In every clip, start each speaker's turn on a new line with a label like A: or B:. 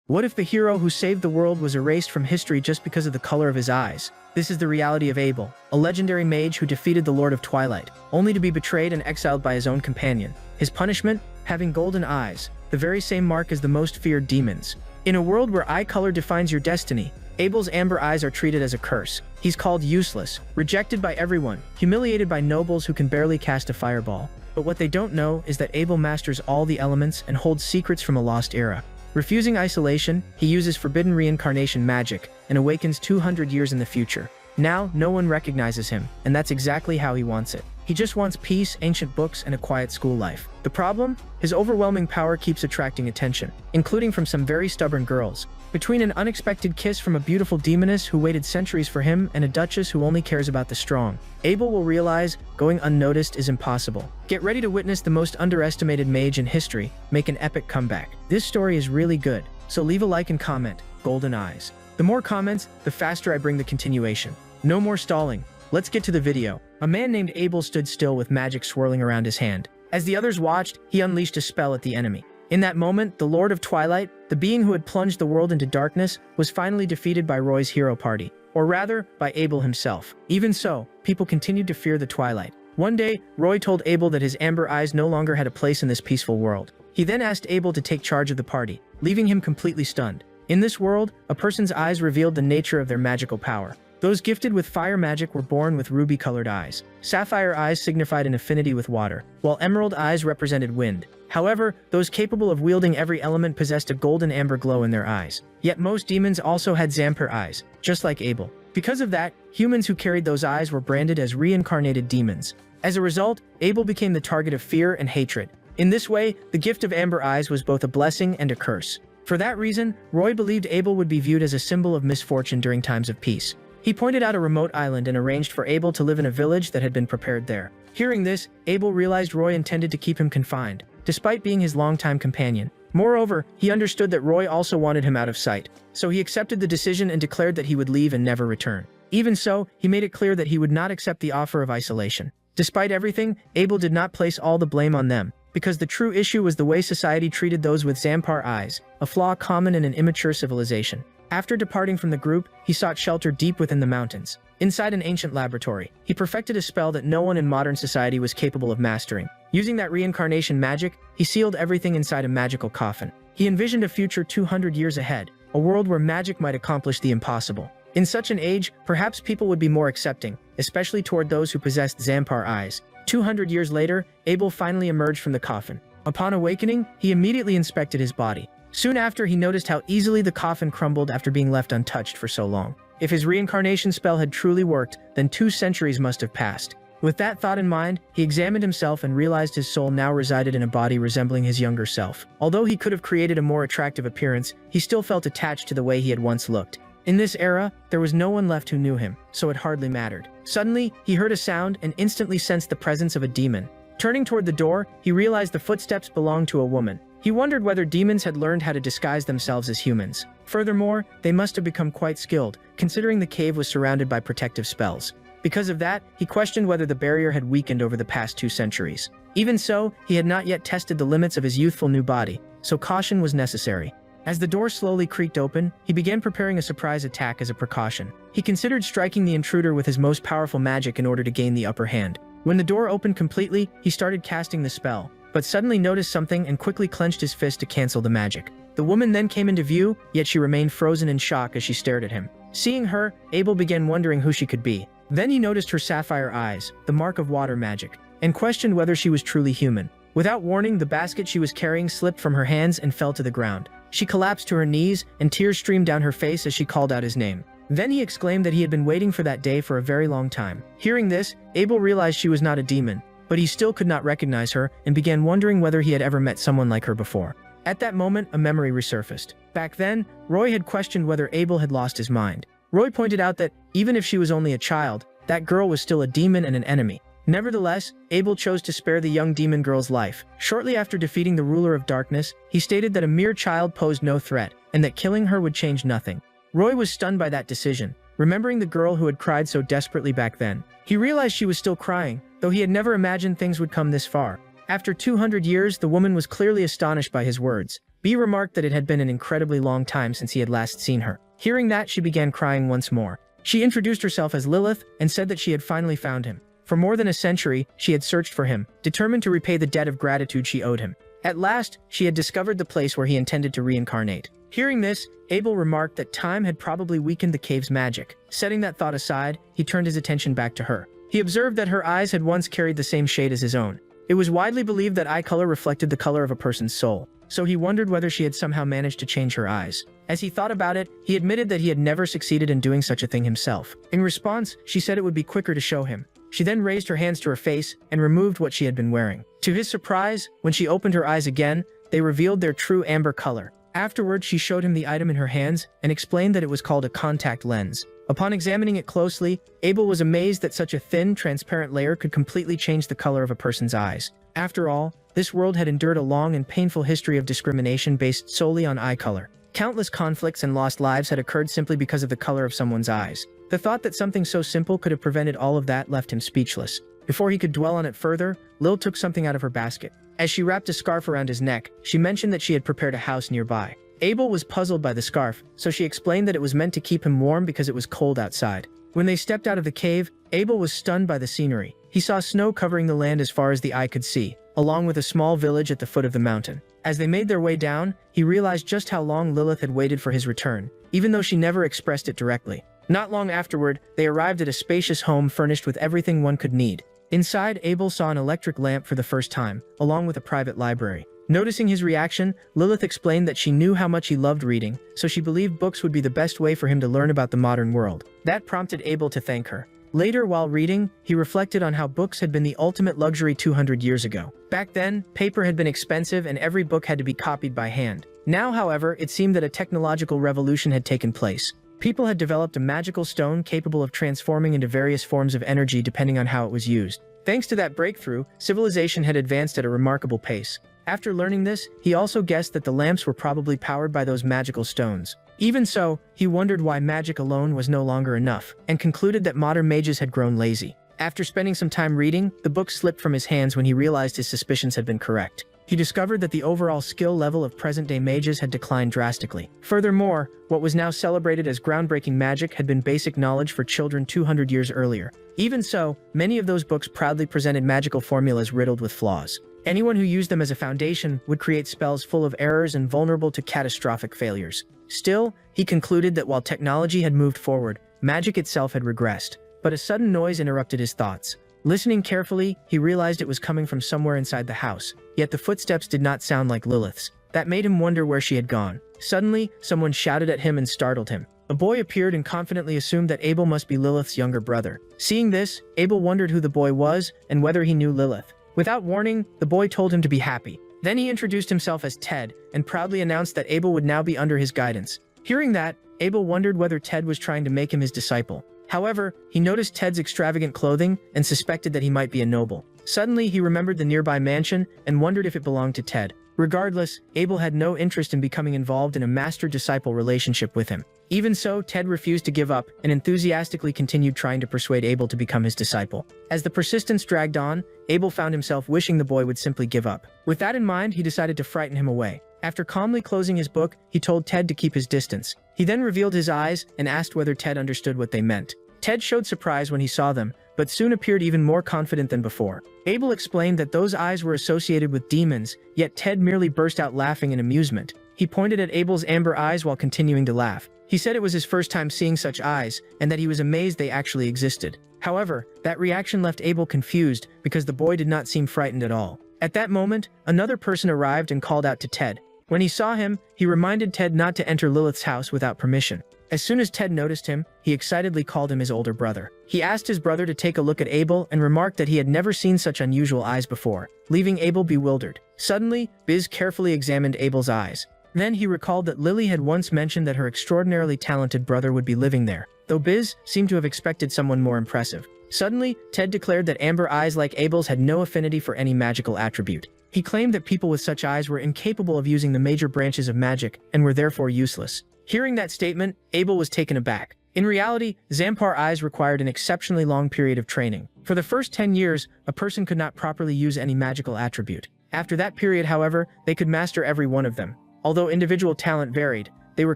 A: What if the hero who saved the world was erased from history just because of the color of his eyes? This is the reality of Abel, a legendary mage who defeated the Lord of Twilight, only to be betrayed and exiled by his own companion. His punishment? Having golden eyes, the very same mark as the most feared demons. In a world where eye color defines your destiny, Abel's amber eyes are treated as a curse. He's called useless, rejected by everyone, humiliated by nobles who can barely cast a fireball. But what they don't know is that Abel masters all the elements and holds secrets from a lost era. Refusing isolation, he uses forbidden reincarnation magic and awakens 200 years in the future. Now, no one recognizes him, and that's exactly how he wants it. He just wants peace, ancient books, and a quiet school life. The problem? His overwhelming power keeps attracting attention, including from some very stubborn girls. Between an unexpected kiss from a beautiful demoness who waited centuries for him and a duchess who only cares about the strong, Abel will realize going unnoticed is impossible. Get ready to witness the most underestimated mage in history make an epic comeback. This story is really good, so leave a like and comment. Golden eyes. The more comments, the faster I bring the continuation. No more stalling. Let's get to the video. A man named Abel stood still with magic swirling around his hand. As the others watched, he unleashed a spell at the enemy. In that moment, the Lord of Twilight, the being who had plunged the world into darkness, was finally defeated by Roy's hero party. Or rather, by Abel himself. Even so, people continued to fear the Twilight. One day, Roy told Abel that his amber eyes no longer had a place in this peaceful world. He then asked Abel to take charge of the party, leaving him completely stunned. In this world, a person's eyes revealed the nature of their magical power. Those gifted with fire magic were born with ruby-colored eyes. Sapphire eyes signified an affinity with water, while emerald eyes represented wind. However, those capable of wielding every element possessed a golden amber glow in their eyes. Yet most demons also had zampir eyes, just like Abel. Because of that, humans who carried those eyes were branded as reincarnated demons. As a result, Abel became the target of fear and hatred. In this way, the gift of amber eyes was both a blessing and a curse. For that reason, Roy believed Abel would be viewed as a symbol of misfortune during times of peace. He pointed out a remote island and arranged for Abel to live in a village that had been prepared there. Hearing this, Abel realized Roy intended to keep him confined, despite being his longtime companion. Moreover, he understood that Roy also wanted him out of sight, so he accepted the decision and declared that he would leave and never return. Even so, he made it clear that he would not accept the offer of isolation. Despite everything, Abel did not place all the blame on them, because the true issue was the way society treated those with zampir eyes, a flaw common in an immature civilization. After departing from the group, he sought shelter deep within the mountains. Inside an ancient laboratory, he perfected a spell that no one in modern society was capable of mastering. Using that reincarnation magic, he sealed everything inside a magical coffin. He envisioned a future 200 years ahead, a world where magic might accomplish the impossible. In such an age, perhaps people would be more accepting, especially toward those who possessed zampir eyes. 200 years later, Abel finally emerged from the coffin. Upon awakening, he immediately inspected his body. Soon after, he noticed how easily the coffin crumbled after being left untouched for so long. If his reincarnation spell had truly worked, then 2 centuries must have passed. With that thought in mind, he examined himself and realized his soul now resided in a body resembling his younger self. Although he could have created a more attractive appearance, he still felt attached to the way he had once looked. In this era, there was no one left who knew him, so it hardly mattered. Suddenly, he heard a sound and instantly sensed the presence of a demon. Turning toward the door, he realized the footsteps belonged to a woman. He wondered whether demons had learned how to disguise themselves as humans. Furthermore, they must have become quite skilled, considering the cave was surrounded by protective spells. Because of that, he questioned whether the barrier had weakened over the past 2 centuries. Even so, he had not yet tested the limits of his youthful new body, so caution was necessary. As the door slowly creaked open, he began preparing a surprise attack as a precaution. He considered striking the intruder with his most powerful magic in order to gain the upper hand. When the door opened completely, he started casting the spell, but suddenly noticed something and quickly clenched his fist to cancel the magic. The woman then came into view, yet she remained frozen in shock as she stared at him. Seeing her, Abel began wondering who she could be. Then he noticed her sapphire eyes, the mark of water magic, and questioned whether she was truly human. Without warning, the basket she was carrying slipped from her hands and fell to the ground. She collapsed to her knees, and tears streamed down her face as she called out his name. Then he exclaimed that he had been waiting for that day for a very long time. Hearing this, Abel realized she was not a demon, but he still could not recognize her and began wondering whether he had ever met someone like her before. At that moment, a memory resurfaced. Back then, Roy had questioned whether Abel had lost his mind. Roy pointed out that, even if she was only a child, that girl was still a demon and an enemy. Nevertheless, Abel chose to spare the young demon girl's life. Shortly after defeating the ruler of darkness, he stated that a mere child posed no threat, and that killing her would change nothing. Roy was stunned by that decision, remembering the girl who had cried so desperately back then. He realized she was still crying, though he had never imagined things would come this far. After 200 years, the woman was clearly astonished by his words. B remarked that it had been an incredibly long time since he had last seen her. Hearing that, she began crying once more. She introduced herself as Lilith and said that she had finally found him. For more than a century, she had searched for him, determined to repay the debt of gratitude she owed him. At last, she had discovered the place where he intended to reincarnate. Hearing this, Abel remarked that time had probably weakened the cave's magic. Setting that thought aside, he turned his attention back to her. He observed that her eyes had once carried the same shade as his own. It was widely believed that eye color reflected the color of a person's soul, so he wondered whether she had somehow managed to change her eyes. As he thought about it, he admitted that he had never succeeded in doing such a thing himself. In response, she said it would be quicker to show him. She then raised her hands to her face and removed what she had been wearing. To his surprise, when she opened her eyes again, they revealed their true amber color. Afterward, she showed him the item in her hands and explained that it was called a contact lens. Upon examining it closely, Abel was amazed that such a thin, transparent layer could completely change the color of a person's eyes. After all, this world had endured a long and painful history of discrimination based solely on eye color. Countless conflicts and lost lives had occurred simply because of the color of someone's eyes. The thought that something so simple could have prevented all of that left him speechless. Before he could dwell on it further, Lil took something out of her basket. As she wrapped a scarf around his neck, she mentioned that she had prepared a house nearby. Abel was puzzled by the scarf, so she explained that it was meant to keep him warm because it was cold outside. When they stepped out of the cave, Abel was stunned by the scenery. He saw snow covering the land as far as the eye could see, along with a small village at the foot of the mountain. As they made their way down, he realized just how long Lilith had waited for his return, even though she never expressed it directly. Not long afterward, they arrived at a spacious home furnished with everything one could need. Inside, Abel saw an electric lamp for the first time, along with a private library. Noticing his reaction, Lilith explained that she knew how much he loved reading, so she believed books would be the best way for him to learn about the modern world. That prompted Abel to thank her. Later, while reading, he reflected on how books had been the ultimate luxury 200 years ago. Back then, paper had been expensive and every book had to be copied by hand. Now, however, it seemed that a technological revolution had taken place. People had developed a magical stone capable of transforming into various forms of energy depending on how it was used. Thanks to that breakthrough, civilization had advanced at a remarkable pace. After learning this, he also guessed that the lamps were probably powered by those magical stones. Even so, he wondered why magic alone was no longer enough, and concluded that modern mages had grown lazy. After spending some time reading, the book slipped from his hands when he realized his suspicions had been correct. He discovered that the overall skill level of present-day mages had declined drastically. Furthermore, what was now celebrated as groundbreaking magic had been basic knowledge for children 200 years earlier. Even so, many of those books proudly presented magical formulas riddled with flaws. Anyone who used them as a foundation would create spells full of errors and vulnerable to catastrophic failures. Still, he concluded that while technology had moved forward, magic itself had regressed. But a sudden noise interrupted his thoughts. Listening carefully, he realized it was coming from somewhere inside the house, yet the footsteps did not sound like Lilith's. That made him wonder where she had gone. Suddenly, someone shouted at him and startled him. A boy appeared and confidently assumed that Abel must be Lilith's younger brother. Seeing this, Abel wondered who the boy was and whether he knew Lilith. Without warning, the boy told him to be happy. Then he introduced himself as Ted and proudly announced that Abel would now be under his guidance. Hearing that, Abel wondered whether Ted was trying to make him his disciple. However, he noticed Ted's extravagant clothing and suspected that he might be a noble. Suddenly, he remembered the nearby mansion and wondered if it belonged to Ted. Regardless, Abel had no interest in becoming involved in a master-disciple relationship with him. Even so, Ted refused to give up and enthusiastically continued trying to persuade Abel to become his disciple. As the persistence dragged on, Abel found himself wishing the boy would simply give up. With that in mind, he decided to frighten him away. After calmly closing his book, he told Ted to keep his distance. He then revealed his eyes and asked whether Ted understood what they meant. Ted showed surprise when he saw them, but soon appeared even more confident than before. Abel explained that those eyes were associated with demons, yet Ted merely burst out laughing in amusement. He pointed at Abel's amber eyes while continuing to laugh. He said it was his first time seeing such eyes, and that he was amazed they actually existed. However, that reaction left Abel confused because the boy did not seem frightened at all. At that moment, another person arrived and called out to Ted. When he saw him, he reminded Ted not to enter Lilith's house without permission. As soon as Ted noticed him, he excitedly called him his older brother. He asked his brother to take a look at Abel and remarked that he had never seen such unusual eyes before, leaving Abel bewildered. Suddenly, Biz carefully examined Abel's eyes. Then he recalled that Lily had once mentioned that her extraordinarily talented brother would be living there, though Biz seemed to have expected someone more impressive. Suddenly, Ted declared that amber eyes like Abel's had no affinity for any magical attribute. He claimed that people with such eyes were incapable of using the major branches of magic and were therefore useless. Hearing that statement, Abel was taken aback. In reality, Zampar eyes required an exceptionally long period of training. For the first 10 years, a person could not properly use any magical attribute. After that period, however, they could master every one of them. Although individual talent varied, they were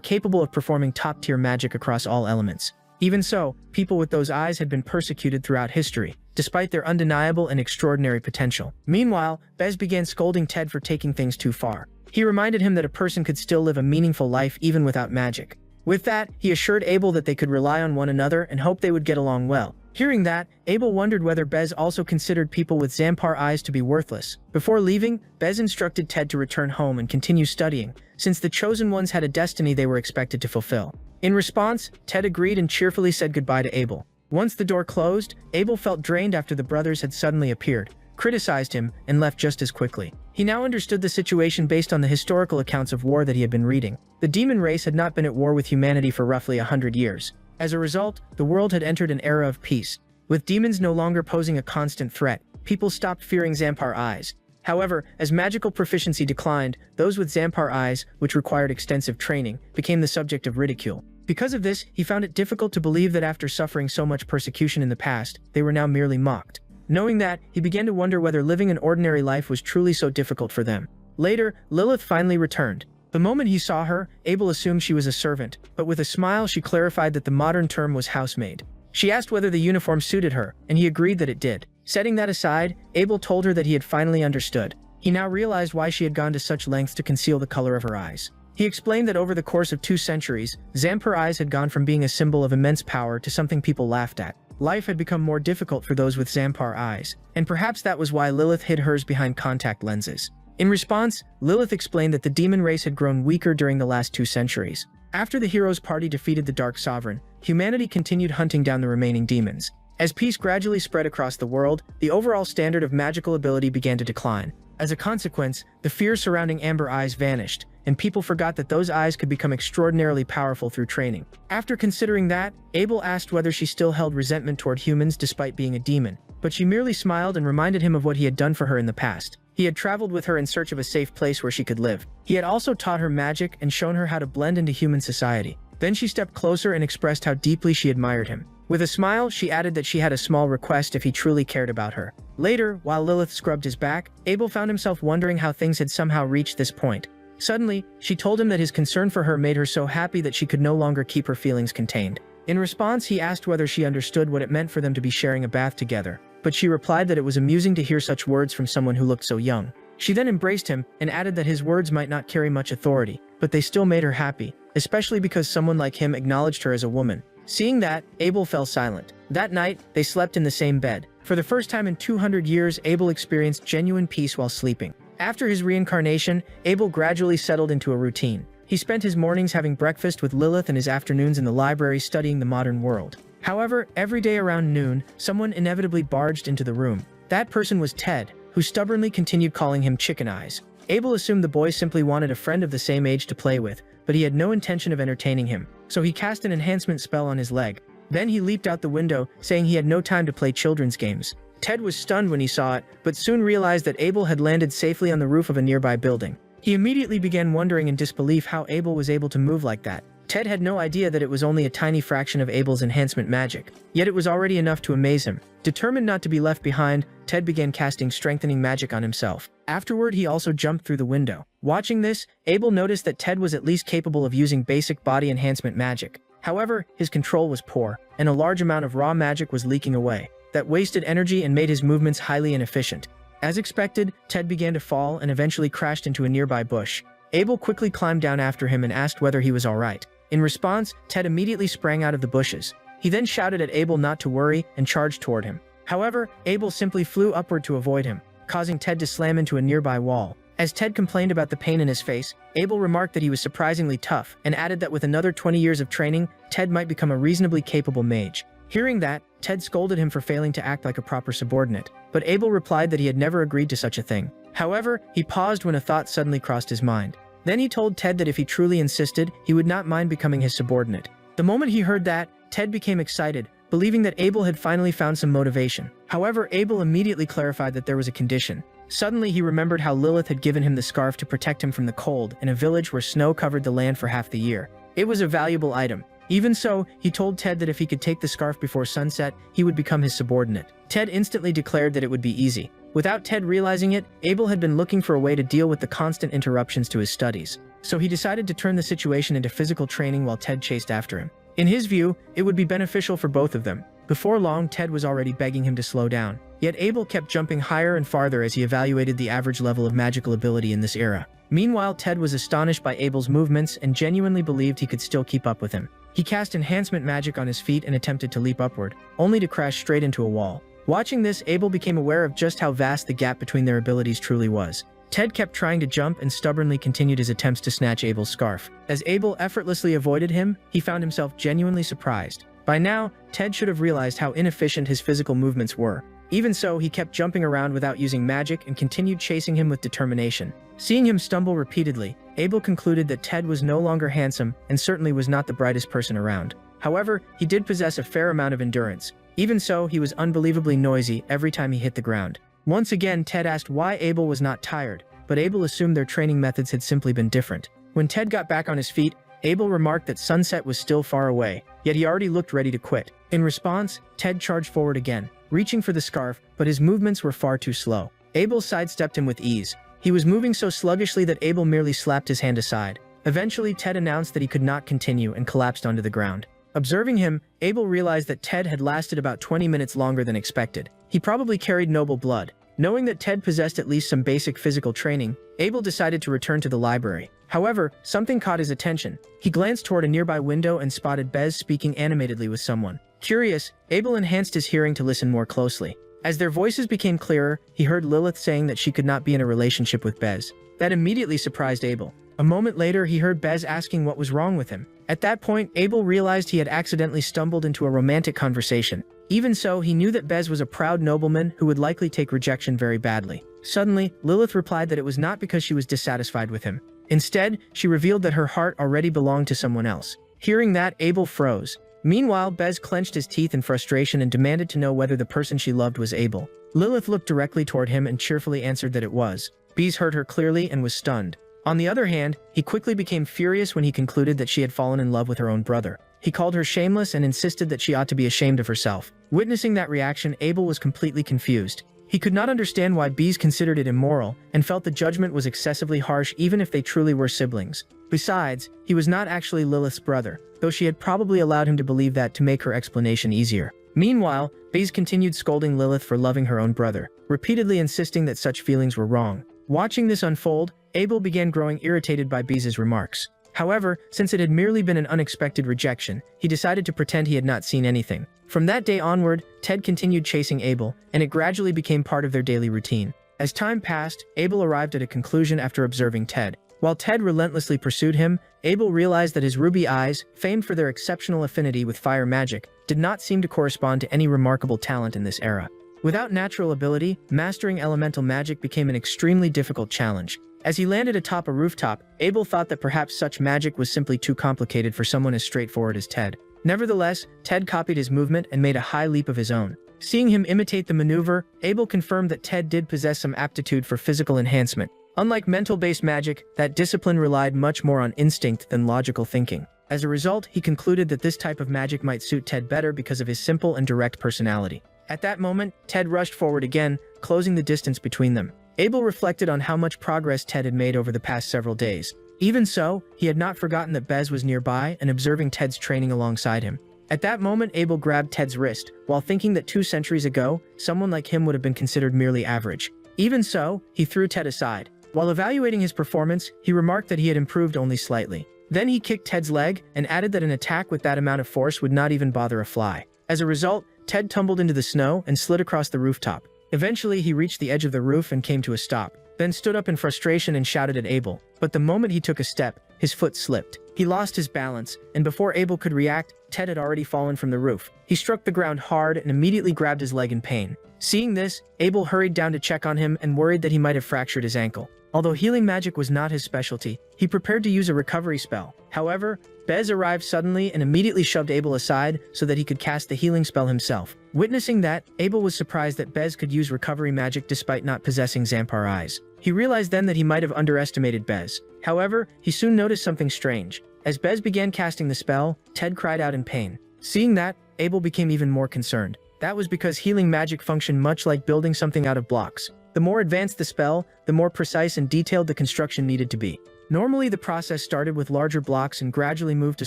A: capable of performing top-tier magic across all elements. Even so, people with those eyes had been persecuted throughout history, despite their undeniable and extraordinary potential. Meanwhile, Bez began scolding Ted for taking things too far. He reminded him that a person could still live a meaningful life even without magic. With that, he assured Abel that they could rely on one another and hoped they would get along well. Hearing that, Abel wondered whether Bez also considered people with Zampar eyes to be worthless. Before leaving, Bez instructed Ted to return home and continue studying, since the chosen ones had a destiny they were expected to fulfill. In response, Ted agreed and cheerfully said goodbye to Abel. Once the door closed, Abel felt drained after the brothers had suddenly appeared, criticized him, and left just as quickly. He now understood the situation based on the historical accounts of war that he had been reading. The demon race had not been at war with humanity for roughly 100 years. As a result, the world had entered an era of peace. With demons no longer posing a constant threat, people stopped fearing Zampar eyes. However, as magical proficiency declined, those with Zampar eyes, which required extensive training, became the subject of ridicule. Because of this, he found it difficult to believe that after suffering so much persecution in the past, they were now merely mocked. Knowing that, he began to wonder whether living an ordinary life was truly so difficult for them. Later, Lilith finally returned. The moment he saw her, Abel assumed she was a servant, but with a smile she clarified that the modern term was housemaid. She asked whether the uniform suited her, and he agreed that it did. Setting that aside, Abel told her that he had finally understood. He now realized why she had gone to such lengths to conceal the color of her eyes. He explained that over the course of 2 centuries, Zampar eyes had gone from being a symbol of immense power to something people laughed at. Life had become more difficult for those with Zampar eyes, and perhaps that was why Lilith hid hers behind contact lenses. In response, Lilith explained that the demon race had grown weaker during the last 2 centuries. After the hero's party defeated the Dark Sovereign, humanity continued hunting down the remaining demons. As peace gradually spread across the world, the overall standard of magical ability began to decline. As a consequence, the fear surrounding Amber Eyes vanished, and people forgot that those eyes could become extraordinarily powerful through training. After considering that, Abel asked whether she still held resentment toward humans despite being a demon, but she merely smiled and reminded him of what he had done for her in the past. He had traveled with her in search of a safe place where she could live. He had also taught her magic and shown her how to blend into human society. Then she stepped closer and expressed how deeply she admired him. With a smile, she added that she had a small request if he truly cared about her. Later, while Lilith scrubbed his back, Abel found himself wondering how things had somehow reached this point. Suddenly, she told him that his concern for her made her so happy that she could no longer keep her feelings contained. In response, he asked whether she understood what it meant for them to be sharing a bath together, but she replied that it was amusing to hear such words from someone who looked so young. She then embraced him and added that his words might not carry much authority, but they still made her happy, especially because someone like him acknowledged her as a woman. Seeing that, Abel fell silent. That night, they slept in the same bed. For the first time in 200 years, Abel experienced genuine peace while sleeping. After his reincarnation, Abel gradually settled into a routine. He spent his mornings having breakfast with Lilith and his afternoons in the library studying the modern world. However, every day around noon, someone inevitably barged into the room. That person was Ted, who stubbornly continued calling him Chicken Eyes. Abel assumed the boy simply wanted a friend of the same age to play with, but he had no intention of entertaining him, so he cast an enhancement spell on his leg. Then he leaped out the window, saying he had no time to play children's games. Ted was stunned when he saw it, but soon realized that Abel had landed safely on the roof of a nearby building. He immediately began wondering in disbelief how Abel was able to move like that. Ted had no idea that it was only a tiny fraction of Abel's enhancement magic, yet it was already enough to amaze him. Determined not to be left behind, Ted began casting strengthening magic on himself. Afterward, he also jumped through the window. Watching this, Abel noticed that Ted was at least capable of using basic body enhancement magic. However, his control was poor, and a large amount of raw magic was leaking away. That wasted energy and made his movements highly inefficient. As expected, Ted began to fall and eventually crashed into a nearby bush. Abel quickly climbed down after him and asked whether he was alright. In response, Ted immediately sprang out of the bushes. He then shouted at Abel not to worry and charged toward him. However, Abel simply flew upward to avoid him, causing Ted to slam into a nearby wall. As Ted complained about the pain in his face, Abel remarked that he was surprisingly tough and added that with another 20 years of training, Ted might become a reasonably capable mage. Hearing that, Ted scolded him for failing to act like a proper subordinate, but Abel replied that he had never agreed to such a thing. However, he paused when a thought suddenly crossed his mind. Then he told Ted that if he truly insisted, he would not mind becoming his subordinate. The moment he heard that, Ted became excited, believing that Abel had finally found some motivation. However, Abel immediately clarified that there was a condition. Suddenly, he remembered how Lilith had given him the scarf to protect him from the cold in a village where snow covered the land for half the year. It was a valuable item. Even so, he told Ted that if he could take the scarf before sunset, he would become his subordinate. Ted instantly declared that it would be easy. Without Ted realizing it, Abel had been looking for a way to deal with the constant interruptions to his studies. so he decided to turn the situation into physical training while Ted chased after him. In his view, it would be beneficial for both of them. Before long, Ted was already begging him to slow down. Yet Abel kept jumping higher and farther as he evaluated the average level of magical ability in this era. Meanwhile, Ted was astonished by Abel's movements and genuinely believed he could still keep up with him. He cast enhancement magic on his feet and attempted to leap upward, only to crash straight into a wall. Watching this, Abel became aware of just how vast the gap between their abilities truly was. Ted kept trying to jump and stubbornly continued his attempts to snatch Abel's scarf. As Abel effortlessly avoided him, he found himself genuinely surprised. By now, Ted should have realized how inefficient his physical movements were. Even so, he kept jumping around without using magic and continued chasing him with determination. Seeing him stumble repeatedly, Abel concluded that Ted was no longer handsome and certainly was not the brightest person around. However, he did possess a fair amount of endurance. Even so, he was unbelievably noisy every time he hit the ground. Once again, Ted asked why Abel was not tired, but Abel assumed their training methods had simply been different. When Ted got back on his feet, Abel remarked that sunset was still far away, yet he already looked ready to quit. In response, Ted charged forward again, reaching for the scarf, but his movements were far too slow. Abel sidestepped him with ease. He was moving so sluggishly that Abel merely slapped his hand aside. Eventually, Ted announced that he could not continue and collapsed onto the ground. Observing him, Abel realized that Ted had lasted about 20 minutes longer than expected. He probably carried noble blood. Knowing that Ted possessed at least some basic physical training, Abel decided to return to the library. However, something caught his attention. He glanced toward a nearby window and spotted Bez speaking animatedly with someone. Curious, Abel enhanced his hearing to listen more closely. As their voices became clearer, he heard Lilith saying that she could not be in a relationship with Bez. That immediately surprised Abel. A moment later, he heard Bez asking what was wrong with him. At that point, Abel realized he had accidentally stumbled into a romantic conversation. Even so, he knew that Bez was a proud nobleman who would likely take rejection very badly. Suddenly, Lilith replied that it was not because she was dissatisfied with him. Instead, she revealed that her heart already belonged to someone else. Hearing that, Abel froze. Meanwhile, Bez clenched his teeth in frustration and demanded to know whether the person she loved was Abel. Lilith looked directly toward him and cheerfully answered that it was. Bez heard her clearly and was stunned. On the other hand, he quickly became furious when he concluded that she had fallen in love with her own brother. He called her shameless and insisted that she ought to be ashamed of herself. Witnessing that reaction, Abel was completely confused. He could not understand why Bez considered it immoral and felt the judgment was excessively harsh even if they truly were siblings. Besides, he was not actually Lilith's brother, though she had probably allowed him to believe that to make her explanation easier. Meanwhile, Bez continued scolding Lilith for loving her own brother, repeatedly insisting that such feelings were wrong. Watching this unfold, Abel began growing irritated by Bez's remarks. However, since it had merely been an unexpected rejection, he decided to pretend he had not seen anything. From that day onward, Ted continued chasing Abel, and it gradually became part of their daily routine. As time passed, Abel arrived at a conclusion after observing Ted. While Ted relentlessly pursued him, Abel realized that his ruby eyes, famed for their exceptional affinity with fire magic, did not seem to correspond to any remarkable talent in this era. Without natural ability, mastering elemental magic became an extremely difficult challenge. As he landed atop a rooftop, Abel thought that perhaps such magic was simply too complicated for someone as straightforward as Ted. Nevertheless, Ted copied his movement and made a high leap of his own. Seeing him imitate the maneuver, Abel confirmed that Ted did possess some aptitude for physical enhancement. Unlike mental-based magic, that discipline relied much more on instinct than logical thinking. As a result, he concluded that this type of magic might suit Ted better because of his simple and direct personality. At that moment, Ted rushed forward again, closing the distance between them. Abel reflected on how much progress Ted had made over the past several days. Even so, he had not forgotten that Bez was nearby and observing Ted's training alongside him. At that moment, Abel grabbed Ted's wrist, while thinking that 2 centuries ago, someone like him would have been considered merely average. Even so, he threw Ted aside. While evaluating his performance, he remarked that he had improved only slightly. Then he kicked Ted's leg and added that an attack with that amount of force would not even bother a fly. As a result, Ted tumbled into the snow and slid across the rooftop. Eventually, he reached the edge of the roof and came to a stop, then stood up in frustration and shouted at Abel. But the moment he took a step, his foot slipped. He lost his balance, and before Abel could react, Ted had already fallen from the roof. He struck the ground hard and immediately grabbed his leg in pain. Seeing this, Abel hurried down to check on him and worried that he might have fractured his ankle. Although healing magic was not his specialty, he prepared to use a recovery spell. However, Bez arrived suddenly and immediately shoved Abel aside so that he could cast the healing spell himself. Witnessing that, Abel was surprised that Bez could use recovery magic despite not possessing Zampar eyes. He realized then that he might have underestimated Bez. However, he soon noticed something strange. As Bez began casting the spell, Ted cried out in pain. Seeing that, Abel became even more concerned. That was because healing magic functioned much like building something out of blocks. The more advanced the spell, the more precise and detailed the construction needed to be. Normally, the process started with larger blocks and gradually moved to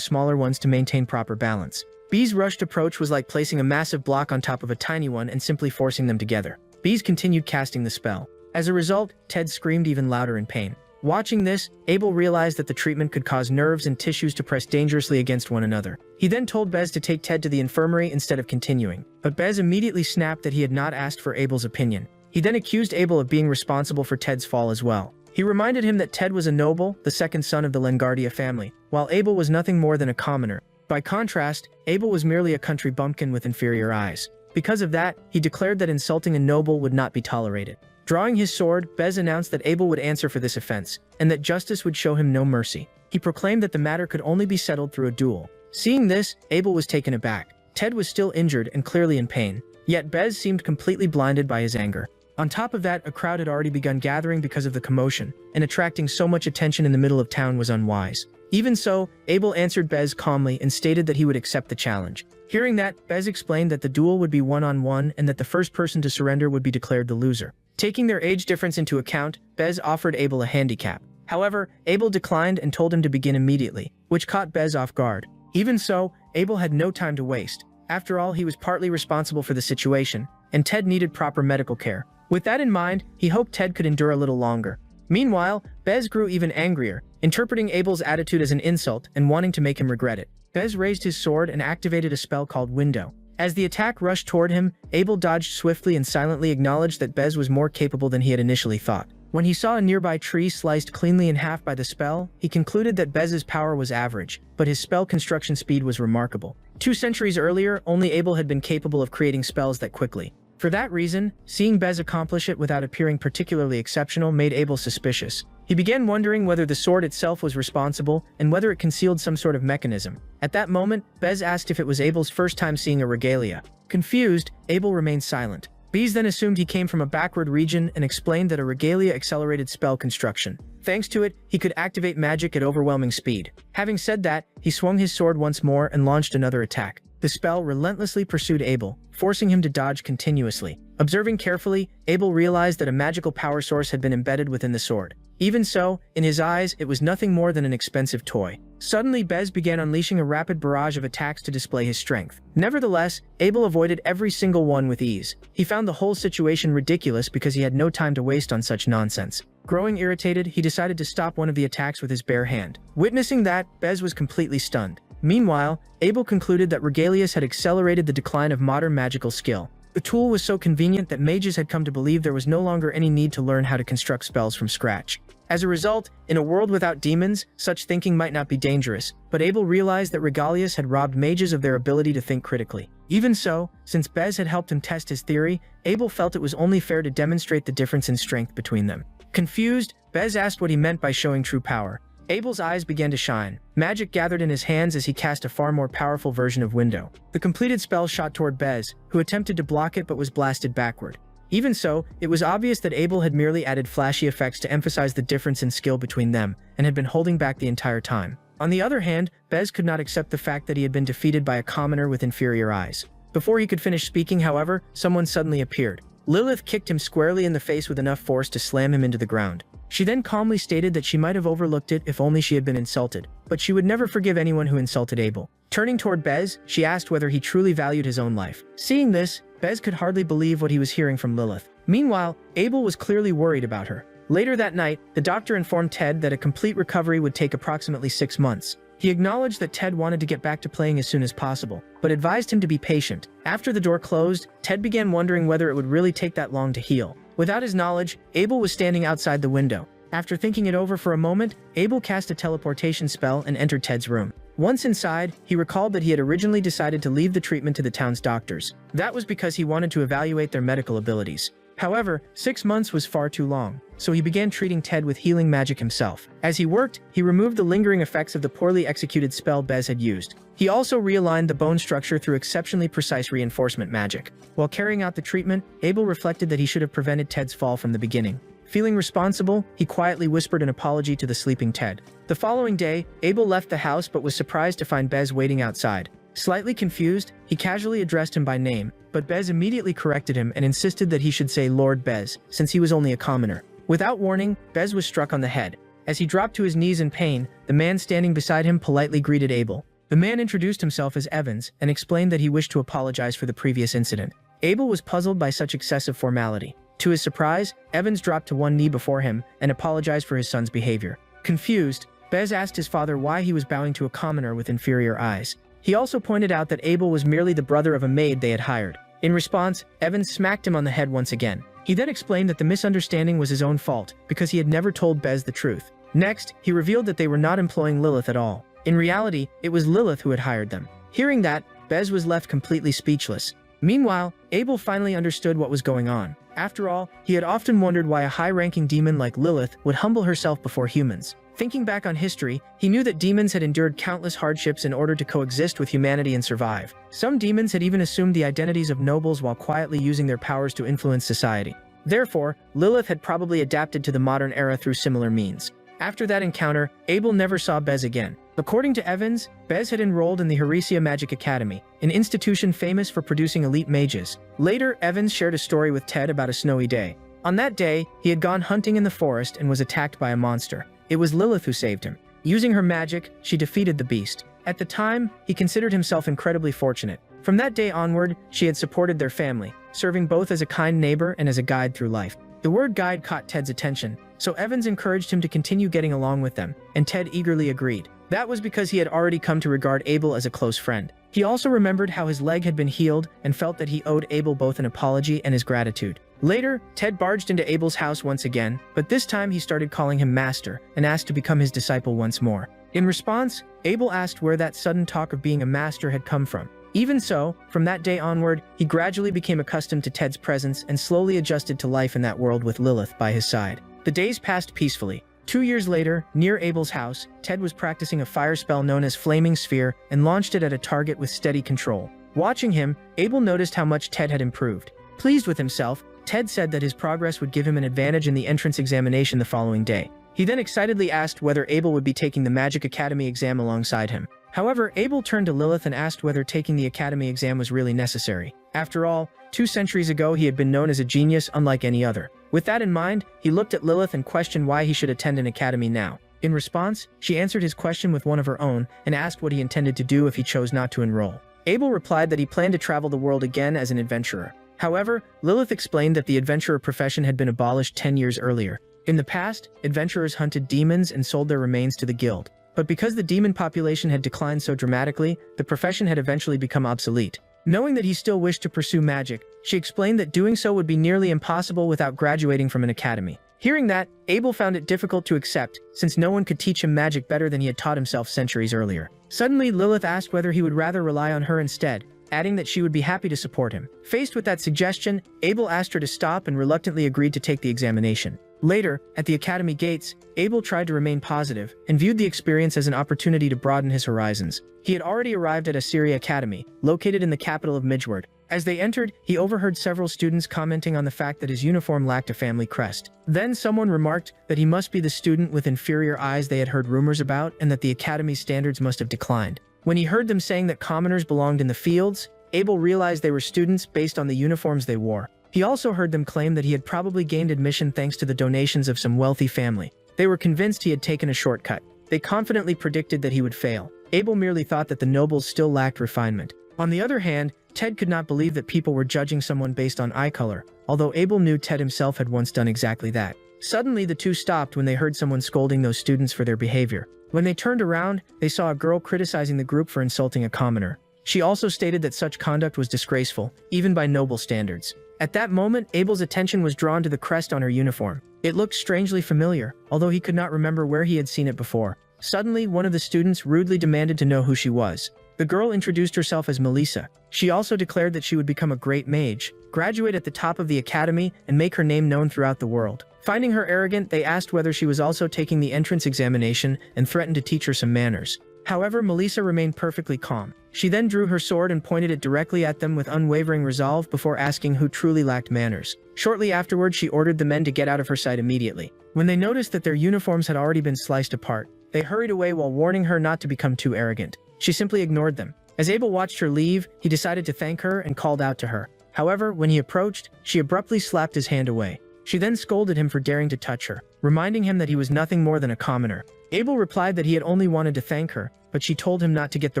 A: smaller ones to maintain proper balance. B's rushed approach was like placing a massive block on top of a tiny one and simply forcing them together. B's continued casting the spell. As a result, Ted screamed even louder in pain. Watching this, Abel realized that the treatment could cause nerves and tissues to press dangerously against one another. He then told Bez to take Ted to the infirmary instead of continuing. But Bez immediately snapped that he had not asked for Abel's opinion. He then accused Abel of being responsible for Ted's fall as well. He reminded him that Ted was a noble, the second son of the Lengardia family, while Abel was nothing more than a commoner. By contrast, Abel was merely a country bumpkin with inferior eyes. Because of that, he declared that insulting a noble would not be tolerated. Drawing his sword, Bez announced that Abel would answer for this offense, and that justice would show him no mercy. He proclaimed that the matter could only be settled through a duel. Seeing this, Abel was taken aback. Ted was still injured and clearly in pain, yet Bez seemed completely blinded by his anger. On top of that, a crowd had already begun gathering because of the commotion, and attracting so much attention in the middle of town was unwise. Even so, Abel answered Bez calmly and stated that he would accept the challenge. Hearing that, Bez explained that the duel would be one-on-one and that the first person to surrender would be declared the loser. Taking their age difference into account, Bez offered Abel a handicap. However, Abel declined and told him to begin immediately, which caught Bez off guard. Even so, Abel had no time to waste. After all, he was partly responsible for the situation, and Ted needed proper medical care. With that in mind, he hoped Ted could endure a little longer. Meanwhile, Bez grew even angrier, interpreting Abel's attitude as an insult and wanting to make him regret it. Bez raised his sword and activated a spell called Window. As the attack rushed toward him, Abel dodged swiftly and silently acknowledged that Bez was more capable than he had initially thought. When he saw a nearby tree sliced cleanly in half by the spell, he concluded that Bez's power was average, but his spell construction speed was remarkable. 2 centuries earlier, only Abel had been capable of creating spells that quickly. For that reason, seeing Bez accomplish it without appearing particularly exceptional made Abel suspicious. He began wondering whether the sword itself was responsible and whether it concealed some sort of mechanism. At that moment, Bez asked if it was Abel's first time seeing a regalia. Confused, Abel remained silent. Bez then assumed he came from a backward region and explained that a regalia accelerated spell construction. Thanks to it, he could activate magic at overwhelming speed. Having said that, he swung his sword once more and launched another attack. The spell relentlessly pursued Abel, forcing him to dodge continuously. Observing carefully, Abel realized that a magical power source had been embedded within the sword. Even so, in his eyes, it was nothing more than an expensive toy. Suddenly, Bez began unleashing a rapid barrage of attacks to display his strength. Nevertheless, Abel avoided every single one with ease. He found the whole situation ridiculous because he had no time to waste on such nonsense. Growing irritated, he decided to stop one of the attacks with his bare hand. Witnessing that, Bez was completely stunned. Meanwhile, Abel concluded that regalias had accelerated the decline of modern magical skill. The tool was so convenient that mages had come to believe there was no longer any need to learn how to construct spells from scratch. As a result, in a world without demons, such thinking might not be dangerous, but Abel realized that regalias had robbed mages of their ability to think critically. Even so, since Bez had helped him test his theory, Abel felt it was only fair to demonstrate the difference in strength between them. Confused, Bez asked what he meant by showing true power. Abel's eyes began to shine. Magic gathered in his hands as he cast a far more powerful version of Window. The completed spell shot toward Bez, who attempted to block it but was blasted backward. Even so, it was obvious that Abel had merely added flashy effects to emphasize the difference in skill between them, and had been holding back the entire time. On the other hand, Bez could not accept the fact that he had been defeated by a commoner with inferior eyes. Before he could finish speaking, however, someone suddenly appeared. Lilith kicked him squarely in the face with enough force to slam him into the ground. She then calmly stated that she might have overlooked it if only she had been insulted, but she would never forgive anyone who insulted Abel. Turning toward Bez, she asked whether he truly valued his own life. Seeing this, Bez could hardly believe what he was hearing from Lilith. Meanwhile, Abel was clearly worried about her. Later that night, the doctor informed Ted that a complete recovery would take approximately 6 months. He acknowledged that Ted wanted to get back to playing as soon as possible, but advised him to be patient. After the door closed, Ted began wondering whether it would really take that long to heal. Without his knowledge, Abel was standing outside the window. After thinking it over for a moment, Abel cast a teleportation spell and entered Ted's room. Once inside, he recalled that he had originally decided to leave the treatment to the town's doctors. That was because he wanted to evaluate their medical abilities. However, 6 months was far too long, so he began treating Ted with healing magic himself. As he worked, he removed the lingering effects of the poorly executed spell Bez had used. He also realigned the bone structure through exceptionally precise reinforcement magic. While carrying out the treatment, Abel reflected that he should have prevented Ted's fall from the beginning. Feeling responsible, he quietly whispered an apology to the sleeping Ted. The following day, Abel left the house but was surprised to find Bez waiting outside. Slightly confused, he casually addressed him by name, but Bez immediately corrected him and insisted that he should say Lord Bez, since he was only a commoner. Without warning, Bez was struck on the head. As he dropped to his knees in pain, the man standing beside him politely greeted Abel. The man introduced himself as Evans and explained that he wished to apologize for the previous incident. Abel was puzzled by such excessive formality. To his surprise, Evans dropped to one knee before him and apologized for his son's behavior. Confused, Bez asked his father why he was bowing to a commoner with inferior eyes. He also pointed out that Abel was merely the brother of a maid they had hired. In response, Evans smacked him on the head once again. He then explained that the misunderstanding was his own fault because he had never told Bez the truth. Next, he revealed that they were not employing Lilith at all. In reality, it was Lilith who had hired them. Hearing that, Bez was left completely speechless. Meanwhile, Abel finally understood what was going on. After all, he had often wondered why a high-ranking demon like Lilith would humble herself before humans. Thinking back on history, he knew that demons had endured countless hardships in order to coexist with humanity and survive. Some demons had even assumed the identities of nobles while quietly using their powers to influence society. Therefore, Lilith had probably adapted to the modern era through similar means. After that encounter, Abel never saw Bez again. According to Evans, Bez had enrolled in the Heresia Magic Academy, an institution famous for producing elite mages. Later, Evans shared a story with Ted about a snowy day. On that day, he had gone hunting in the forest and was attacked by a monster. It was Lilith who saved him. Using her magic, she defeated the beast. At the time, he considered himself incredibly fortunate. From that day onward, she had supported their family, serving both as a kind neighbor and as a guide through life. The word guide caught Ted's attention, so Evans encouraged him to continue getting along with them, and Ted eagerly agreed. That was because he had already come to regard Abel as a close friend. He also remembered how his leg had been healed and felt that he owed Abel both an apology and his gratitude. Later, Ted barged into Abel's house once again, but this time he started calling him Master and asked to become his disciple once more. In response, Abel asked where that sudden talk of being a master had come from. Even so, from that day onward, he gradually became accustomed to Ted's presence and slowly adjusted to life in that world with Lilith by his side. The days passed peacefully. 2 years later, near Abel's house, Ted was practicing a fire spell known as Flaming Sphere and launched it at a target with steady control. Watching him, Abel noticed how much Ted had improved. Pleased with himself, Ted said that his progress would give him an advantage in the entrance examination the following day. He then excitedly asked whether Abel would be taking the Magic Academy exam alongside him. However, Abel turned to Lilith and asked whether taking the Academy exam was really necessary. After all, 2 centuries ago he had been known as a genius unlike any other. With that in mind, he looked at Lilith and questioned why he should attend an academy now. In response, she answered his question with one of her own and asked what he intended to do if he chose not to enroll. Abel replied that he planned to travel the world again as an adventurer. However, Lilith explained that the adventurer profession had been abolished 10 years earlier. In the past, adventurers hunted demons and sold their remains to the guild. But because the demon population had declined so dramatically, the profession had eventually become obsolete. Knowing that he still wished to pursue magic, she explained that doing so would be nearly impossible without graduating from an academy. Hearing that, Abel found it difficult to accept, since no one could teach him magic better than he had taught himself centuries earlier. Suddenly, Lilith asked whether he would rather rely on her instead, adding that she would be happy to support him. Faced with that suggestion, Abel asked her to stop and reluctantly agreed to take the examination. Later, at the academy gates, Abel tried to remain positive and viewed the experience as an opportunity to broaden his horizons. He had already arrived at Asura Academy, located in the capital of Midgeward. As they entered, he overheard several students commenting on the fact that his uniform lacked a family crest. Then someone remarked that he must be the student with inferior eyes they had heard rumors about and that the academy's standards must have declined. When he heard them saying that commoners belonged in the fields, Abel realized they were students based on the uniforms they wore. He also heard them claim that he had probably gained admission thanks to the donations of some wealthy family. They were convinced he had taken a shortcut. They confidently predicted that he would fail. Abel merely thought that the nobles still lacked refinement. On the other hand, Ted could not believe that people were judging someone based on eye color, although Abel knew Ted himself had once done exactly that. Suddenly, the two stopped when they heard someone scolding those students for their behavior. When they turned around, they saw a girl criticizing the group for insulting a commoner. She also stated that such conduct was disgraceful, even by noble standards. At that moment, Abel's attention was drawn to the crest on her uniform. It looked strangely familiar, although he could not remember where he had seen it before. Suddenly, one of the students rudely demanded to know who she was. The girl introduced herself as Melissa. She also declared that she would become a great mage, graduate at the top of the academy, and make her name known throughout the world. Finding her arrogant, they asked whether she was also taking the entrance examination and threatened to teach her some manners. However, Melissa remained perfectly calm. She then drew her sword and pointed it directly at them with unwavering resolve before asking who truly lacked manners. Shortly afterward, she ordered the men to get out of her sight immediately. When they noticed that their uniforms had already been sliced apart, they hurried away while warning her not to become too arrogant. She simply ignored them. As Abel watched her leave, he decided to thank her and called out to her. However, when he approached, she abruptly slapped his hand away. She then scolded him for daring to touch her, reminding him that he was nothing more than a commoner. Abel replied that he had only wanted to thank her, but she told him not to get the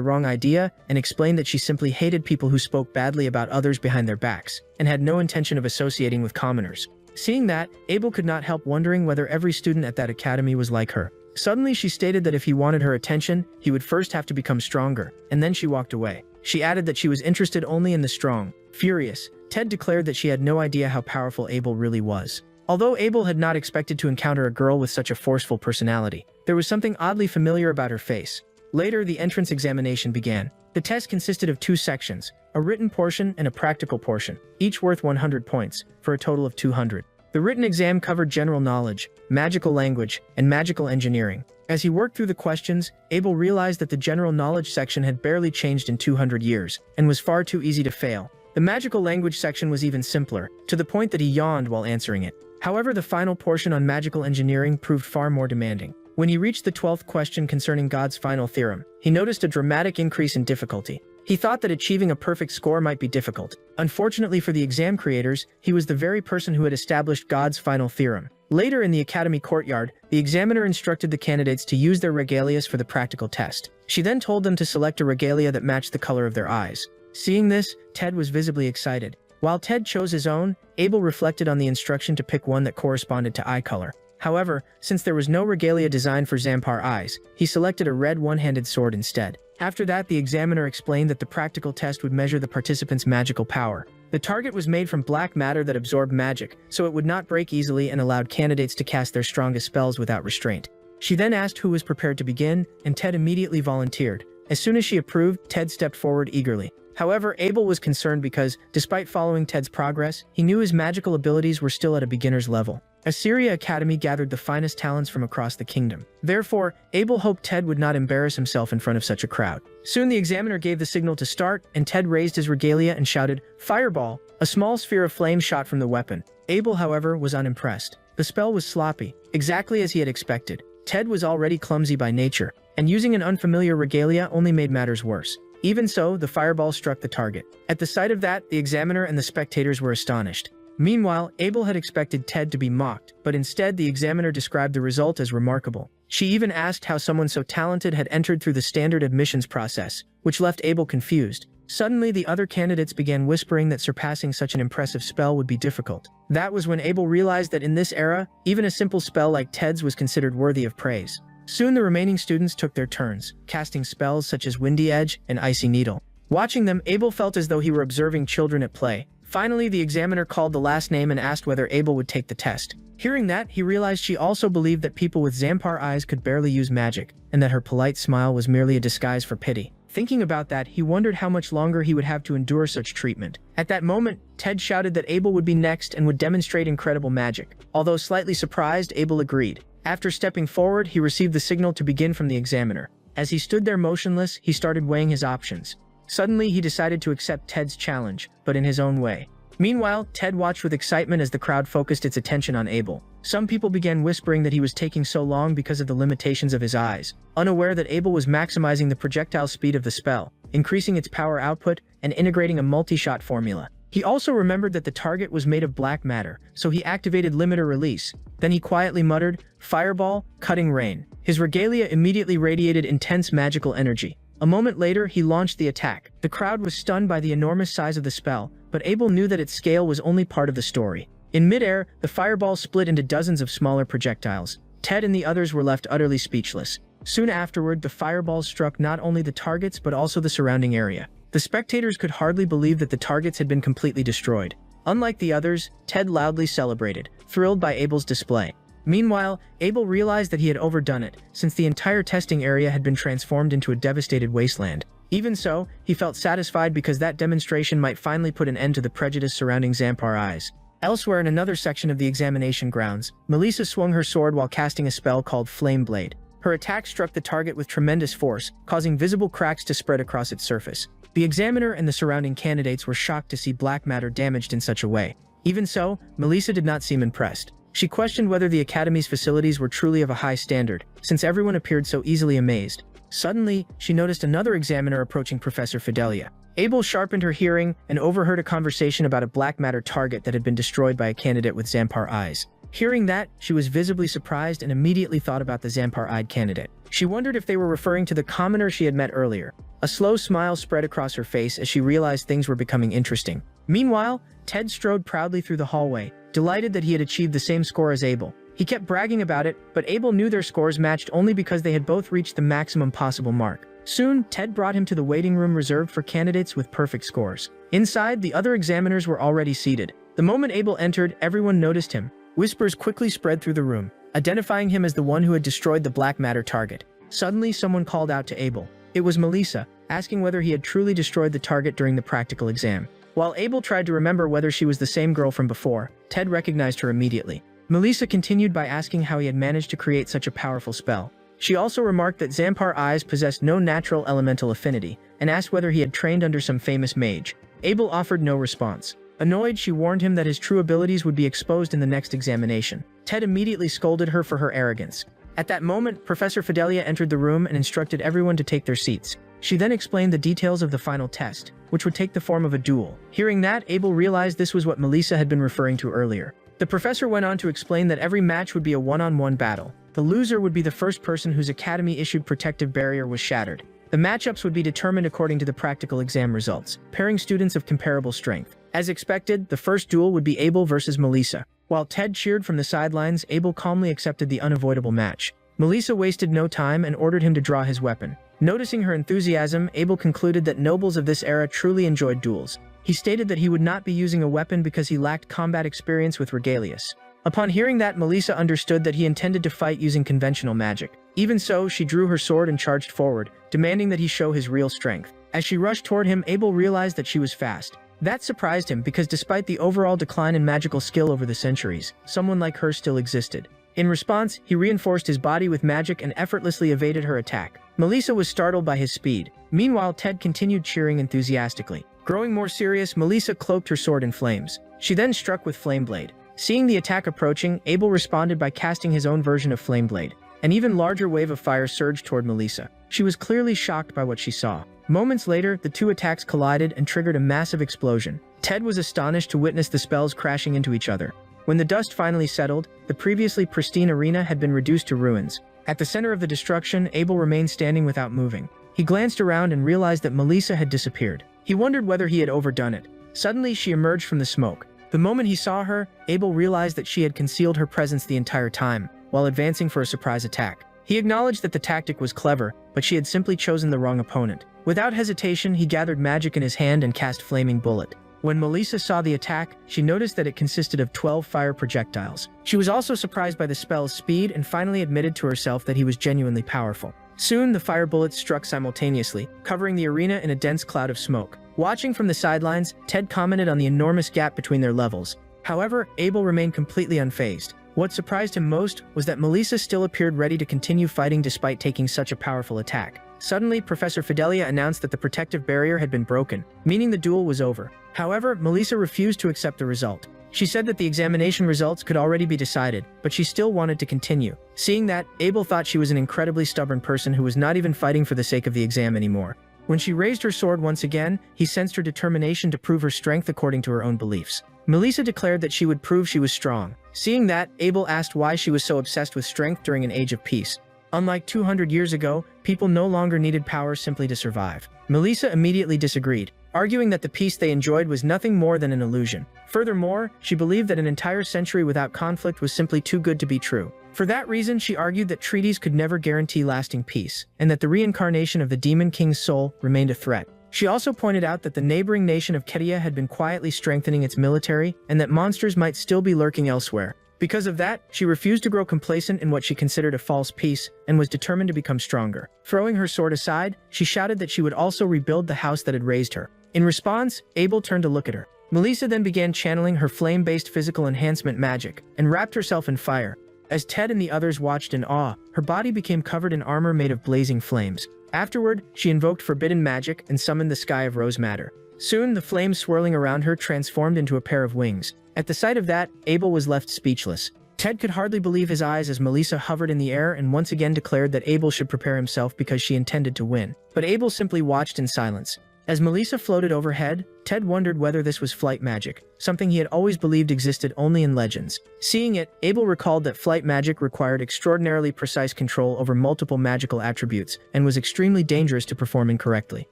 A: wrong idea and explained that she simply hated people who spoke badly about others behind their backs and had no intention of associating with commoners. Seeing that, Abel could not help wondering whether every student at that academy was like her. Suddenly, she stated that if he wanted her attention, he would first have to become stronger, and then she walked away. She added that she was interested only in the strong. Furious, Ted declared that she had no idea how powerful Abel really was. Although Abel had not expected to encounter a girl with such a forceful personality, there was something oddly familiar about her face. Later, the entrance examination began. The test consisted of 2 sections, a written portion and a practical portion, each worth 100 points, for a total of 200. The written exam covered general knowledge, magical language, and magical engineering. As he worked through the questions, Abel realized that the general knowledge section had barely changed in 200 years, and was far too easy to fail. The magical language section was even simpler, to the point that he yawned while answering it. However, the final portion on magical engineering proved far more demanding. When he reached the 12th question concerning God's final theorem, he noticed a dramatic increase in difficulty. He thought that achieving a perfect score might be difficult. Unfortunately for the exam creators, he was the very person who had established God's final theorem. Later in the academy courtyard, the examiner instructed the candidates to use their regalias for the practical test. She then told them to select a regalia that matched the color of their eyes. Seeing this, Ted was visibly excited. While Ted chose his own, Abel reflected on the instruction to pick one that corresponded to eye color. However, since there was no regalia designed for Zampar eyes, he selected a red one-handed sword instead. After that, the examiner explained that the practical test would measure the participants' magical power. The target was made from black matter that absorbed magic, so it would not break easily and allowed candidates to cast their strongest spells without restraint. She then asked who was prepared to begin, and Ted immediately volunteered. As soon as she approved, Ted stepped forward eagerly. However, Abel was concerned because, despite following Ted's progress, he knew his magical abilities were still at a beginner's level. Asura Academy gathered the finest talents from across the kingdom. Therefore, Abel hoped Ted would not embarrass himself in front of such a crowd. Soon the examiner gave the signal to start, and Ted raised his regalia and shouted, "Fireball!" A small sphere of flame shot from the weapon. Abel, however, was unimpressed. The spell was sloppy, exactly as he had expected. Ted was already clumsy by nature, and using an unfamiliar regalia only made matters worse. Even so, the fireball struck the target. At the sight of that, the examiner and the spectators were astonished. Meanwhile, Abel had expected Ted to be mocked, but instead the examiner described the result as remarkable. She even asked how someone so talented had entered through the standard admissions process, which left Abel confused. Suddenly, the other candidates began whispering that surpassing such an impressive spell would be difficult. That was when Abel realized that in this era, even a simple spell like Ted's was considered worthy of praise. Soon the remaining students took their turns, casting spells such as Windy Edge and Icy Needle. Watching them, Abel felt as though he were observing children at play. Finally, the examiner called the last name and asked whether Abel would take the test. Hearing that, he realized she also believed that people with Zampar eyes could barely use magic, and that her polite smile was merely a disguise for pity. Thinking about that, he wondered how much longer he would have to endure such treatment. At that moment, Ted shouted that Abel would be next and would demonstrate incredible magic. Although slightly surprised, Abel agreed. After stepping forward, he received the signal to begin from the examiner. As he stood there motionless, he started weighing his options. Suddenly, he decided to accept Ted's challenge, but in his own way. Meanwhile, Ted watched with excitement as the crowd focused its attention on Abel. Some people began whispering that he was taking so long because of the limitations of his eyes, unaware that Abel was maximizing the projectile speed of the spell, increasing its power output, and integrating a multi-shot formula. He also remembered that the target was made of black matter, so he activated limiter release. Then he quietly muttered, "Fireball, cutting rain." His regalia immediately radiated intense magical energy. A moment later, he launched the attack. The crowd was stunned by the enormous size of the spell, but Abel knew that its scale was only part of the story. In midair, the fireball split into dozens of smaller projectiles. Ted and the others were left utterly speechless. Soon afterward, the fireballs struck not only the targets but also the surrounding area. The spectators could hardly believe that the targets had been completely destroyed. Unlike the others, Ted loudly celebrated, thrilled by Abel's display. Meanwhile, Abel realized that he had overdone it, since the entire testing area had been transformed into a devastated wasteland. Even so, he felt satisfied because that demonstration might finally put an end to the prejudice surrounding Zampar eyes. Elsewhere in another section of the examination grounds, Melissa swung her sword while casting a spell called Flame Blade. Her attack struck the target with tremendous force, causing visible cracks to spread across its surface. The examiner and the surrounding candidates were shocked to see black matter damaged in such a way. Even so, Melissa did not seem impressed. She questioned whether the Academy's facilities were truly of a high standard, since everyone appeared so easily amazed. Suddenly, she noticed another examiner approaching Professor Fidelia. Abel sharpened her hearing and overheard a conversation about a black matter target that had been destroyed by a candidate with Zampar eyes. Hearing that, she was visibly surprised and immediately thought about the Zampar-eyed candidate. She wondered if they were referring to the commoner she had met earlier. A slow smile spread across her face as she realized things were becoming interesting. Meanwhile, Ted strode proudly through the hallway, delighted that he had achieved the same score as Abel. He kept bragging about it, but Abel knew their scores matched only because they had both reached the maximum possible mark. Soon, Ted brought him to the waiting room reserved for candidates with perfect scores. Inside, the other examiners were already seated. The moment Abel entered, everyone noticed him. Whispers quickly spread through the room, identifying him as the one who had destroyed the black matter target. Suddenly, someone called out to Abel. It was Melissa, asking whether he had truly destroyed the target during the practical exam. While Abel tried to remember whether she was the same girl from before, Ted recognized her immediately. Melissa continued by asking how he had managed to create such a powerful spell. She also remarked that Zampar eyes possessed no natural elemental affinity, and asked whether he had trained under some famous mage. Abel offered no response. Annoyed, she warned him that his true abilities would be exposed in the next examination. Ted immediately scolded her for her arrogance. At that moment, Professor Fidelia entered the room and instructed everyone to take their seats. She then explained the details of the final test, which would take the form of a duel. Hearing that, Abel realized this was what Melissa had been referring to earlier. The professor went on to explain that every match would be a one-on-one battle. The loser would be the first person whose academy-issued protective barrier was shattered. The matchups would be determined according to the practical exam results, pairing students of comparable strength. As expected, the first duel would be Abel versus Melissa. While Ted cheered from the sidelines, Abel calmly accepted the unavoidable match. Melissa wasted no time and ordered him to draw his weapon. Noticing her enthusiasm, Abel concluded that nobles of this era truly enjoyed duels. He stated that he would not be using a weapon because he lacked combat experience with Regalius. Upon hearing that, Melissa understood that he intended to fight using conventional magic. Even so, she drew her sword and charged forward, demanding that he show his real strength. As she rushed toward him, Abel realized that she was fast. That surprised him because despite the overall decline in magical skill over the centuries, someone like her still existed. In response, he reinforced his body with magic and effortlessly evaded her attack. Melissa was startled by his speed. Meanwhile, Ted continued cheering enthusiastically. Growing more serious, Melissa cloaked her sword in flames. She then struck with Flame Blade. Seeing the attack approaching, Abel responded by casting his own version of Flame Blade. An even larger wave of fire surged toward Melissa. She was clearly shocked by what she saw. Moments later, the two attacks collided and triggered a massive explosion. Ted was astonished to witness the spells crashing into each other. When the dust finally settled, the previously pristine arena had been reduced to ruins. At the center of the destruction, Abel remained standing without moving. He glanced around and realized that Melissa had disappeared. He wondered whether he had overdone it. Suddenly, she emerged from the smoke. The moment he saw her, Abel realized that she had concealed her presence the entire time, while advancing for a surprise attack. He acknowledged that the tactic was clever, but she had simply chosen the wrong opponent. Without hesitation, he gathered magic in his hand and cast Flaming Bullet. When Melissa saw the attack, she noticed that it consisted of 12 fire projectiles. She was also surprised by the spell's speed and finally admitted to herself that he was genuinely powerful. Soon, the fire bullets struck simultaneously, covering the arena in a dense cloud of smoke. Watching from the sidelines, Ted commented on the enormous gap between their levels. However, Abel remained completely unfazed. What surprised him most was that Melissa still appeared ready to continue fighting despite taking such a powerful attack. Suddenly, Professor Fidelia announced that the protective barrier had been broken, meaning the duel was over. However, Melissa refused to accept the result. She said that the examination results could already be decided, but she still wanted to continue. Seeing that, Abel thought she was an incredibly stubborn person who was not even fighting for the sake of the exam anymore. When she raised her sword once again, he sensed her determination to prove her strength according to her own beliefs. Melissa declared that she would prove she was strong. Seeing that, Abel asked why she was so obsessed with strength during an age of peace. Unlike 200 years ago, people no longer needed power simply to survive. Melissa immediately disagreed, arguing that the peace they enjoyed was nothing more than an illusion. Furthermore, she believed that an entire century without conflict was simply too good to be true. For that reason, she argued that treaties could never guarantee lasting peace, and that the reincarnation of the Demon King's soul remained a threat. She also pointed out that the neighboring nation of Kedia had been quietly strengthening its military, and that monsters might still be lurking elsewhere. Because of that, she refused to grow complacent in what she considered a false peace, and was determined to become stronger. Throwing her sword aside, she shouted that she would also rebuild the house that had raised her. In response, Abel turned to look at her. Melissa then began channeling her flame-based physical enhancement magic, and wrapped herself in fire. As Ted and the others watched in awe, her body became covered in armor made of blazing flames. Afterward, she invoked forbidden magic and summoned the sky of rose matter. Soon, the flames swirling around her transformed into a pair of wings. At the sight of that, Abel was left speechless. Ted could hardly believe his eyes as Melissa hovered in the air and once again declared that Abel should prepare himself because she intended to win. But Abel simply watched in silence. As Melissa floated overhead, Ted wondered whether this was flight magic, something he had always believed existed only in legends. Seeing it, Abel recalled that flight magic required extraordinarily precise control over multiple magical attributes and was extremely dangerous to perform incorrectly.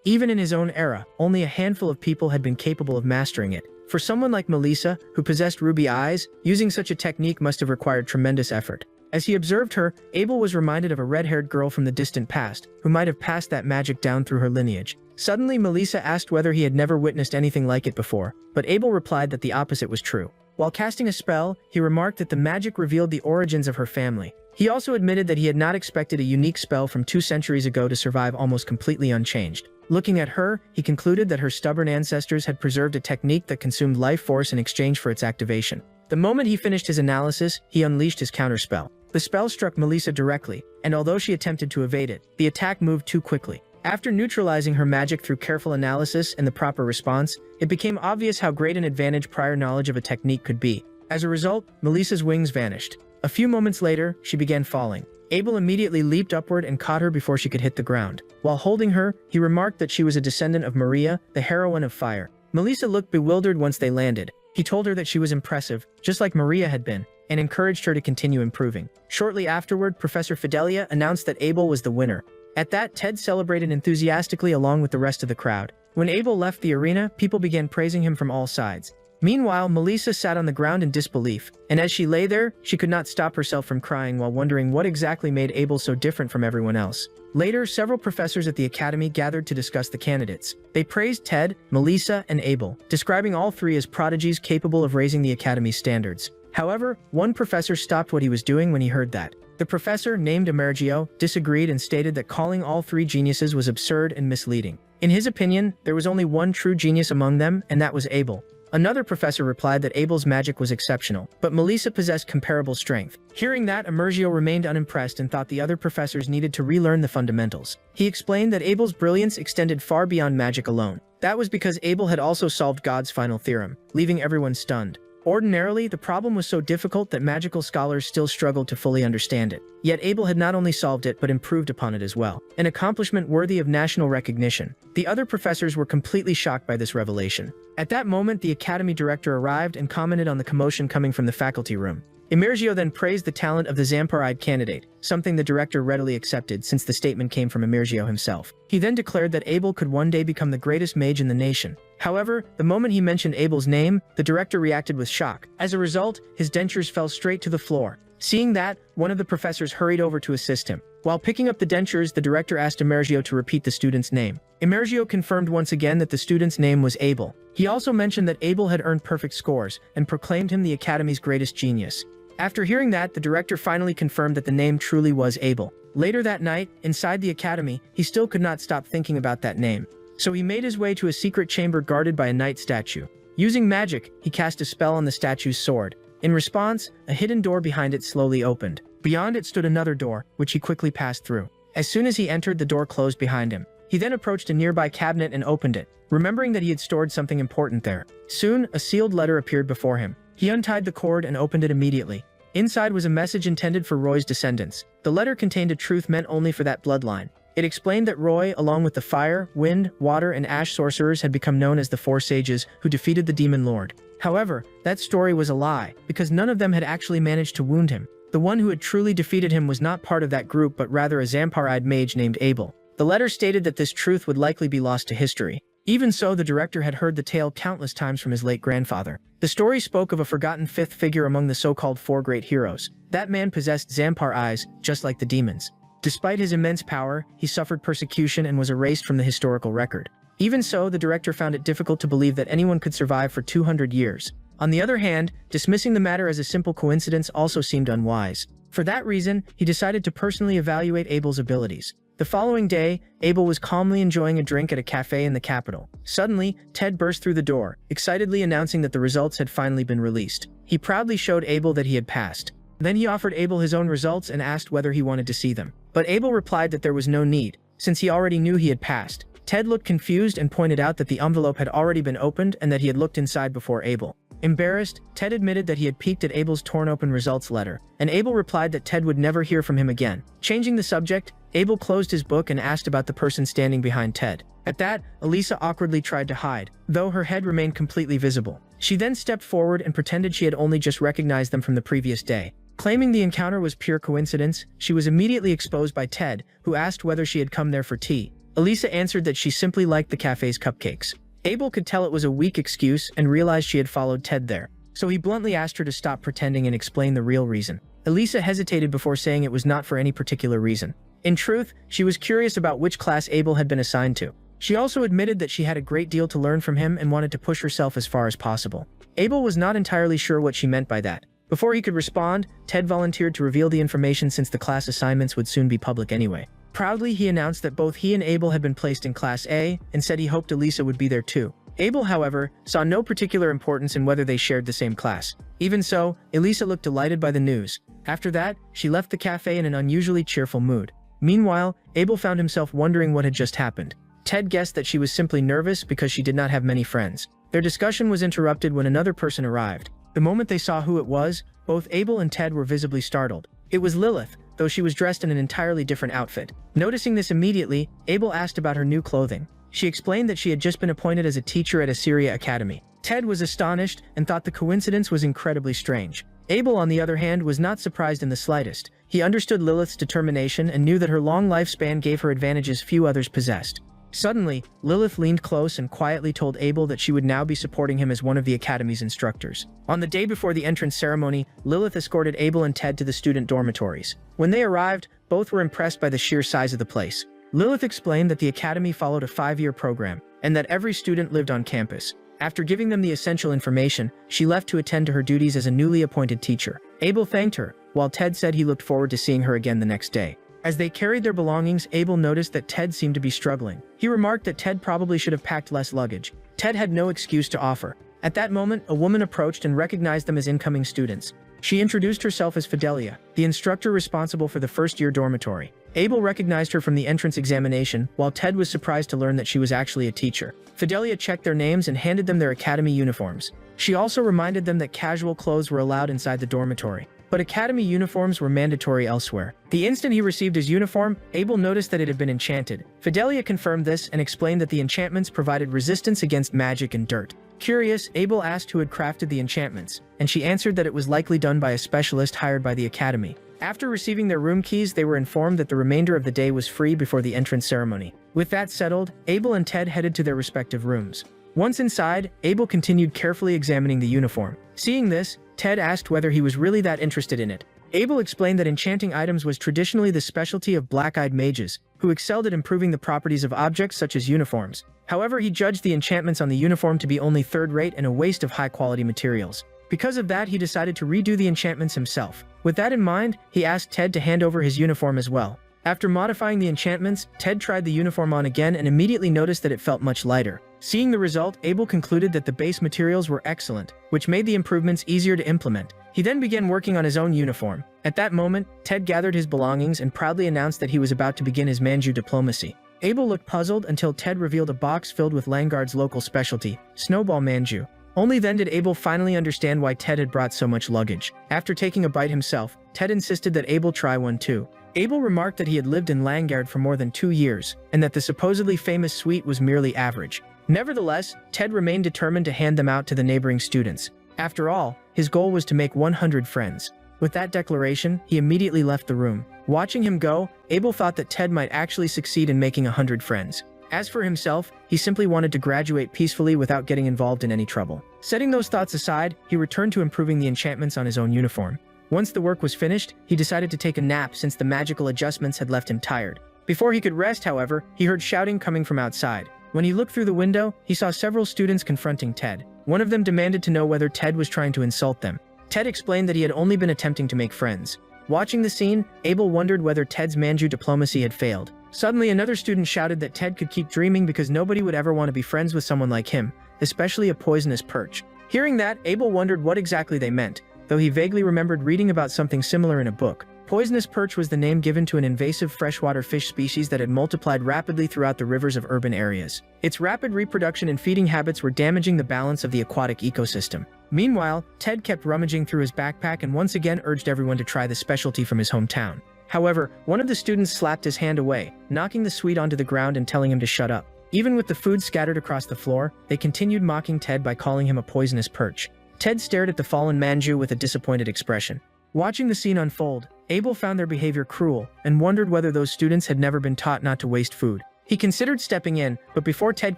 A: Even in his own era, only a handful of people had been capable of mastering it. For someone like Melissa, who possessed ruby eyes, using such a technique must have required tremendous effort. As he observed her, Abel was reminded of a red-haired girl from the distant past, who might have passed that magic down through her lineage. Suddenly, Melissa asked whether he had never witnessed anything like it before, but Abel replied that the opposite was true. While casting a spell, he remarked that the magic revealed the origins of her family. He also admitted that he had not expected a unique spell from 2 centuries ago to survive almost completely unchanged. Looking at her, he concluded that her stubborn ancestors had preserved a technique that consumed life force in exchange for its activation. The moment he finished his analysis, he unleashed his counterspell. The spell struck Melissa directly, and although she attempted to evade it, the attack moved too quickly. After neutralizing her magic through careful analysis and the proper response, it became obvious how great an advantage prior knowledge of a technique could be. As a result, Melissa's wings vanished. A few moments later, she began falling. Abel immediately leaped upward and caught her before she could hit the ground. While holding her, he remarked that she was a descendant of Maria, the heroine of fire. Melissa looked bewildered once they landed. He told her that she was impressive, just like Maria had been, and encouraged her to continue improving. Shortly afterward, Professor Fidelia announced that Abel was the winner. At that, Ted celebrated enthusiastically along with the rest of the crowd. When Abel left the arena, people began praising him from all sides. Meanwhile, Melissa sat on the ground in disbelief, and as she lay there, she could not stop herself from crying while wondering what exactly made Abel so different from everyone else. Later, several professors at the academy gathered to discuss the candidates. They praised Ted, Melissa, and Abel, describing all 3 as prodigies capable of raising the academy's standards. However, one professor stopped what he was doing when he heard that. The professor, named Emergio, disagreed and stated that calling all 3 geniuses was absurd and misleading. In his opinion, there was only one true genius among them, and that was Abel. Another professor replied that Abel's magic was exceptional, but Melissa possessed comparable strength. Hearing that, Emergio remained unimpressed and thought the other professors needed to relearn the fundamentals. He explained that Abel's brilliance extended far beyond magic alone. That was because Abel had also solved God's final theorem, leaving everyone stunned. Ordinarily, the problem was so difficult that magical scholars still struggled to fully understand it. Yet Abel had not only solved it but improved upon it as well, an accomplishment worthy of national recognition. The other professors were completely shocked by this revelation. At that moment, the academy director arrived and commented on the commotion coming from the faculty room. Emergio then praised the talent of the Zamparide candidate, something the director readily accepted since the statement came from Emergio himself. He then declared that Abel could one day become the greatest mage in the nation. However, the moment he mentioned Abel's name, the director reacted with shock. As a result, his dentures fell straight to the floor. Seeing that, one of the professors hurried over to assist him. While picking up the dentures, the director asked Emergio to repeat the student's name. Emergio confirmed once again that the student's name was Abel. He also mentioned that Abel had earned perfect scores and proclaimed him the academy's greatest genius. After hearing that, the director finally confirmed that the name truly was Abel. Later that night, inside the academy, he still could not stop thinking about that name. So he made his way to a secret chamber guarded by a knight statue. Using magic, he cast a spell on the statue's sword. In response, a hidden door behind it slowly opened. Beyond it stood another door, which he quickly passed through. As soon as he entered, the door closed behind him. He then approached a nearby cabinet and opened it, remembering that he had stored something important there. Soon, a sealed letter appeared before him. He untied the cord and opened it immediately. Inside was a message intended for Roy's descendants. The letter contained a truth meant only for that bloodline. It explained that Roy, along with the fire, wind, water, and ash sorcerers, had become known as the Four Sages who defeated the Demon Lord. However, that story was a lie, because none of them had actually managed to wound him. The one who had truly defeated him was not part of that group but rather a Zamparide mage named Abel. The letter stated that this truth would likely be lost to history. Even so, the director had heard the tale countless times from his late grandfather. The story spoke of a forgotten fifth figure among the so-called 4 great heroes. That man possessed Zampar eyes, just like the demons. Despite his immense power, he suffered persecution and was erased from the historical record. Even so, the director found it difficult to believe that anyone could survive for 200 years. On the other hand, dismissing the matter as a simple coincidence also seemed unwise. For that reason, he decided to personally evaluate Abel's abilities. The following day, Abel was calmly enjoying a drink at a cafe in the capital. Suddenly, Ted burst through the door, excitedly announcing that the results had finally been released. He proudly showed Abel that he had passed. Then he offered Abel his own results and asked whether he wanted to see them. But Abel replied that there was no need, since he already knew he had passed. Ted looked confused and pointed out that the envelope had already been opened and that he had looked inside before Abel. Embarrassed, Ted admitted that he had peeked at Abel's torn-open results letter, and Abel replied that Ted would never hear from him again. Changing the subject, Abel closed his book and asked about the person standing behind Ted. At that, Elisa awkwardly tried to hide, though her head remained completely visible. She then stepped forward and pretended she had only just recognized them from the previous day. Claiming the encounter was pure coincidence, she was immediately exposed by Ted, who asked whether she had come there for tea. Elisa answered that she simply liked the cafe's cupcakes. Abel could tell it was a weak excuse and realized she had followed Ted there, so he bluntly asked her to stop pretending and explain the real reason. Elisa hesitated before saying it was not for any particular reason. In truth, she was curious about which class Abel had been assigned to. She also admitted that she had a great deal to learn from him and wanted to push herself as far as possible. Abel was not entirely sure what she meant by that. Before he could respond, Ted volunteered to reveal the information since the class assignments would soon be public anyway. Proudly, he announced that both he and Abel had been placed in Class A and said he hoped Elisa would be there too. Abel, however, saw no particular importance in whether they shared the same class. Even so, Elisa looked delighted by the news. After that, she left the cafe in an unusually cheerful mood. Meanwhile, Abel found himself wondering what had just happened. Ted guessed that she was simply nervous because she did not have many friends. Their discussion was interrupted when another person arrived. The moment they saw who it was, both Abel and Ted were visibly startled. It was Lilith, though she was dressed in an entirely different outfit. Noticing this immediately, Abel asked about her new clothing. She explained that she had just been appointed as a teacher at Asura Academy. Ted was astonished and thought the coincidence was incredibly strange. Abel, on the other hand, was not surprised in the slightest. He understood Lilith's determination and knew that her long lifespan gave her advantages few others possessed. Suddenly, Lilith leaned close and quietly told Abel that she would now be supporting him as one of the Academy's instructors. On the day before the entrance ceremony, Lilith escorted Abel and Ted to the student dormitories. When they arrived, both were impressed by the sheer size of the place. Lilith explained that the Academy followed a 5-year program, and that every student lived on campus. After giving them the essential information, she left to attend to her duties as a newly appointed teacher. Abel thanked her, while Ted said he looked forward to seeing her again the next day. As they carried their belongings, Abel noticed that Ted seemed to be struggling. He remarked that Ted probably should have packed less luggage. Ted had no excuse to offer. At that moment, a woman approached and recognized them as incoming students. She introduced herself as Fidelia, the instructor responsible for the first-year dormitory. Abel recognized her from the entrance examination, while Ted was surprised to learn that she was actually a teacher. Fidelia checked their names and handed them their academy uniforms. She also reminded them that casual clothes were allowed inside the dormitory, but academy uniforms were mandatory elsewhere. The instant he received his uniform, Abel noticed that it had been enchanted. Fidelia confirmed this and explained that the enchantments provided resistance against magic and dirt. Curious, Abel asked who had crafted the enchantments, and she answered that it was likely done by a specialist hired by the academy. After receiving their room keys, they were informed that the remainder of the day was free before the entrance ceremony. With that settled, Abel and Ted headed to their respective rooms. Once inside, Abel continued carefully examining the uniform. Seeing this, Ted asked whether he was really that interested in it. Abel explained that enchanting items was traditionally the specialty of black-eyed mages, who excelled at improving the properties of objects such as uniforms. However, he judged the enchantments on the uniform to be only third-rate and a waste of high-quality materials. Because of that, he decided to redo the enchantments himself. With that in mind, he asked Ted to hand over his uniform as well. After modifying the enchantments, Ted tried the uniform on again and immediately noticed that it felt much lighter. Seeing the result, Abel concluded that the base materials were excellent, which made the improvements easier to implement. He then began working on his own uniform. At that moment, Ted gathered his belongings and proudly announced that he was about to begin his manju diplomacy. Abel looked puzzled until Ted revealed a box filled with Langard's local specialty, snowball manju. Only then did Abel finally understand why Ted had brought so much luggage. After taking a bite himself, Ted insisted that Abel try one too. Abel remarked that he had lived in Langard for more than 2 years, and that the supposedly famous sweet was merely average. Nevertheless, Ted remained determined to hand them out to the neighboring students. After all, his goal was to make 100 friends. With that declaration, he immediately left the room. Watching him go, Abel thought that Ted might actually succeed in making 100 friends. As for himself, he simply wanted to graduate peacefully without getting involved in any trouble. Setting those thoughts aside, he returned to improving the enchantments on his own uniform. Once the work was finished, he decided to take a nap since the magical adjustments had left him tired. Before he could rest, however, he heard shouting coming from outside. When he looked through the window, he saw several students confronting Ted. One of them demanded to know whether Ted was trying to insult them. Ted explained that he had only been attempting to make friends. Watching the scene, Abel wondered whether Ted's manju diplomacy had failed. Suddenly, another student shouted that Ted could keep dreaming because nobody would ever want to be friends with someone like him, especially a poisonous perch. Hearing that, Abel wondered what exactly they meant, though he vaguely remembered reading about something similar in a book. Poisonous perch was the name given to an invasive freshwater fish species that had multiplied rapidly throughout the rivers of urban areas. Its rapid reproduction and feeding habits were damaging the balance of the aquatic ecosystem. Meanwhile, Ted kept rummaging through his backpack and once again urged everyone to try the specialty from his hometown. However, one of the students slapped his hand away, knocking the sweet onto the ground and telling him to shut up. Even with the food scattered across the floor, they continued mocking Ted by calling him a poisonous perch. Ted stared at the fallen manju with a disappointed expression. Watching the scene unfold, Abel found their behavior cruel and wondered whether those students had never been taught not to waste food. He considered stepping in, but before Ted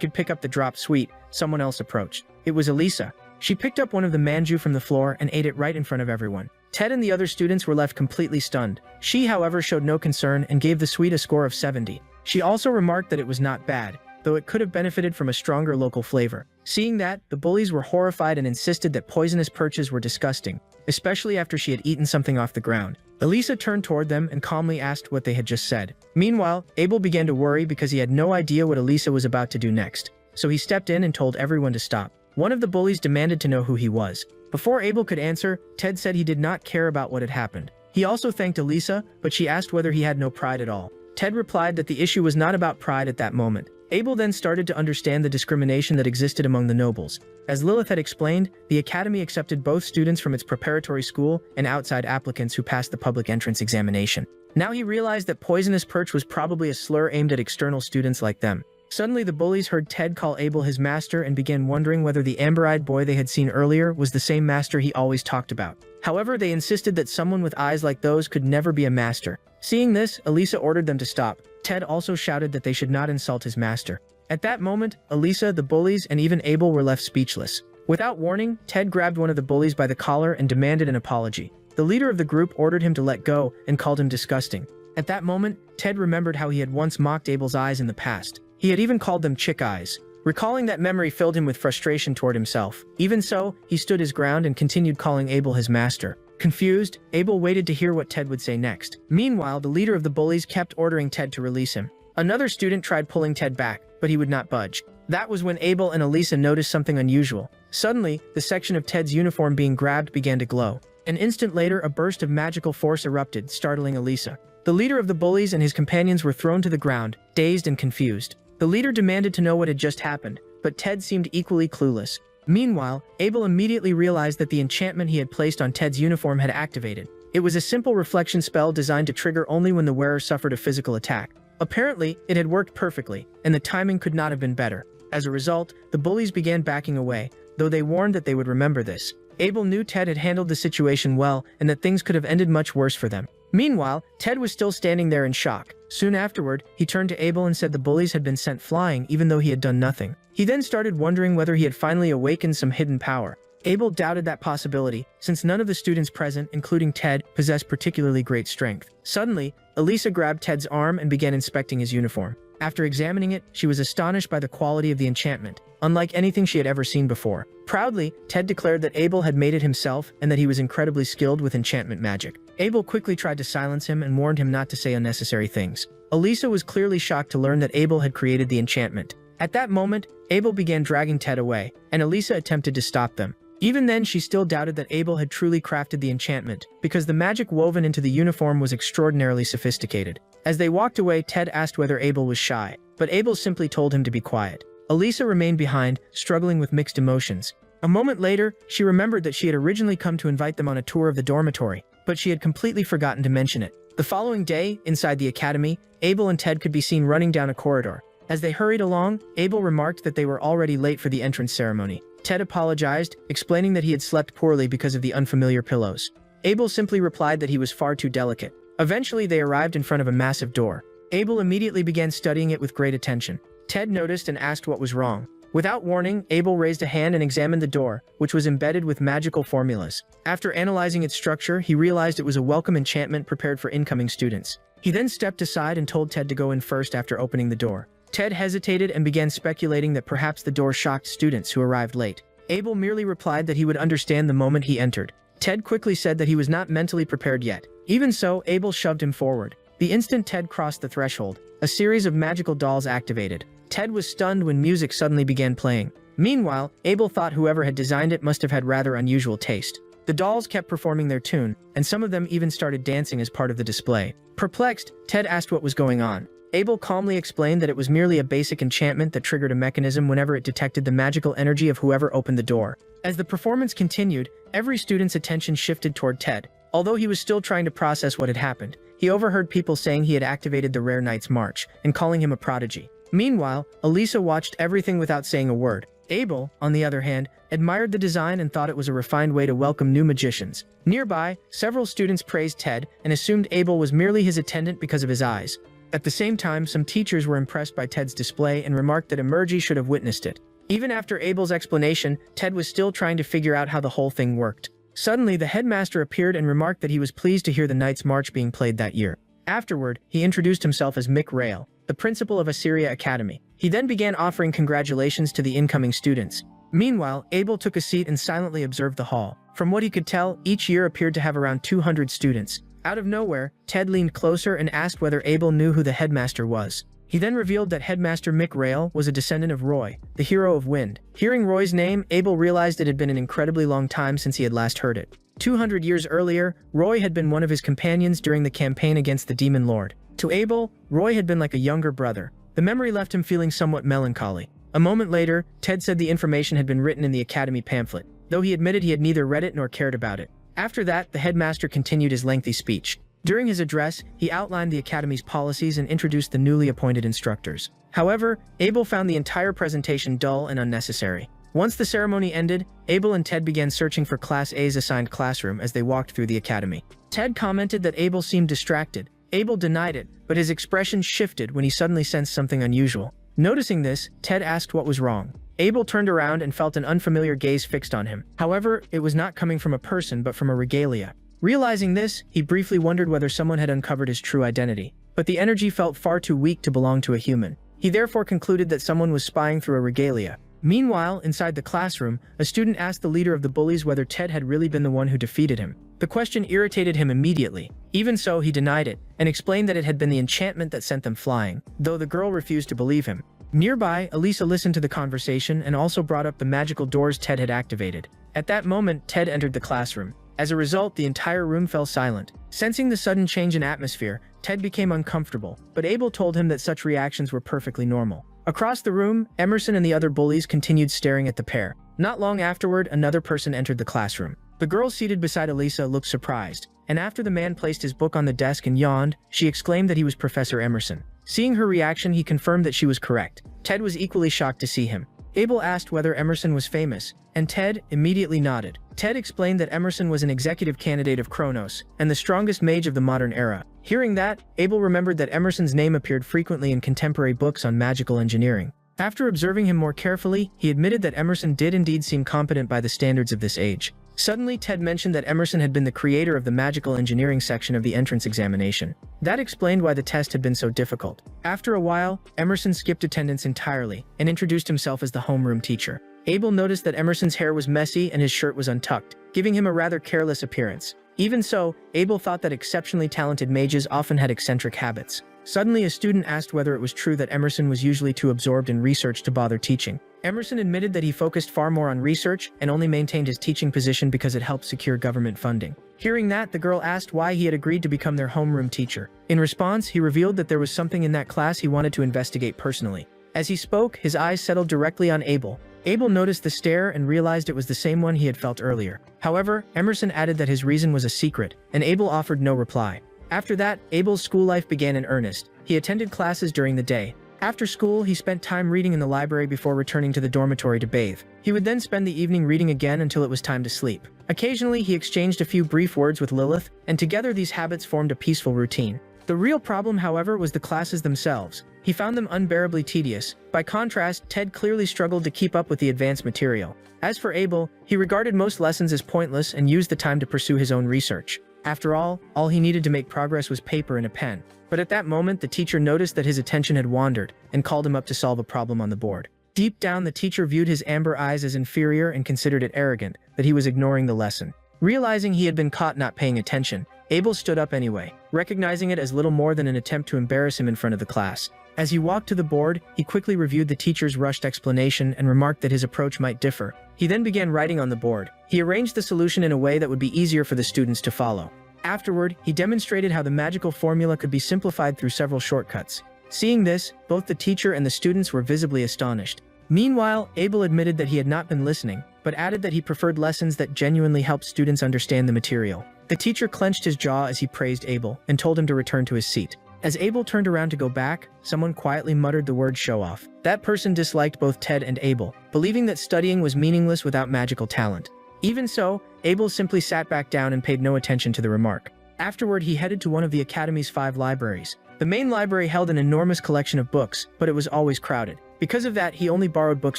A: could pick up the dropped sweet, someone else approached. It was Elisa. She picked up one of the manju from the floor and ate it right in front of everyone. Ted and the other students were left completely stunned. She, however, showed no concern and gave the sweet a score of 70. She also remarked that it was not bad, though it could have benefited from a stronger local flavor. Seeing that, the bullies were horrified and insisted that poisonous perches were disgusting, especially after she had eaten something off the ground. Elisa turned toward them and calmly asked what they had just said. Meanwhile, Abel began to worry because he had no idea what Elisa was about to do next. So he stepped in and told everyone to stop. One of the bullies demanded to know who he was. Before Abel could answer, Ted said he did not care about what had happened. He also thanked Elisa, but she asked whether he had no pride at all. Ted replied that the issue was not about pride at that moment. Abel then started to understand the discrimination that existed among the nobles. As Lilith had explained, the academy accepted both students from its preparatory school and outside applicants who passed the public entrance examination. Now he realized that poisonous perch was probably a slur aimed at external students like them. Suddenly the bullies heard Ted call Abel his master and began wondering whether the amber-eyed boy they had seen earlier was the same master he always talked about. However, they insisted that someone with eyes like those could never be a master. Seeing this, Elisa ordered them to stop. Ted also shouted that they should not insult his master. At that moment, Elisa, the bullies, and even Abel were left speechless. Without warning, Ted grabbed one of the bullies by the collar and demanded an apology. The leader of the group ordered him to let go and called him disgusting. At that moment, Ted remembered how he had once mocked Abel's eyes in the past. He had even called them chick eyes. Recalling that memory filled him with frustration toward himself. Even so, he stood his ground and continued calling Abel his master. Confused, Abel waited to hear what Ted would say next. Meanwhile, the leader of the bullies kept ordering Ted to release him. Another student tried pulling Ted back, but he would not budge. That was when Abel and Elisa noticed something unusual. Suddenly, the section of Ted's uniform being grabbed began to glow. An instant later, a burst of magical force erupted, startling Elisa. The leader of the bullies and his companions were thrown to the ground, dazed and confused. The leader demanded to know what had just happened, but Ted seemed equally clueless. Meanwhile, Abel immediately realized that the enchantment he had placed on Ted's uniform had activated. It was a simple reflection spell designed to trigger only when the wearer suffered a physical attack. Apparently, it had worked perfectly, and the timing could not have been better. As a result, the bullies began backing away, though they warned that they would remember this. Abel knew Ted had handled the situation well and that things could have ended much worse for them. Meanwhile, Ted was still standing there in shock. Soon afterward, he turned to Abel and said the bullies had been sent flying even though he had done nothing. He then started wondering whether he had finally awakened some hidden power. Abel doubted that possibility, since none of the students present, including Ted, possessed particularly great strength. Suddenly, Elisa grabbed Ted's arm and began inspecting his uniform. After examining it, she was astonished by the quality of the enchantment, unlike anything she had ever seen before. Proudly, Ted declared that Abel had made it himself and that he was incredibly skilled with enchantment magic. Abel quickly tried to silence him and warned him not to say unnecessary things. Elisa was clearly shocked to learn that Abel had created the enchantment. At that moment, Abel began dragging Ted away, and Elisa attempted to stop them. Even then, she still doubted that Abel had truly crafted the enchantment, because the magic woven into the uniform was extraordinarily sophisticated. As they walked away, Ted asked whether Abel was shy, but Abel simply told him to be quiet. Elisa remained behind, struggling with mixed emotions. A moment later, she remembered that she had originally come to invite them on a tour of the dormitory, but she had completely forgotten to mention it. The following day, inside the academy, Abel and Ted could be seen running down a corridor. As they hurried along, Abel remarked that they were already late for the entrance ceremony. Ted apologized, explaining that he had slept poorly because of the unfamiliar pillows. Abel simply replied that he was far too delicate. Eventually, they arrived in front of a massive door. Abel immediately began studying it with great attention. Ted noticed and asked what was wrong. Without warning, Abel raised a hand and examined the door, which was embedded with magical formulas. After analyzing its structure, he realized it was a welcome enchantment prepared for incoming students. He then stepped aside and told Ted to go in first after opening the door. Ted hesitated and began speculating that perhaps the door shocked students who arrived late. Abel merely replied that he would understand the moment he entered. Ted quickly said that he was not mentally prepared yet. Even so, Abel shoved him forward. The instant Ted crossed the threshold, a series of magical dolls activated. Ted was stunned when music suddenly began playing. Meanwhile, Abel thought whoever had designed it must have had rather unusual taste. The dolls kept performing their tune, and some of them even started dancing as part of the display. Perplexed, Ted asked what was going on. Abel calmly explained that it was merely a basic enchantment that triggered a mechanism whenever it detected the magical energy of whoever opened the door. As the performance continued, every student's attention shifted toward Ted. Although he was still trying to process what had happened, he overheard people saying he had activated the Rare Knight's March and calling him a prodigy. Meanwhile, Elisa watched everything without saying a word. Abel, on the other hand, admired the design and thought it was a refined way to welcome new magicians. Nearby, several students praised Ted and assumed Abel was merely his attendant because of his eyes. At the same time, some teachers were impressed by Ted's display and remarked that Emergy should have witnessed it. Even after Abel's explanation, Ted was still trying to figure out how the whole thing worked. Suddenly, the headmaster appeared and remarked that he was pleased to hear the Knights' March being played that year. Afterward, he introduced himself as Mick Rail, the principal of Asura Academy. He then began offering congratulations to the incoming students. Meanwhile, Abel took a seat and silently observed the hall. From what he could tell, each year appeared to have around 200 students. Out of nowhere, Ted leaned closer and asked whether Abel knew who the headmaster was. He then revealed that Headmaster Mick Rail was a descendant of Roy, the hero of Wind. Hearing Roy's name, Abel realized it had been an incredibly long time since he had last heard it. 200 years earlier, Roy had been one of his companions during the campaign against the Demon Lord. To Abel, Roy had been like a younger brother. The memory left him feeling somewhat melancholy. A moment later, Ted said the information had been written in the Academy pamphlet, though he admitted he had neither read it nor cared about it. After that, the headmaster continued his lengthy speech. During his address, he outlined the Academy's policies and introduced the newly appointed instructors. However, Abel found the entire presentation dull and unnecessary. Once the ceremony ended, Abel and Ted began searching for Class A's assigned classroom as they walked through the academy. Ted commented that Abel seemed distracted. Abel denied it, but his expression shifted when he suddenly sensed something unusual. Noticing this, Ted asked what was wrong. Abel turned around and felt an unfamiliar gaze fixed on him. However, it was not coming from a person but from a regalia. Realizing this, he briefly wondered whether someone had uncovered his true identity. But the energy felt far too weak to belong to a human. He therefore concluded that someone was spying through a regalia. Meanwhile, inside the classroom, a student asked the leader of the bullies whether Ted had really been the one who defeated him. The question irritated him immediately. Even so, he denied it, and explained that it had been the enchantment that sent them flying, though the girl refused to believe him. Nearby, Elisa listened to the conversation and also brought up the magical doors Ted had activated. At that moment, Ted entered the classroom. As a result, the entire room fell silent. Sensing the sudden change in atmosphere, Ted became uncomfortable, but Abel told him that such reactions were perfectly normal. Across the room, Emerson and the other bullies continued staring at the pair. Not long afterward, another person entered the classroom. The girl seated beside Elisa looked surprised, and after the man placed his book on the desk and yawned, she exclaimed that he was Professor Emerson. Seeing her reaction, he confirmed that she was correct. Ted was equally shocked to see him. Abel asked whether Emerson was famous, and Ted immediately nodded. Ted explained that Emerson was an executive candidate of Kronos, and the strongest mage of the modern era. Hearing that, Abel remembered that Emerson's name appeared frequently in contemporary books on magical engineering. After observing him more carefully, he admitted that Emerson did indeed seem competent by the standards of this age. Suddenly, Ted mentioned that Emerson had been the creator of the magical engineering section of the entrance examination. That explained why the test had been so difficult. After a while, Emerson skipped attendance entirely and introduced himself as the homeroom teacher. Abel noticed that Emerson's hair was messy and his shirt was untucked, giving him a rather careless appearance. Even so, Abel thought that exceptionally talented mages often had eccentric habits. Suddenly, a student asked whether it was true that Emerson was usually too absorbed in research to bother teaching. Emerson admitted that he focused far more on research and only maintained his teaching position because it helped secure government funding. Hearing that, the girl asked why he had agreed to become their homeroom teacher. In response, he revealed that there was something in that class he wanted to investigate personally. As he spoke, his eyes settled directly on Abel. Abel noticed the stare and realized it was the same one he had felt earlier. However, Emerson added that his reason was a secret, and Abel offered no reply. After that, Abel's school life began in earnest. He attended classes during the day. After school, he spent time reading in the library before returning to the dormitory to bathe. He would then spend the evening reading again until it was time to sleep. Occasionally, he exchanged a few brief words with Lilith, and together these habits formed a peaceful routine. The real problem, however, was the classes themselves. He found them unbearably tedious. By contrast, Ted clearly struggled to keep up with the advanced material. As for Abel, he regarded most lessons as pointless and used the time to pursue his own research. After all he needed to make progress was paper and a pen. But at that moment, the teacher noticed that his attention had wandered and called him up to solve a problem on the board. Deep down, the teacher viewed his amber eyes as inferior and considered it arrogant that he was ignoring the lesson. Realizing he had been caught not paying attention, Abel stood up anyway, recognizing it as little more than an attempt to embarrass him in front of the class. As he walked to the board, he quickly reviewed the teacher's rushed explanation and remarked that his approach might differ. He then began writing on the board. He arranged the solution in a way that would be easier for the students to follow. Afterward, he demonstrated how the magical formula could be simplified through several shortcuts. Seeing this, both the teacher and the students were visibly astonished. Meanwhile, Abel admitted that he had not been listening, but added that he preferred lessons that genuinely helped students understand the material. The teacher clenched his jaw as he praised Abel and told him to return to his seat. As Abel turned around to go back, someone quietly muttered the word show off. That person disliked both Ted and Abel, believing that studying was meaningless without magical talent. Even so, Abel simply sat back down and paid no attention to the remark. Afterward, he headed to one of the Academy's 5 libraries. The main library held an enormous collection of books, but it was always crowded. Because of that, he only borrowed books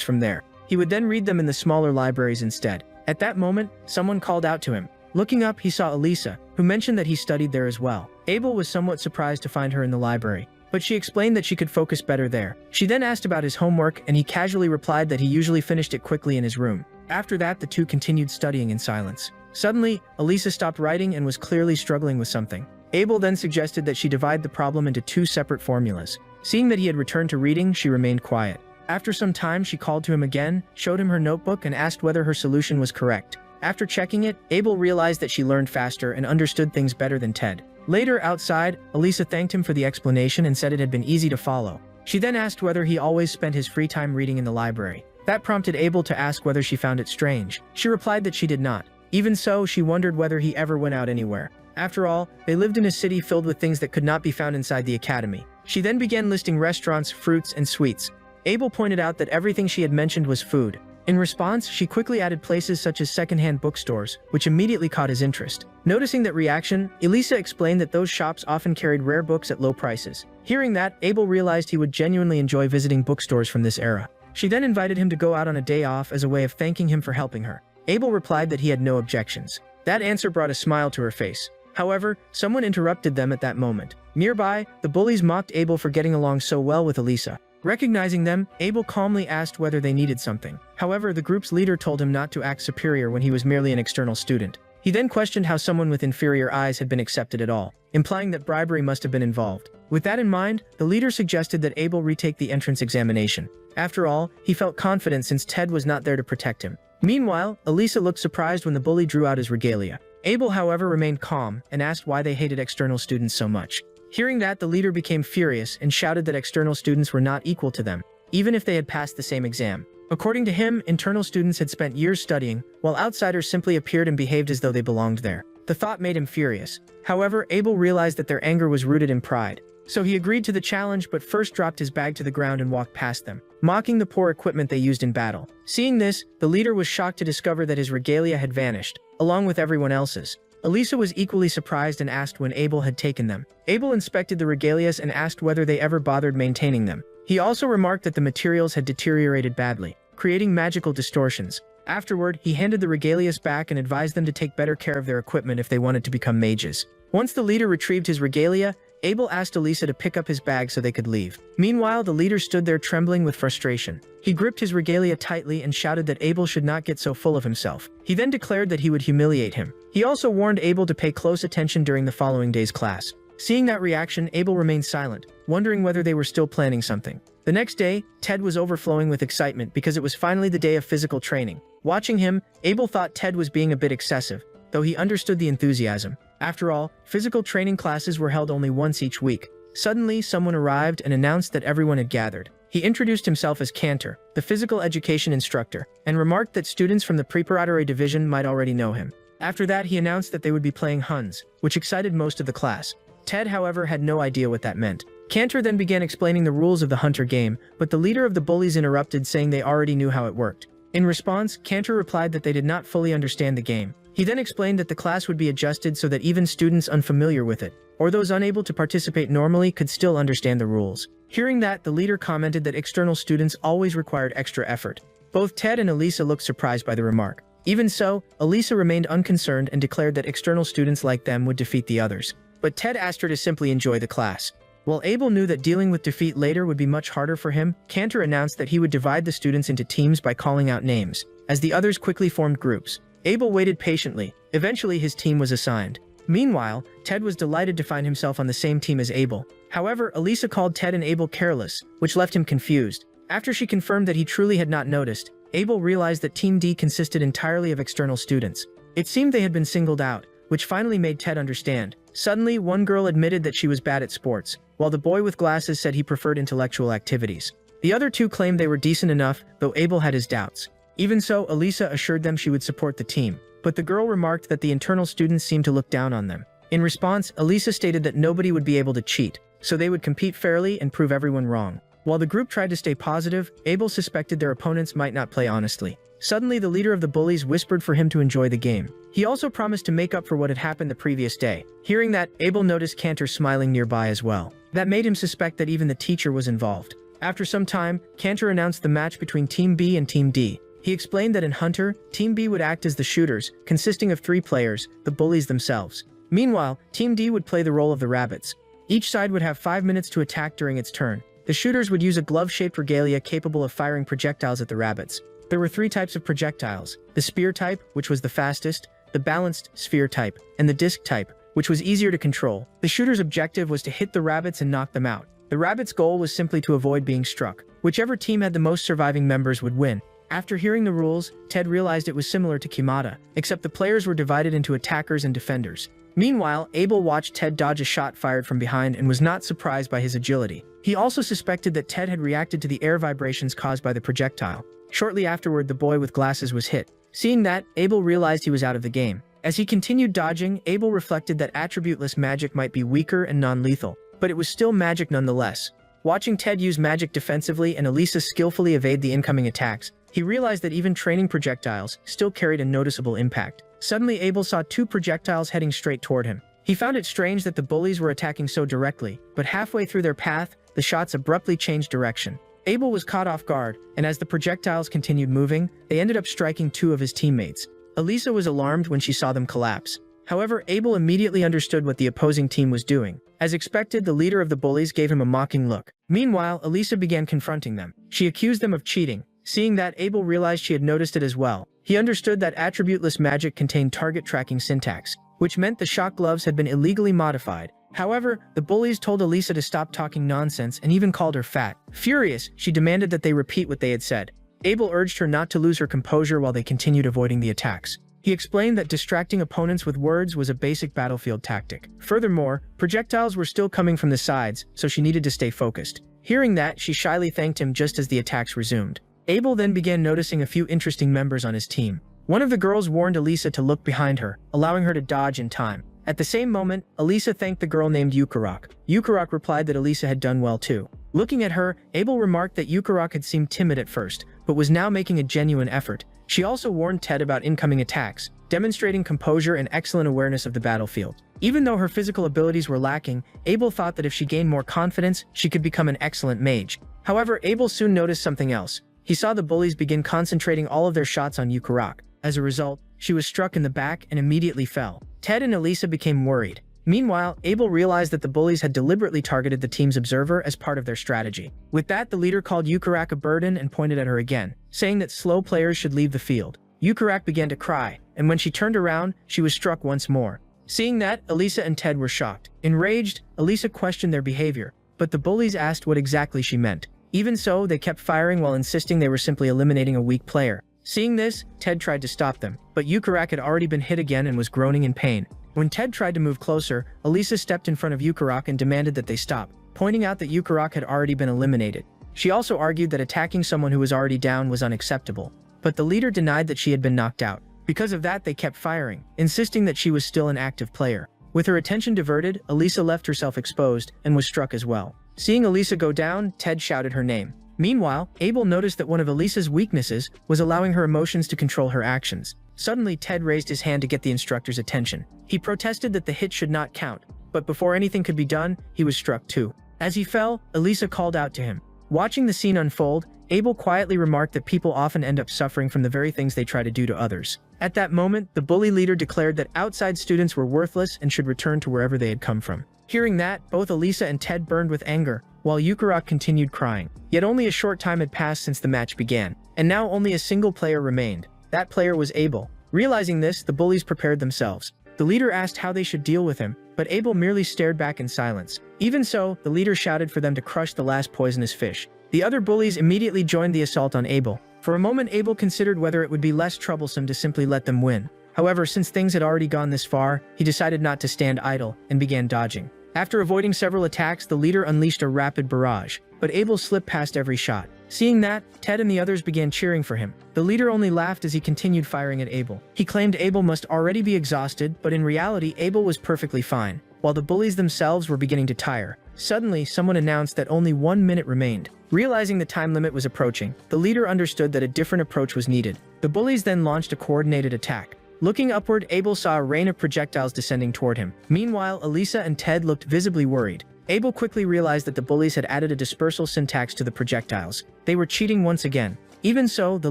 A: from there. He would then read them in the smaller libraries instead. At that moment, someone called out to him. Looking up, he saw Elisa, who mentioned that he studied there as well. Abel was somewhat surprised to find her in the library, but she explained that she could focus better there. She then asked about his homework, and he casually replied that he usually finished it quickly in his room. After that, the two continued studying in silence. Suddenly, Elisa stopped writing and was clearly struggling with something. Abel then suggested that she divide the problem into 2 separate formulas. Seeing that he had returned to reading, she remained quiet. After some time, she called to him again, showed him her notebook, and asked whether her solution was correct. After checking it, Abel realized that she learned faster and understood things better than Ted. Later, outside, Elisa thanked him for the explanation and said it had been easy to follow. She then asked whether he always spent his free time reading in the library. That prompted Abel to ask whether she found it strange. She replied that she did not. Even so, she wondered whether he ever went out anywhere. After all, they lived in a city filled with things that could not be found inside the academy. She then began listing restaurants, fruits, and sweets. Abel pointed out that everything she had mentioned was food. In response, she quickly added places such as secondhand bookstores, which immediately caught his interest. Noticing that reaction, Elisa explained that those shops often carried rare books at low prices. Hearing that, Abel realized he would genuinely enjoy visiting bookstores from this era. She then invited him to go out on a day off as a way of thanking him for helping her. Abel replied that he had no objections. That answer brought a smile to her face. However, someone interrupted them at that moment. Nearby, the bullies mocked Abel for getting along so well with Elisa. Recognizing them, Abel calmly asked whether they needed something. However, the group's leader told him not to act superior when he was merely an external student. He then questioned how someone with inferior eyes had been accepted at all, implying that bribery must have been involved. With that in mind, the leader suggested that Abel retake the entrance examination. After all, he felt confident since Ted was not there to protect him. Meanwhile, Elisa looked surprised when the bully drew out his regalia. Abel, however, remained calm and asked why they hated external students so much. Hearing that, the leader became furious and shouted that external students were not equal to them, even if they had passed the same exam. According to him, internal students had spent years studying, while outsiders simply appeared and behaved as though they belonged there. The thought made him furious. However, Abel realized that their anger was rooted in pride. So he agreed to the challenge, but first dropped his bag to the ground and walked past them, mocking the poor equipment they used in battle. Seeing this, the leader was shocked to discover that his regalia had vanished, along with everyone else's. Elisa was equally surprised and asked when Abel had taken them. Abel inspected the regalias and asked whether they ever bothered maintaining them. He also remarked that the materials had deteriorated badly, creating magical distortions. Afterward, he handed the regalias back and advised them to take better care of their equipment if they wanted to become mages. Once the leader retrieved his regalia, Abel asked Elisa to pick up his bag so they could leave. Meanwhile, the leader stood there trembling with frustration. He gripped his regalia tightly and shouted that Abel should not get so full of himself. He then declared that he would humiliate him. He also warned Abel to pay close attention during the following day's class. Seeing that reaction, Abel remained silent, wondering whether they were still planning something. The next day, Ted was overflowing with excitement because it was finally the day of physical training. Watching him, Abel thought Ted was being a bit excessive, though he understood the enthusiasm. After all, physical training classes were held only once each week. Suddenly, someone arrived and announced that everyone had gathered. He introduced himself as Cantor, the physical education instructor, and remarked that students from the preparatory division might already know him. After that, he announced that they would be playing Huns, which excited most of the class. Ted, however, had no idea what that meant. Cantor then began explaining the rules of the Hunter game, but the leader of the bullies interrupted, saying they already knew how it worked. In response, Cantor replied that they did not fully understand the game. He then explained that the class would be adjusted so that even students unfamiliar with it, or those unable to participate normally, could still understand the rules. Hearing that, the leader commented that external students always required extra effort. Both Ted and Elisa looked surprised by the remark. Even so, Elisa remained unconcerned and declared that external students like them would defeat the others. But Ted asked her to simply enjoy the class. While Abel knew that dealing with defeat later would be much harder for him, Cantor announced that he would divide the students into teams by calling out names. As the others quickly formed groups, Abel waited patiently. Eventually, his team was assigned. Meanwhile, Ted was delighted to find himself on the same team as Abel. However, Elisa called Ted and Abel careless, which left him confused. After she confirmed that he truly had not noticed, Abel realized that Team D consisted entirely of external students. It seemed they had been singled out, which finally made Ted understand. Suddenly, one girl admitted that she was bad at sports, while the boy with glasses said he preferred intellectual activities. The other two claimed they were decent enough, though Abel had his doubts. Even so, Elisa assured them she would support the team, but the girl remarked that the internal students seemed to look down on them. In response, Elisa stated that nobody would be able to cheat, so they would compete fairly and prove everyone wrong. While the group tried to stay positive, Abel suspected their opponents might not play honestly. Suddenly, the leader of the bullies whispered for him to enjoy the game. He also promised to make up for what had happened the previous day. Hearing that, Abel noticed Cantor smiling nearby as well. That made him suspect that even the teacher was involved. After some time, Cantor announced the match between Team B and Team D. He explained that in Hunter, Team B would act as the shooters, consisting of 3 players, the bullies themselves. Meanwhile, Team D would play the role of the rabbits. Each side would have 5 minutes to attack during its turn. The shooters would use a glove-shaped regalia capable of firing projectiles at the rabbits. There were 3 types of projectiles: the spear type, which was the fastest, the balanced sphere type, and the disc type, which was easier to control. The shooter's objective was to hit the rabbits and knock them out. The rabbits' goal was simply to avoid being struck. Whichever team had the most surviving members would win. After hearing the rules, Ted realized it was similar to Kimata, except the players were divided into attackers and defenders. Meanwhile, Abel watched Ted dodge a shot fired from behind and was not surprised by his agility. He also suspected that Ted had reacted to the air vibrations caused by the projectile. Shortly afterward, the boy with glasses was hit. Seeing that, Abel realized he was out of the game. As he continued dodging, Abel reflected that attributeless magic might be weaker and non-lethal, but it was still magic nonetheless. Watching Ted use magic defensively and Elisa skillfully evade the incoming attacks, he realized that even training projectiles still carried a noticeable impact. Suddenly, Abel saw 2 projectiles heading straight toward him. He found it strange that the bullies were attacking so directly, but halfway through their path, the shots abruptly changed direction. Abel was caught off guard, and as the projectiles continued moving, they ended up striking 2 of his teammates. Elisa was alarmed when she saw them collapse. However, Abel immediately understood what the opposing team was doing. As expected, the leader of the bullies gave him a mocking look. Meanwhile, Elisa began confronting them. She accused them of cheating. Seeing that, Abel realized she had noticed it as well. He understood that attributeless magic contained target tracking syntax, which meant the shock gloves had been illegally modified. However, the bullies told Elisa to stop talking nonsense and even called her fat. Furious, she demanded that they repeat what they had said. Abel urged her not to lose her composure while they continued avoiding the attacks. He explained that distracting opponents with words was a basic battlefield tactic. Furthermore, projectiles were still coming from the sides, so she needed to stay focused. Hearing that, she shyly thanked him just as the attacks resumed. Abel then began noticing a few interesting members on his team. One of the girls warned Elisa to look behind her, allowing her to dodge in time. At the same moment, Elisa thanked the girl named Yukarok. Yukarok replied that Elisa had done well too. Looking at her, Abel remarked that Yukarok had seemed timid at first, but was now making a genuine effort. She also warned Ted about incoming attacks, demonstrating composure and excellent awareness of the battlefield. Even though her physical abilities were lacking, Abel thought that if she gained more confidence, she could become an excellent mage. However, Abel soon noticed something else. He saw the bullies begin concentrating all of their shots on Yukarok. As a result, she was struck in the back and immediately fell. Ted and Elisa became worried. Meanwhile, Abel realized that the bullies had deliberately targeted the team's observer as part of their strategy. With that, the leader called Yukarok a burden and pointed at her again, saying that slow players should leave the field. Yukarok began to cry, and when she turned around, she was struck once more. Seeing that, Elisa and Ted were shocked. Enraged, Elisa questioned their behavior, but the bullies asked what exactly she meant. Even so, they kept firing while insisting they were simply eliminating a weak player. Seeing this, Ted tried to stop them, but Yukarok had already been hit again and was groaning in pain. When Ted tried to move closer, Elisa stepped in front of Yukarok and demanded that they stop, pointing out that Yukarok had already been eliminated. She also argued that attacking someone who was already down was unacceptable, but the leader denied that she had been knocked out. Because of that, they kept firing, insisting that she was still an active player. With her attention diverted, Elisa left herself exposed and was struck as well. Seeing Elisa go down, Ted shouted her name. Meanwhile, Abel noticed that one of Elisa's weaknesses was allowing her emotions to control her actions. Suddenly, Ted raised his hand to get the instructor's attention. He protested that the hit should not count, but before anything could be done, he was struck too. As he fell, Elisa called out to him. Watching the scene unfold, Abel quietly remarked that people often end up suffering from the very things they try to do to others. At that moment, the bully leader declared that outside students were worthless and should return to wherever they had come from. Hearing that, both Elisa and Ted burned with anger, while Yukarok continued crying. Yet only a short time had passed since the match began, and now only a single player remained. That player was Abel. Realizing this, the bullies prepared themselves. The leader asked how they should deal with him, but Abel merely stared back in silence. Even so, the leader shouted for them to crush the last poisonous fish. The other bullies immediately joined the assault on Abel. For a moment, Abel considered whether it would be less troublesome to simply let them win. However, since things had already gone this far, he decided not to stand idle and began dodging. After avoiding several attacks, the leader unleashed a rapid barrage, but Abel slipped past every shot. Seeing that, Ted and the others began cheering for him. The leader only laughed as he continued firing at Abel. He claimed Abel must already be exhausted, but in reality, Abel was perfectly fine. while the bullies themselves were beginning to tire. Suddenly, someone announced that only 1 minute remained. Realizing the time limit was approaching, the leader understood that a different approach was needed. The bullies then launched a coordinated attack. Looking upward, Abel saw a rain of projectiles descending toward him. Meanwhile, Elisa and Ted looked visibly worried. Abel quickly realized that the bullies had added a dispersal syntax to the projectiles. They were cheating once again. Even so, the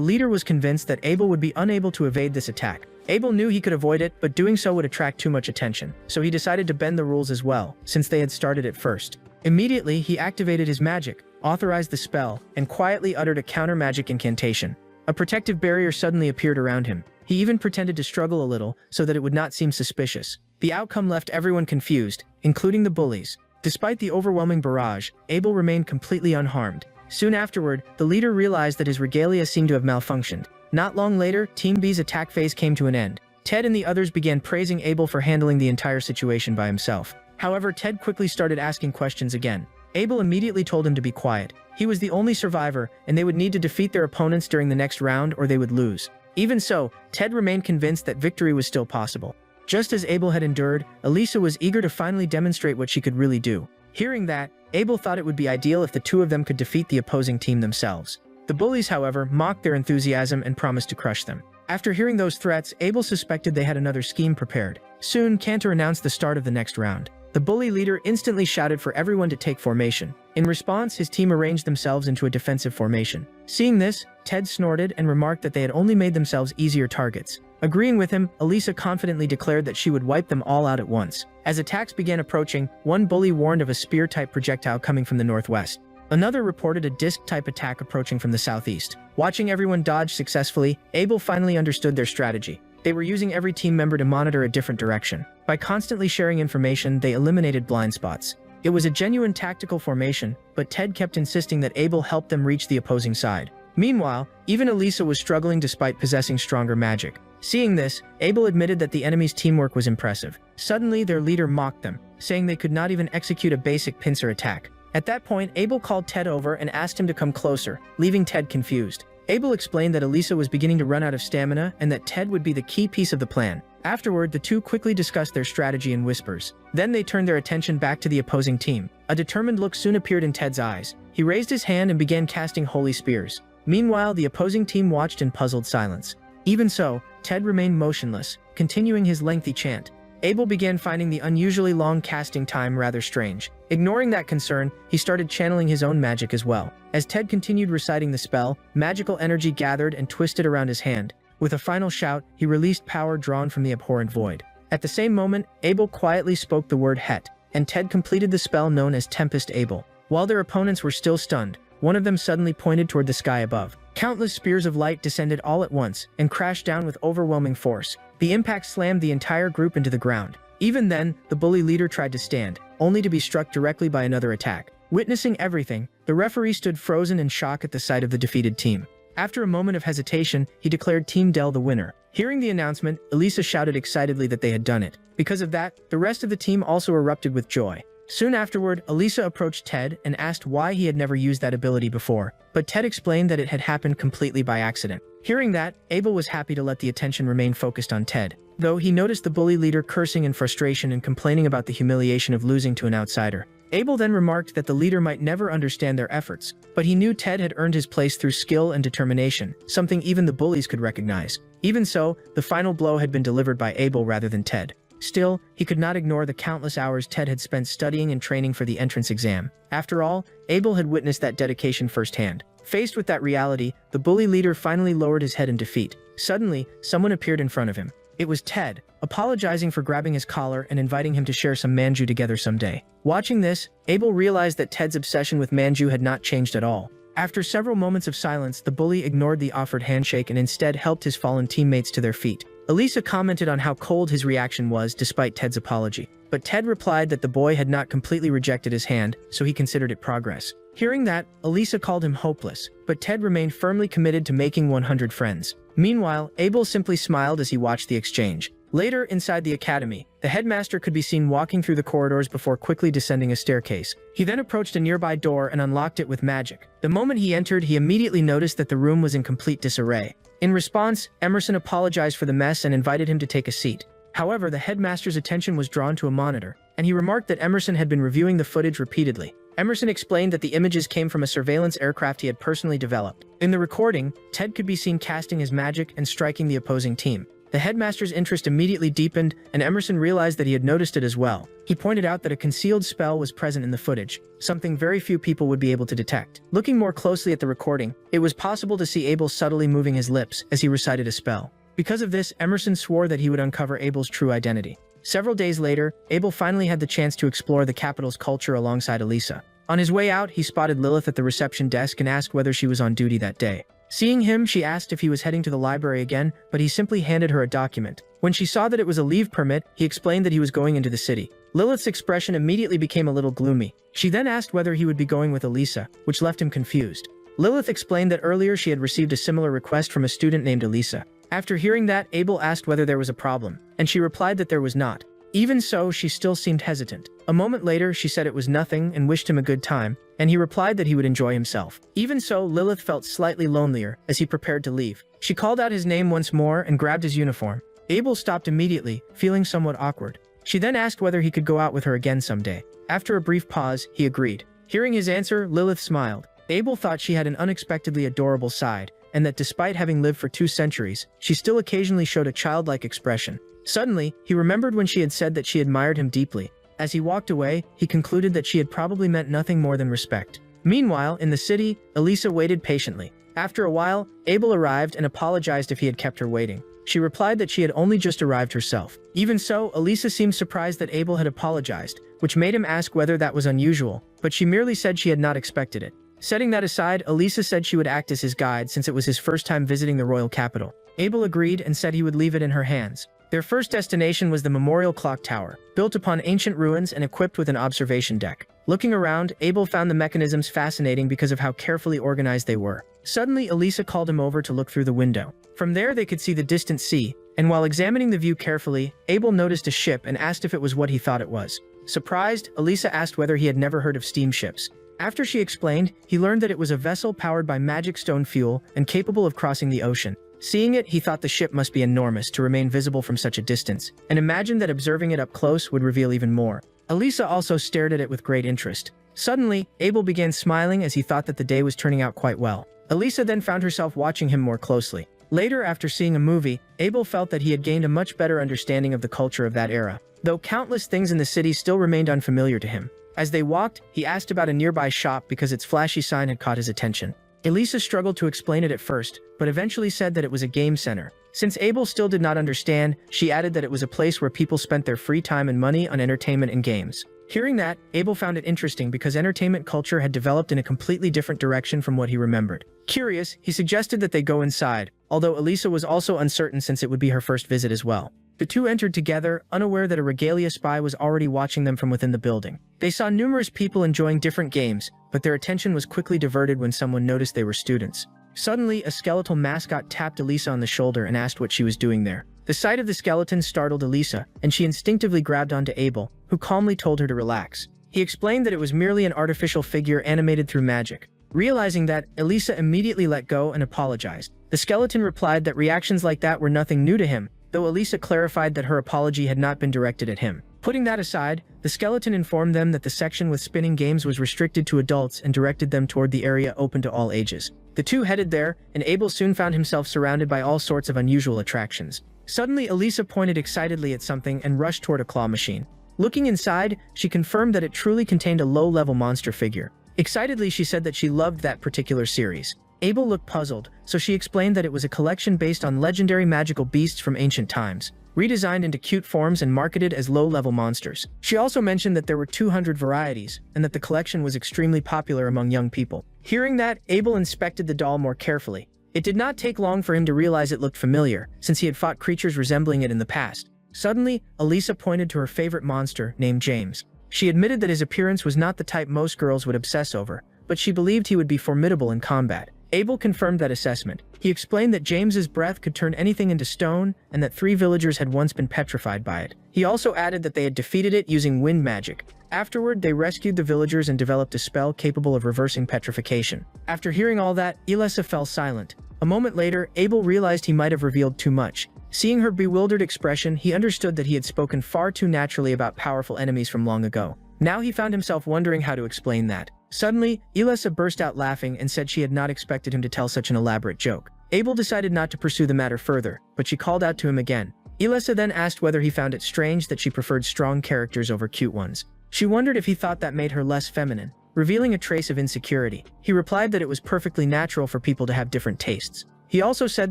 A: leader was convinced that Abel would be unable to evade this attack. Abel knew he could avoid it, but doing so would attract too much attention, so he decided to bend the rules as well, since they had started it first. Immediately, he activated his magic, authorized the spell, and quietly uttered a counter-magic incantation. A protective barrier suddenly appeared around him. He even pretended to struggle a little, so that it would not seem suspicious. The outcome left everyone confused, including the bullies. Despite the overwhelming barrage, Abel remained completely unharmed. Soon afterward, the leader realized that his regalia seemed to have malfunctioned. Not long later, Team B's attack phase came to an end. Ted and the others began praising Abel for handling the entire situation by himself. However, Ted quickly started asking questions again. Abel immediately told him to be quiet. He was the only survivor, and they would need to defeat their opponents during the next round or they would lose. Even so, Ted remained convinced that victory was still possible. Just as Abel had endured, Elisa was eager to finally demonstrate what she could really do. Hearing that, Abel thought it would be ideal if the two of them could defeat the opposing team themselves. The bullies, however, mocked their enthusiasm and promised to crush them. After hearing those threats, Abel suspected they had another scheme prepared. Soon, Cantor announced the start of the next round. The bully leader instantly shouted for everyone to take formation. In response, his team arranged themselves into a defensive formation. Seeing this, Ted snorted and remarked that they had only made themselves easier targets. Agreeing with him, Elisa confidently declared that she would wipe them all out at once. As attacks began approaching, one bully warned of a spear-type projectile coming from the northwest. Another reported a disc-type attack approaching from the southeast. Watching everyone dodge successfully, Abel finally understood their strategy. They were using every team member to monitor a different direction. By constantly sharing information, they eliminated blind spots. It was a genuine tactical formation, but Ted kept insisting that Abel help them reach the opposing side. Meanwhile, even Elisa was struggling despite possessing stronger magic. Seeing this, Abel admitted that the enemy's teamwork was impressive. Suddenly, their leader mocked them, saying they could not even execute a basic pincer attack. At that point, Abel called Ted over and asked him to come closer, leaving Ted confused. Abel explained that Elisa was beginning to run out of stamina and that Ted would be the key piece of the plan. Afterward, the two quickly discussed their strategy in whispers. Then they turned their attention back to the opposing team. A determined look soon appeared in Ted's eyes. He raised his hand and began casting holy spears. Meanwhile, the opposing team watched in puzzled silence. Even so, Ted remained motionless, continuing his lengthy chant. Abel began finding the unusually long casting time rather strange. Ignoring that concern, he started channeling his own magic as well. As Ted continued reciting the spell, magical energy gathered and twisted around his hand. With a final shout, he released power drawn from the abhorrent void. At the same moment, Abel quietly spoke the word Het, and Ted completed the spell known as Tempest Abel. While their opponents were still stunned, one of them suddenly pointed toward the sky above. Countless spears of light descended all at once and crashed down with overwhelming force. The impact slammed the entire group into the ground. Even then, the bully leader tried to stand, only to be struck directly by another attack. Witnessing everything, the referee stood frozen in shock at the sight of the defeated team. After a moment of hesitation, he declared Team Dell the winner. Hearing the announcement, Elisa shouted excitedly that they had done it. Because of that, the rest of the team also erupted with joy. Soon afterward, Elisa approached Ted and asked why he had never used that ability before, but Ted explained that it had happened completely by accident. Hearing that, Abel was happy to let the attention remain focused on Ted, though he noticed the bully leader cursing in frustration and complaining about the humiliation of losing to an outsider. Abel then remarked that the leader might never understand their efforts, but he knew Ted had earned his place through skill and determination, something even the bullies could recognize. Even so, the final blow had been delivered by Abel rather than Ted. Still, he could not ignore the countless hours Ted had spent studying and training for the entrance exam. After all, Abel had witnessed that dedication firsthand. Faced with that reality, the bully leader finally lowered his head in defeat. Suddenly, someone appeared in front of him. It was Ted, apologizing for grabbing his collar and inviting him to share some manju together someday. Watching this, Abel realized that Ted's obsession with manju had not changed at all. After several moments of silence, the bully ignored the offered handshake and instead helped his fallen teammates to their feet. Elisa commented on how cold his reaction was despite Ted's apology, but Ted replied that the boy had not completely rejected his hand, so he considered it progress. Hearing that, Elisa called him hopeless, but Ted remained firmly committed to making 100 friends. Meanwhile, Abel simply smiled as he watched the exchange. Later, inside the academy, the headmaster could be seen walking through the corridors before quickly descending a staircase. He then approached a nearby door and unlocked it with magic. The moment he entered, he immediately noticed that the room was in complete disarray. In response, Emerson apologized for the mess and invited him to take a seat. However, the headmaster's attention was drawn to a monitor, and he remarked that Emerson had been reviewing the footage repeatedly. Emerson explained that the images came from a surveillance aircraft he had personally developed. In the recording, Ted could be seen casting his magic and striking the opposing team. The headmaster's interest immediately deepened, and Emerson realized that he had noticed it as well. He pointed out that a concealed spell was present in the footage, something very few people would be able to detect. Looking more closely at the recording, it was possible to see Abel subtly moving his lips as he recited a spell. Because of this, Emerson swore that he would uncover Abel's true identity. Several days later, Abel finally had the chance to explore the capital's culture alongside Elisa. On his way out, he spotted Lilith at the reception desk and asked whether she was on duty that day. Seeing him, she asked if he was heading to the library again, but he simply handed her a document. When she saw that it was a leave permit, he explained that he was going into the city. Lilith's expression immediately became a little gloomy. She then asked whether he would be going with Elisa, which left him confused. Lilith explained that earlier she had received a similar request from a student named Elisa. After hearing that, Abel asked whether there was a problem, and she replied that there was not. Even so, she still seemed hesitant. A moment later, she said it was nothing and wished him a good time, and he replied that he would enjoy himself. Even so, Lilith felt slightly lonelier as he prepared to leave. She called out his name once more and grabbed his uniform. Abel stopped immediately, feeling somewhat awkward. She then asked whether he could go out with her again someday. After a brief pause, he agreed. Hearing his answer, Lilith smiled. Abel thought she had an unexpectedly adorable side, and that despite having lived for 2 centuries, she still occasionally showed a childlike expression. Suddenly, he remembered when she had said that she admired him deeply. As he walked away, he concluded that she had probably meant nothing more than respect. Meanwhile, in the city, Elisa waited patiently. After a while, Abel arrived and apologized if he had kept her waiting. She replied that she had only just arrived herself. Even so, Elisa seemed surprised that Abel had apologized, which made him ask whether that was unusual, but she merely said she had not expected it. Setting that aside, Elisa said she would act as his guide since it was his first time visiting the royal capital. Abel agreed and said he would leave it in her hands. Their first destination was the Memorial Clock Tower, built upon ancient ruins and equipped with an observation deck. Looking around, Abel found the mechanisms fascinating because of how carefully organized they were. Suddenly, Elisa called him over to look through the window. From there, they could see the distant sea, and while examining the view carefully, Abel noticed a ship and asked if it was what he thought it was. Surprised, Elisa asked whether he had never heard of steamships. After she explained, he learned that it was a vessel powered by magic stone fuel and capable of crossing the ocean. Seeing it, he thought the ship must be enormous to remain visible from such a distance, and imagined that observing it up close would reveal even more. Elisa also stared at it with great interest. Suddenly, Abel began smiling as he thought that the day was turning out quite well. Elisa then found herself watching him more closely. Later, after seeing a movie, Abel felt that he had gained a much better understanding of the culture of that era, though countless things in the city still remained unfamiliar to him. As they walked, he asked about a nearby shop because its flashy sign had caught his attention. Elisa struggled to explain it at first, but eventually said that it was a game center. Since Abel still did not understand, she added that it was a place where people spent their free time and money on entertainment and games. Hearing that, Abel found it interesting because entertainment culture had developed in a completely different direction from what he remembered. Curious, he suggested that they go inside, although Elisa was also uncertain since it would be her first visit as well. The two entered together, unaware that a regalia spy was already watching them from within the building. They saw numerous people enjoying different games, but their attention was quickly diverted when someone noticed they were students. Suddenly, a skeletal mascot tapped Elisa on the shoulder and asked what she was doing there. The sight of the skeleton startled Elisa, and she instinctively grabbed onto Abel, who calmly told her to relax. He explained that it was merely an artificial figure animated through magic. Realizing that, Elisa immediately let go and apologized. The skeleton replied that reactions like that were nothing new to him, though Elisa clarified that her apology had not been directed at him. Putting that aside, the skeleton informed them that the section with spinning games was restricted to adults and directed them toward the area open to all ages. The two headed there, and Abel soon found himself surrounded by all sorts of unusual attractions. Suddenly, Elisa pointed excitedly at something and rushed toward a claw machine. Looking inside, she confirmed that it truly contained a low-level monster figure. Excitedly, she said that she loved that particular series. Abel looked puzzled, so she explained that it was a collection based on legendary magical beasts from ancient times, redesigned into cute forms and marketed as low-level monsters. She also mentioned that there were 200 varieties, and that the collection was extremely popular among young people. Hearing that, Abel inspected the doll more carefully. It did not take long for him to realize it looked familiar, since he had fought creatures resembling it in the past. Suddenly, Elisa pointed to her favorite monster, named James. She admitted that his appearance was not the type most girls would obsess over, but she believed he would be formidable in combat. Abel confirmed that assessment. He explained that James's breath could turn anything into stone, and that 3 villagers had once been petrified by it. He also added that they had defeated it using wind magic. Afterward, they rescued the villagers and developed a spell capable of reversing petrification. After hearing all that, Elisa fell silent. A moment later, Abel realized he might have revealed too much. Seeing her bewildered expression, he understood that he had spoken far too naturally about powerful enemies from long ago. Now he found himself wondering how to explain that. Suddenly, Elisa burst out laughing and said she had not expected him to tell such an elaborate joke. Abel decided not to pursue the matter further, but she called out to him again. Elisa then asked whether he found it strange that she preferred strong characters over cute ones. She wondered if he thought that made her less feminine, revealing a trace of insecurity. He replied that it was perfectly natural for people to have different tastes. He also said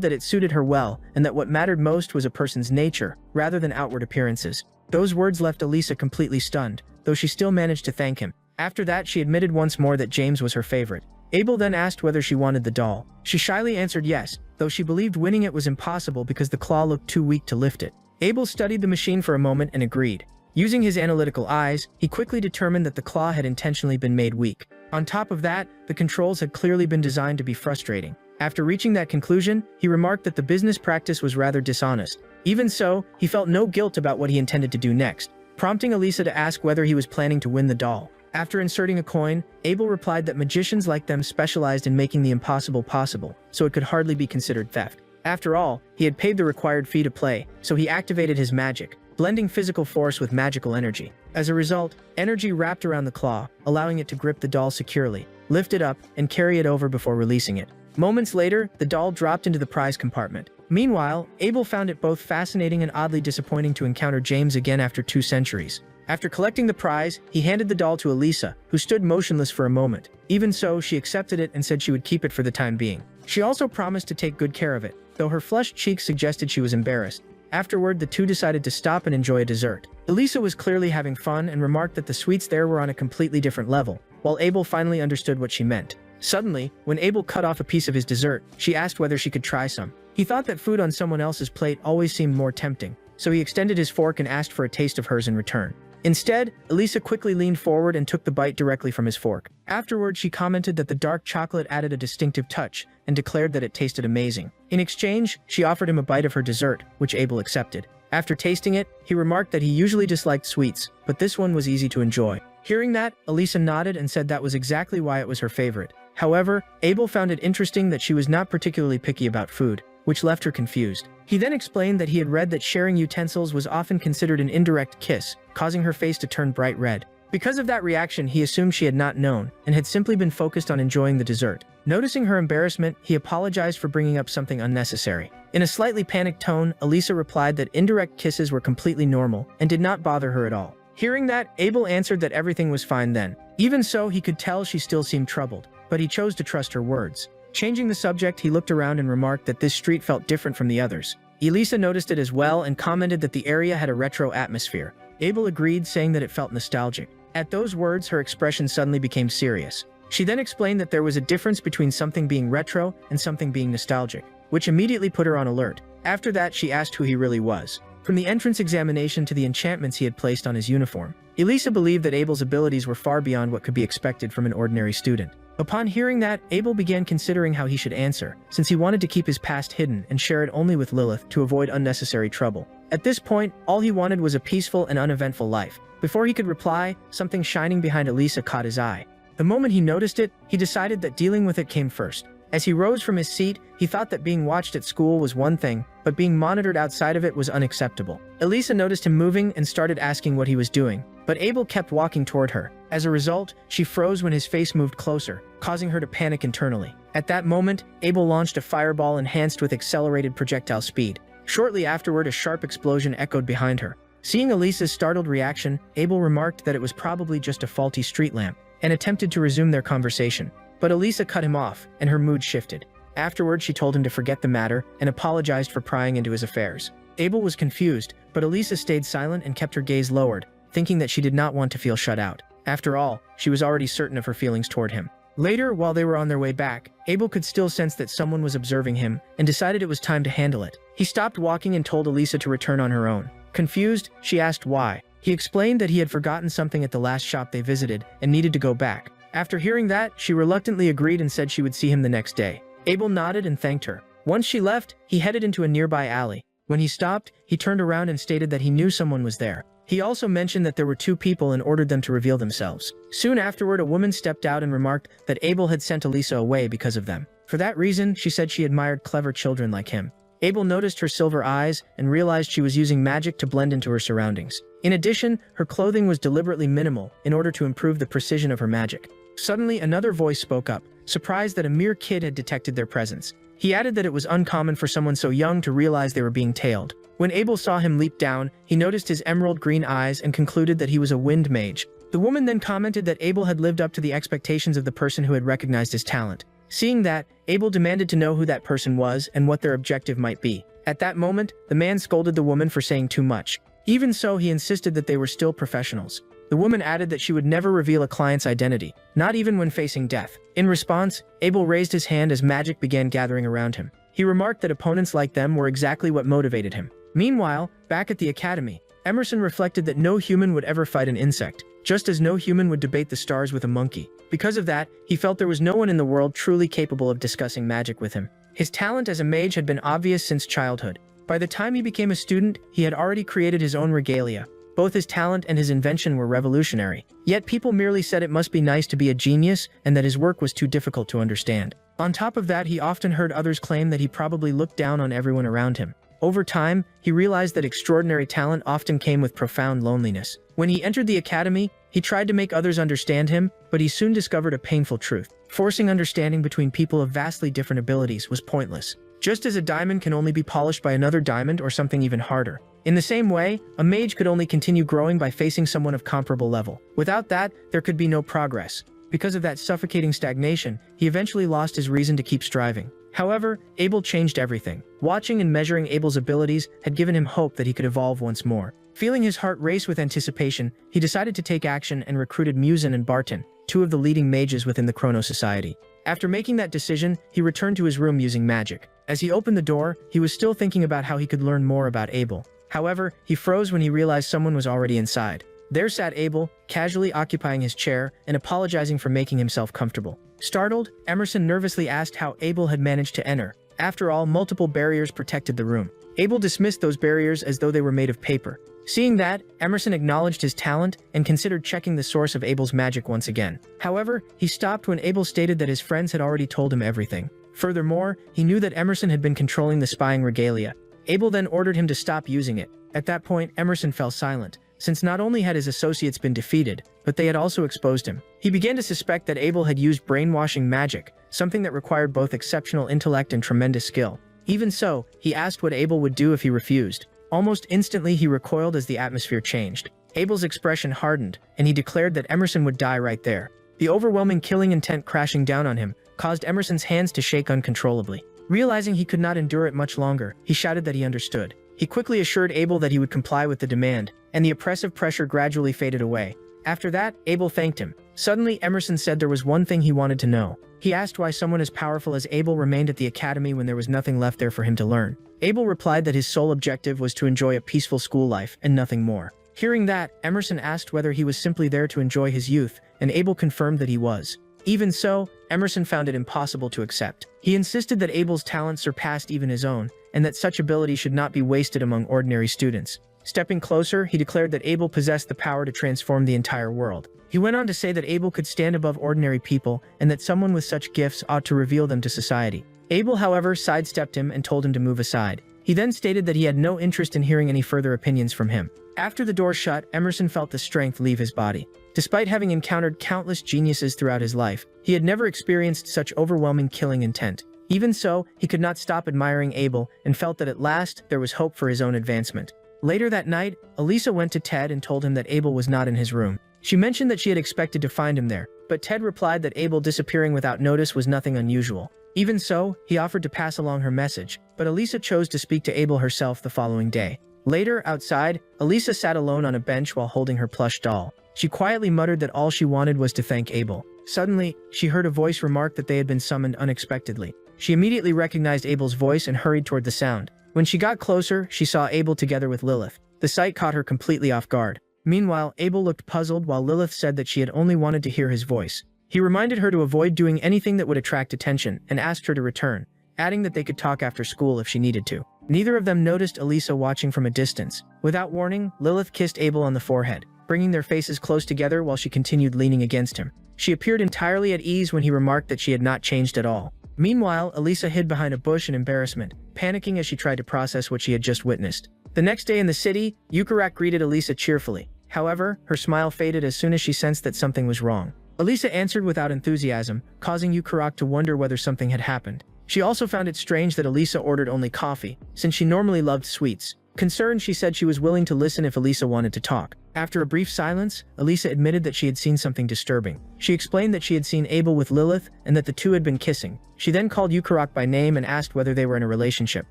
A: that it suited her well, and that what mattered most was a person's nature, rather than outward appearances. Those words left Elisa completely stunned, though she still managed to thank him. After that, she admitted once more that James was her favorite. Abel then asked whether she wanted the doll. She shyly answered yes, though she believed winning it was impossible because the claw looked too weak to lift it. Abel studied the machine for a moment and agreed. Using his analytical eyes, he quickly determined that the claw had intentionally been made weak. On top of that, the controls had clearly been designed to be frustrating. After reaching that conclusion, he remarked that the business practice was rather dishonest. Even so, he felt no guilt about what he intended to do next, prompting Elisa to ask whether he was planning to win the doll. After inserting a coin, Abel replied that magicians like them specialized in making the impossible possible, so it could hardly be considered theft. After all, he had paid the required fee to play, so he activated his magic, blending physical force with magical energy. As a result, energy wrapped around the claw, allowing it to grip the doll securely, lift it up, and carry it over before releasing it. Moments later, the doll dropped into the prize compartment. Meanwhile, Abel found it both fascinating and oddly disappointing to encounter James again after 2 centuries. After collecting the prize, he handed the doll to Elisa, who stood motionless for a moment. Even so, she accepted it and said she would keep it for the time being. She also promised to take good care of it, though her flushed cheeks suggested she was embarrassed. Afterward, the two decided to stop and enjoy a dessert. Elisa was clearly having fun and remarked that the sweets there were on a completely different level, while Abel finally understood what she meant. Suddenly, when Abel cut off a piece of his dessert, she asked whether she could try some. He thought that food on someone else's plate always seemed more tempting, so he extended his fork and asked for a taste of hers in return. Instead, Elisa quickly leaned forward and took the bite directly from his fork. Afterward, she commented that the dark chocolate added a distinctive touch and declared that it tasted amazing. In exchange, she offered him a bite of her dessert, which Abel accepted. After tasting it, he remarked that he usually disliked sweets, but this one was easy to enjoy. Hearing that, Elisa nodded and said that was exactly why it was her favorite. However, Abel found it interesting that she was not particularly picky about food, which left her confused. He then explained that he had read that sharing utensils was often considered an indirect kiss, causing her face to turn bright red. Because of that reaction, he assumed she had not known, and had simply been focused on enjoying the dessert. Noticing her embarrassment, he apologized for bringing up something unnecessary. In a slightly panicked tone, Elisa replied that indirect kisses were completely normal, and did not bother her at all. Hearing that, Abel answered that everything was fine then. Even so, he could tell she still seemed troubled, but he chose to trust her words. Changing the subject, he looked around and remarked that this street felt different from the others. Elisa noticed it as well and commented that the area had a retro atmosphere. Abel agreed, saying that it felt nostalgic. At those words, her expression suddenly became serious. She then explained that there was a difference between something being retro and something being nostalgic, which immediately put her on alert. After that, she asked who he really was. From the entrance examination to the enchantments he had placed on his uniform, Elisa believed that Abel's abilities were far beyond what could be expected from an ordinary student. Upon hearing that, Abel began considering how he should answer, since he wanted to keep his past hidden and share it only with Lilith to avoid unnecessary trouble. At this point, all he wanted was a peaceful and uneventful life. Before he could reply, something shining behind Elisa caught his eye. The moment he noticed it, he decided that dealing with it came first. As he rose from his seat, he thought that being watched at school was one thing, but being monitored outside of it was unacceptable. Elisa noticed him moving and started asking what he was doing, but Abel kept walking toward her. As a result, she froze when his face moved closer, causing her to panic internally. At that moment, Abel launched a fireball enhanced with accelerated projectile speed. Shortly afterward, a sharp explosion echoed behind her. Seeing Elisa's startled reaction, Abel remarked that it was probably just a faulty street lamp, and attempted to resume their conversation. But Elisa cut him off, and her mood shifted. Afterward, she told him to forget the matter, and apologized for prying into his affairs. Abel was confused, but Elisa stayed silent and kept her gaze lowered, thinking that she did not want to feel shut out. After all, she was already certain of her feelings toward him. Later, while they were on their way back, Abel could still sense that someone was observing him, and decided it was time to handle it. He stopped walking and told Elisa to return on her own. Confused, she asked why. He explained that he had forgotten something at the last shop they visited, and needed to go back. After hearing that, she reluctantly agreed and said she would see him the next day. Abel nodded and thanked her. Once she left, he headed into a nearby alley. When he stopped, he turned around and stated that he knew someone was there. He also mentioned that there were 2 people and ordered them to reveal themselves. Soon afterward, a woman stepped out and remarked that Abel had sent Elisa away because of them. For that reason, she said she admired clever children like him. Abel noticed her silver eyes and realized she was using magic to blend into her surroundings. In addition, her clothing was deliberately minimal in order to improve the precision of her magic. Suddenly, another voice spoke up, surprised that a mere kid had detected their presence. He added that it was uncommon for someone so young to realize they were being tailed. When Abel saw him leap down, he noticed his emerald green eyes and concluded that he was a wind mage. The woman then commented that Abel had lived up to the expectations of the person who had recognized his talent. Seeing that, Abel demanded to know who that person was and what their objective might be. At that moment, the man scolded the woman for saying too much. Even so, he insisted that they were still professionals. The woman added that she would never reveal a client's identity, not even when facing death. In response, Abel raised his hand as magic began gathering around him. He remarked that opponents like them were exactly what motivated him. Meanwhile, back at the academy, Emerson reflected that no human would ever fight an insect, just as no human would debate the stars with a monkey. Because of that, he felt there was no one in the world truly capable of discussing magic with him. His talent as a mage had been obvious since childhood. By the time he became a student, he had already created his own regalia. Both his talent and his invention were revolutionary. Yet people merely said it must be nice to be a genius and that his work was too difficult to understand. On top of that, he often heard others claim that he probably looked down on everyone around him. Over time, he realized that extraordinary talent often came with profound loneliness. When he entered the academy, he tried to make others understand him, but he soon discovered a painful truth. Forcing understanding between people of vastly different abilities was pointless. Just as a diamond can only be polished by another diamond or something even harder. In the same way, a mage could only continue growing by facing someone of comparable level. Without that, there could be no progress. Because of that suffocating stagnation, he eventually lost his reason to keep striving. However, Abel changed everything. Watching and measuring Abel's abilities had given him hope that he could evolve once more. Feeling his heart race with anticipation, he decided to take action and recruited Musin and Barton, two of the leading mages within the Chrono Society. After making that decision, he returned to his room using magic. As he opened the door, he was still thinking about how he could learn more about Abel. However, he froze when he realized someone was already inside. There sat Abel, casually occupying his chair and apologizing for making himself comfortable. Startled, Emerson nervously asked how Abel had managed to enter. After all, multiple barriers protected the room. Abel dismissed those barriers as though they were made of paper. Seeing that, Emerson acknowledged his talent and considered checking the source of Abel's magic once again. However, he stopped when Abel stated that his friends had already told him everything. Furthermore, he knew that Emerson had been controlling the spying regalia. Abel then ordered him to stop using it. At that point, Emerson fell silent, since not only had his associates been defeated, but they had also exposed him. He began to suspect that Abel had used brainwashing magic, something that required both exceptional intellect and tremendous skill. Even so, he asked what Abel would do if he refused. Almost instantly, he recoiled as the atmosphere changed. Abel's expression hardened, and he declared that Emerson would die right there. The overwhelming killing intent crashing down on him caused Emerson's hands to shake uncontrollably. Realizing he could not endure it much longer, he shouted that he understood. He quickly assured Abel that he would comply with the demand, and the oppressive pressure gradually faded away. After that, Abel thanked him. Suddenly, Emerson said there was one thing he wanted to know. He asked why someone as powerful as Abel remained at the academy when there was nothing left there for him to learn. Abel replied that his sole objective was to enjoy a peaceful school life and nothing more. Hearing that, Emerson asked whether he was simply there to enjoy his youth, and Abel confirmed that he was. Even so, Emerson found it impossible to accept. He insisted that Abel's talent surpassed even his own, and that such ability should not be wasted among ordinary students. Stepping closer, he declared that Abel possessed the power to transform the entire world. He went on to say that Abel could stand above ordinary people and that someone with such gifts ought to reveal them to society. Abel, however, sidestepped him and told him to move aside. He then stated that he had no interest in hearing any further opinions from him. After the door shut, Emerson felt the strength leave his body. Despite having encountered countless geniuses throughout his life, he had never experienced such overwhelming killing intent. Even so, he could not stop admiring Abel and felt that at last there was hope for his own advancement. Later that night, Elisa went to Ted and told him that Abel was not in his room. She mentioned that she had expected to find him there, but Ted replied that Abel disappearing without notice was nothing unusual. Even so, he offered to pass along her message, but Elisa chose to speak to Abel herself the following day. Later, outside, Elisa sat alone on a bench while holding her plush doll. She quietly muttered that all she wanted was to thank Abel. Suddenly, she heard a voice remark that they had been summoned unexpectedly. She immediately recognized Abel's voice and hurried toward the sound. When she got closer, she saw Abel together with Lilith. The sight caught her completely off guard. Meanwhile, Abel looked puzzled while Lilith said that she had only wanted to hear his voice. He reminded her to avoid doing anything that would attract attention and asked her to return, adding that they could talk after school if she needed to. Neither of them noticed Elisa watching from a distance. Without warning, Lilith kissed Abel on the forehead, bringing their faces close together while she continued leaning against him. She appeared entirely at ease when he remarked that she had not changed at all. Meanwhile, Elisa hid behind a bush in embarrassment, panicking as she tried to process what she had just witnessed. The next day in the city, Yukarak greeted Elisa cheerfully. However, her smile faded as soon as she sensed that something was wrong. Elisa answered without enthusiasm, causing Yukarak to wonder whether something had happened. She also found it strange that Elisa ordered only coffee, since she normally loved sweets. Concerned, she said she was willing to listen if Elisa wanted to talk. After a brief silence, Elisa admitted that she had seen something disturbing. She explained that she had seen Abel with Lilith and that the two had been kissing. She then called Yukarak by name and asked whether they were in a relationship.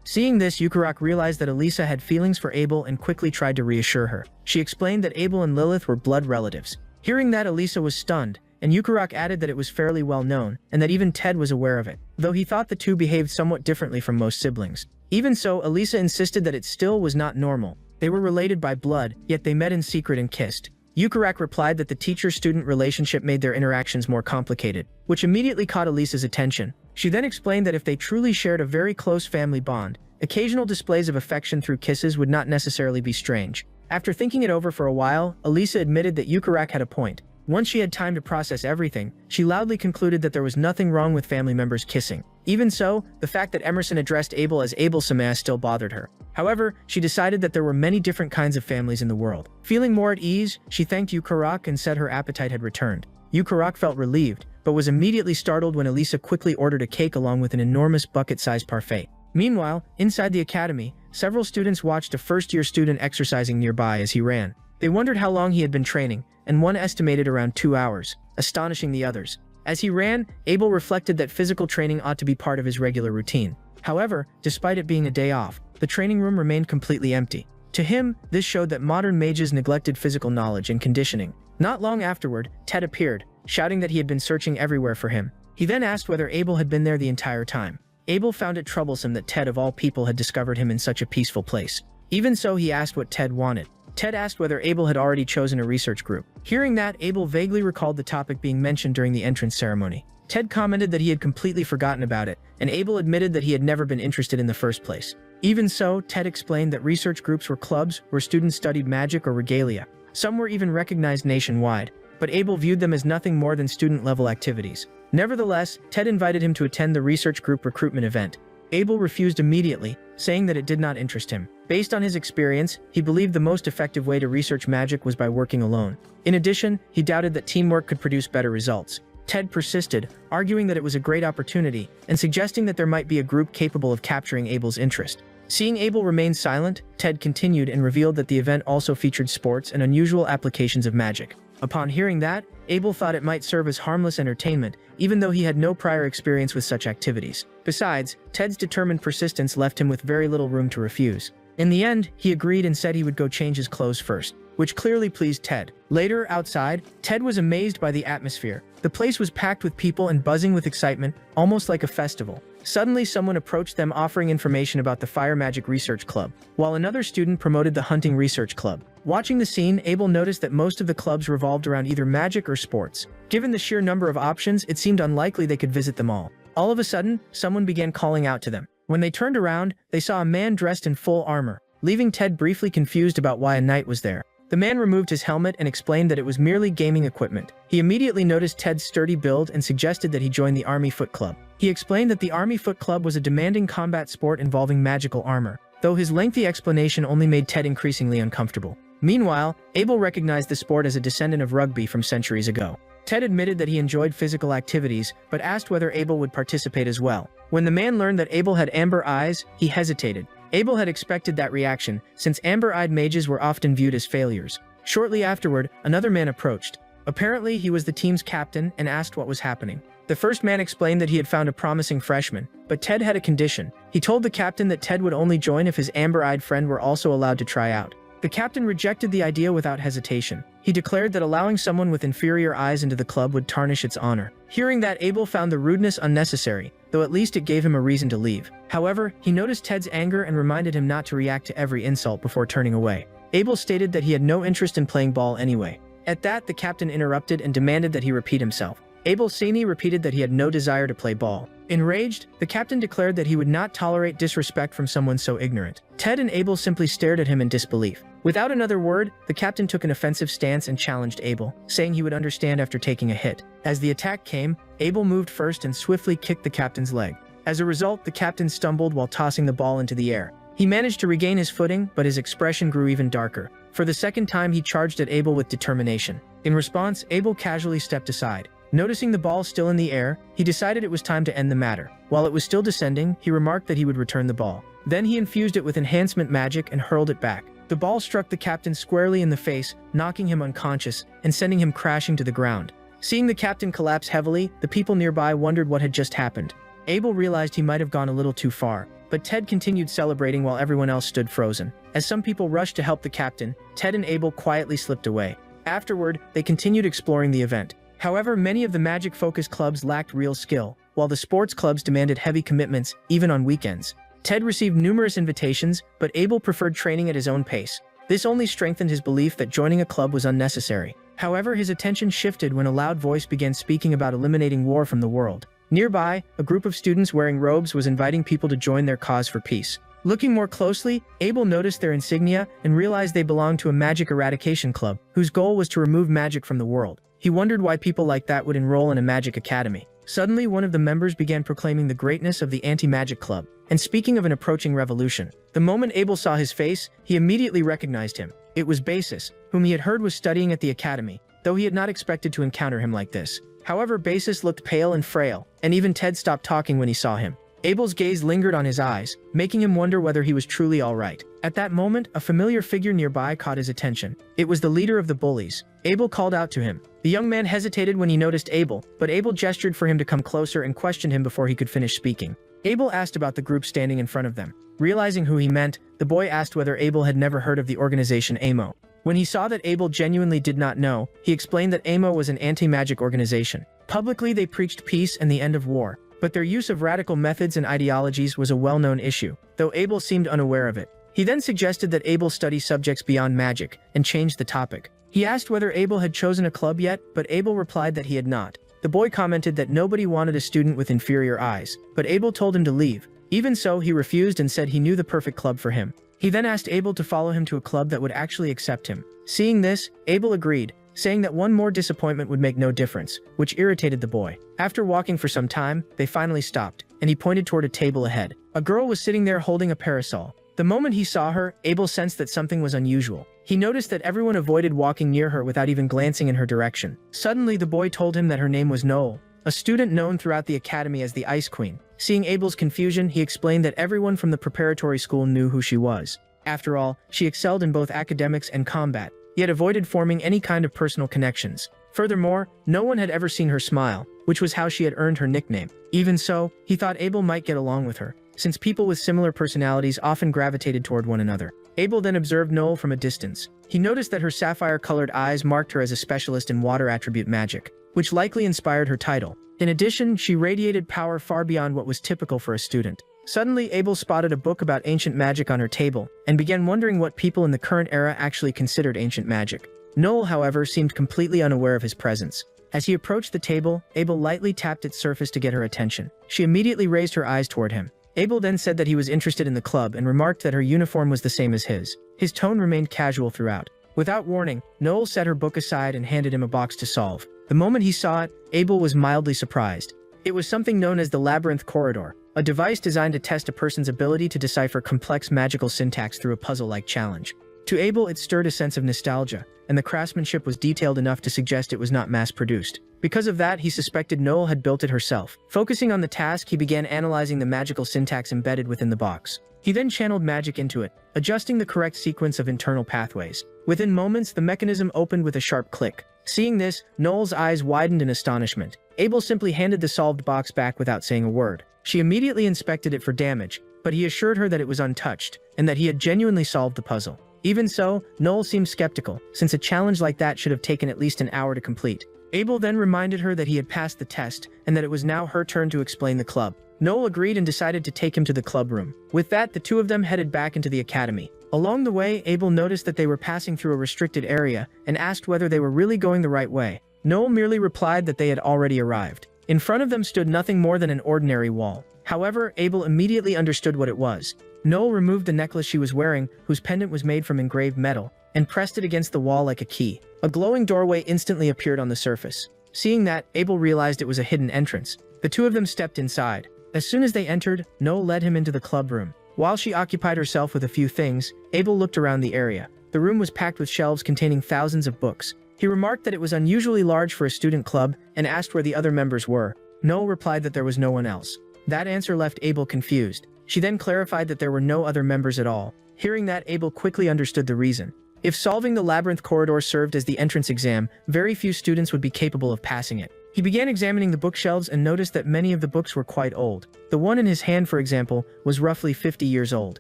A: Seeing this, Yukarak realized that Elisa had feelings for Abel and quickly tried to reassure her. She explained that Abel and Lilith were blood relatives. Hearing that, Elisa was stunned, and Yukarak added that it was fairly well known, and that even Ted was aware of it, though he thought the two behaved somewhat differently from most siblings. Even so, Elisa insisted that it still was not normal. They were related by blood, yet they met in secret and kissed. Yukarak replied that the teacher-student relationship made their interactions more complicated, which immediately caught Elisa's attention. She then explained that if they truly shared a very close family bond, occasional displays of affection through kisses would not necessarily be strange. After thinking it over for a while, Elisa admitted that Yukarak had a point. Once she had time to process everything, she loudly concluded that there was nothing wrong with family members kissing. Even so, the fact that Emerson addressed Abel as Abel-sama still bothered her. However, she decided that there were many different kinds of families in the world. Feeling more at ease, she thanked Yukarak and said her appetite had returned. Yukarak felt relieved, but was immediately startled when Elisa quickly ordered a cake along with an enormous bucket-sized parfait. Meanwhile, inside the academy, several students watched a first-year student exercising nearby as he ran. They wondered how long he had been training, and one estimated around 2 hours, astonishing the others. As he ran, Abel reflected that physical training ought to be part of his regular routine. However, despite it being a day off, the training room remained completely empty. To him, this showed that modern mages neglected physical knowledge and conditioning. Not long afterward, Ted appeared, shouting that he had been searching everywhere for him. He then asked whether Abel had been there the entire time. Abel found it troublesome that Ted of all people had discovered him in such a peaceful place. Even so, he asked what Ted wanted. Ted asked whether Abel had already chosen a research group. Hearing that, Abel vaguely recalled the topic being mentioned during the entrance ceremony. Ted commented that he had completely forgotten about it, and Abel admitted that he had never been interested in the first place. Even so, Ted explained that research groups were clubs where students studied magic or regalia. Some were even recognized nationwide, but Abel viewed them as nothing more than student-level activities. Nevertheless, Ted invited him to attend the research group recruitment event. Abel refused immediately, saying that it did not interest him. Based on his experience, he believed the most effective way to research magic was by working alone. In addition, he doubted that teamwork could produce better results. Ted persisted, arguing that it was a great opportunity, and suggesting that there might be a group capable of capturing Abel's interest. Seeing Abel remain silent, Ted continued and revealed that the event also featured sports and unusual applications of magic. Upon hearing that, Abel thought it might serve as harmless entertainment, even though he had no prior experience with such activities. Besides, Ted's determined persistence left him with very little room to refuse. In the end, he agreed and said he would go change his clothes first, which clearly pleased Ted. Later, outside, Ted was amazed by the atmosphere. The place was packed with people and buzzing with excitement, almost like a festival. Suddenly, someone approached them offering information about the Fire Magic Research Club, while another student promoted the Hunting Research Club. Watching the scene, Abel noticed that most of the clubs revolved around either magic or sports. Given the sheer number of options, it seemed unlikely they could visit them all. All of a sudden, someone began calling out to them. When they turned around, they saw a man dressed in full armor, leaving Ted briefly confused about why a knight was there. The man removed his helmet and explained that it was merely gaming equipment. He immediately noticed Ted's sturdy build and suggested that he join the Army Foot Club. He explained that the Army Foot Club was a demanding combat sport involving magical armor, though his lengthy explanation only made Ted increasingly uncomfortable. Meanwhile, Abel recognized the sport as a descendant of rugby from centuries ago. Ted admitted that he enjoyed physical activities, but asked whether Abel would participate as well. When the man learned that Abel had amber eyes, he hesitated. Abel had expected that reaction, since amber-eyed mages were often viewed as failures. Shortly afterward, another man approached. Apparently, he was the team's captain and asked what was happening. The first man explained that he had found a promising freshman, but Ted had a condition. He told the captain that Ted would only join if his amber-eyed friend were also allowed to try out. The captain rejected the idea without hesitation. He declared that allowing someone with inferior eyes into the club would tarnish its honor. Hearing that, Abel found the rudeness unnecessary, though at least it gave him a reason to leave. However, he noticed Ted's anger and reminded him not to react to every insult before turning away. Abel stated that he had no interest in playing ball anyway. At that, the captain interrupted and demanded that he repeat himself. Abel Sani repeated that he had no desire to play ball. Enraged, the captain declared that he would not tolerate disrespect from someone so ignorant. Ted and Abel simply stared at him in disbelief. Without another word, the captain took an offensive stance and challenged Abel, saying he would understand after taking a hit. As the attack came, Abel moved first and swiftly kicked the captain's leg. As a result, the captain stumbled while tossing the ball into the air. He managed to regain his footing, but his expression grew even darker. For the second time, he charged at Abel with determination. In response, Abel casually stepped aside. Noticing the ball still in the air, he decided it was time to end the matter. While it was still descending, he remarked that he would return the ball. Then he infused it with enhancement magic and hurled it back. The ball struck the captain squarely in the face, knocking him unconscious and sending him crashing to the ground. Seeing the captain collapse heavily, the people nearby wondered what had just happened. Abel realized he might have gone a little too far, but Ted continued celebrating while everyone else stood frozen. As some people rushed to help the captain, Ted and Abel quietly slipped away. Afterward, they continued exploring the event. However, many of the magic-focused clubs lacked real skill, while the sports clubs demanded heavy commitments, even on weekends. Ted received numerous invitations, but Abel preferred training at his own pace. This only strengthened his belief that joining a club was unnecessary. However, his attention shifted when a loud voice began speaking about eliminating war from the world. Nearby, a group of students wearing robes was inviting people to join their cause for peace. Looking more closely, Abel noticed their insignia and realized they belonged to a magic eradication club, whose goal was to remove magic from the world. He wondered why people like that would enroll in a magic academy. Suddenly, one of the members began proclaiming the greatness of the anti-magic club, and speaking of an approaching revolution. The moment Abel saw his face, he immediately recognized him. It was Basis, whom he had heard was studying at the academy, though he had not expected to encounter him like this. However, Basis looked pale and frail, and even Ted stopped talking when he saw him. Abel's gaze lingered on his eyes, making him wonder whether he was truly all right. At that moment, a familiar figure nearby caught his attention. It was the leader of the bullies. Abel called out to him. The young man hesitated when he noticed Abel, but Abel gestured for him to come closer and questioned him before he could finish speaking. Abel asked about the group standing in front of them. Realizing who he meant, the boy asked whether Abel had never heard of the organization AMO. When he saw that Abel genuinely did not know, he explained that AMO was an anti-magic organization. Publicly, they preached peace and the end of war, but their use of radical methods and ideologies was a well-known issue, though Abel seemed unaware of it. He then suggested that Abel study subjects beyond magic, and changed the topic. He asked whether Abel had chosen a club yet, but Abel replied that he had not. The boy commented that nobody wanted a student with inferior eyes, but Abel told him to leave. Even so, he refused and said he knew the perfect club for him. He then asked Abel to follow him to a club that would actually accept him. Seeing this, Abel agreed, saying that one more disappointment would make no difference, which irritated the boy. After walking for some time, they finally stopped, and he pointed toward a table ahead. A girl was sitting there holding a parasol. The moment he saw her, Abel sensed that something was unusual. He noticed that everyone avoided walking near her without even glancing in her direction. Suddenly, the boy told him that her name was Noel, a student known throughout the academy as the Ice Queen. Seeing Abel's confusion, he explained that everyone from the preparatory school knew who she was. After all, she excelled in both academics and combat, yet avoided forming any kind of personal connections. Furthermore, no one had ever seen her smile, which was how she had earned her nickname. Even so, he thought Abel might get along with her, since people with similar personalities often gravitated toward one another. Abel then observed Noel from a distance. He noticed that her sapphire-colored eyes marked her as a specialist in water attribute magic, which likely inspired her title. In addition, she radiated power far beyond what was typical for a student. Suddenly, Abel spotted a book about ancient magic on her table, and began wondering what people in the current era actually considered ancient magic. Noel, however, seemed completely unaware of his presence. As he approached the table, Abel lightly tapped its surface to get her attention. She immediately raised her eyes toward him. Abel then said that he was interested in the club and remarked that her uniform was the same as his. His tone remained casual throughout. Without warning, Noel set her book aside and handed him a box to solve. The moment he saw it, Abel was mildly surprised. It was something known as the Labyrinth Corridor, a device designed to test a person's ability to decipher complex magical syntax through a puzzle-like challenge. To Abel, it stirred a sense of nostalgia, and the craftsmanship was detailed enough to suggest it was not mass-produced. Because of that, he suspected Noel had built it herself. Focusing on the task, he began analyzing the magical syntax embedded within the box. He then channeled magic into it, adjusting the correct sequence of internal pathways. Within moments, the mechanism opened with a sharp click. Seeing this, Noel's eyes widened in astonishment. Abel simply handed the solved box back without saying a word. She immediately inspected it for damage, but he assured her that it was untouched, and that he had genuinely solved the puzzle. Even so, Noel seemed skeptical, since a challenge like that should have taken at least an hour to complete. Abel then reminded her that he had passed the test, and that it was now her turn to explain the club. Noel agreed and decided to take him to the club room. With that, the two of them headed back into the academy. Along the way, Abel noticed that they were passing through a restricted area, and asked whether they were really going the right way. Noel merely replied that they had already arrived. In front of them stood nothing more than an ordinary wall. However, Abel immediately understood what it was. Noel removed the necklace she was wearing, whose pendant was made from engraved metal, and pressed it against the wall like a key. A glowing doorway instantly appeared on the surface. Seeing that, Abel realized it was a hidden entrance. The two of them stepped inside. As soon as they entered, Noel led him into the club room. While she occupied herself with a few things, Abel looked around the area. The room was packed with shelves containing thousands of books. He remarked that it was unusually large for a student club and asked where the other members were. Noel replied that there was no one else. That answer left Abel confused. She then clarified that there were no other members at all. Hearing that, Abel quickly understood the reason. If solving the labyrinth corridor served as the entrance exam, very few students would be capable of passing it. He began examining the bookshelves and noticed that many of the books were quite old. The one in his hand, for example, was roughly 50 years old.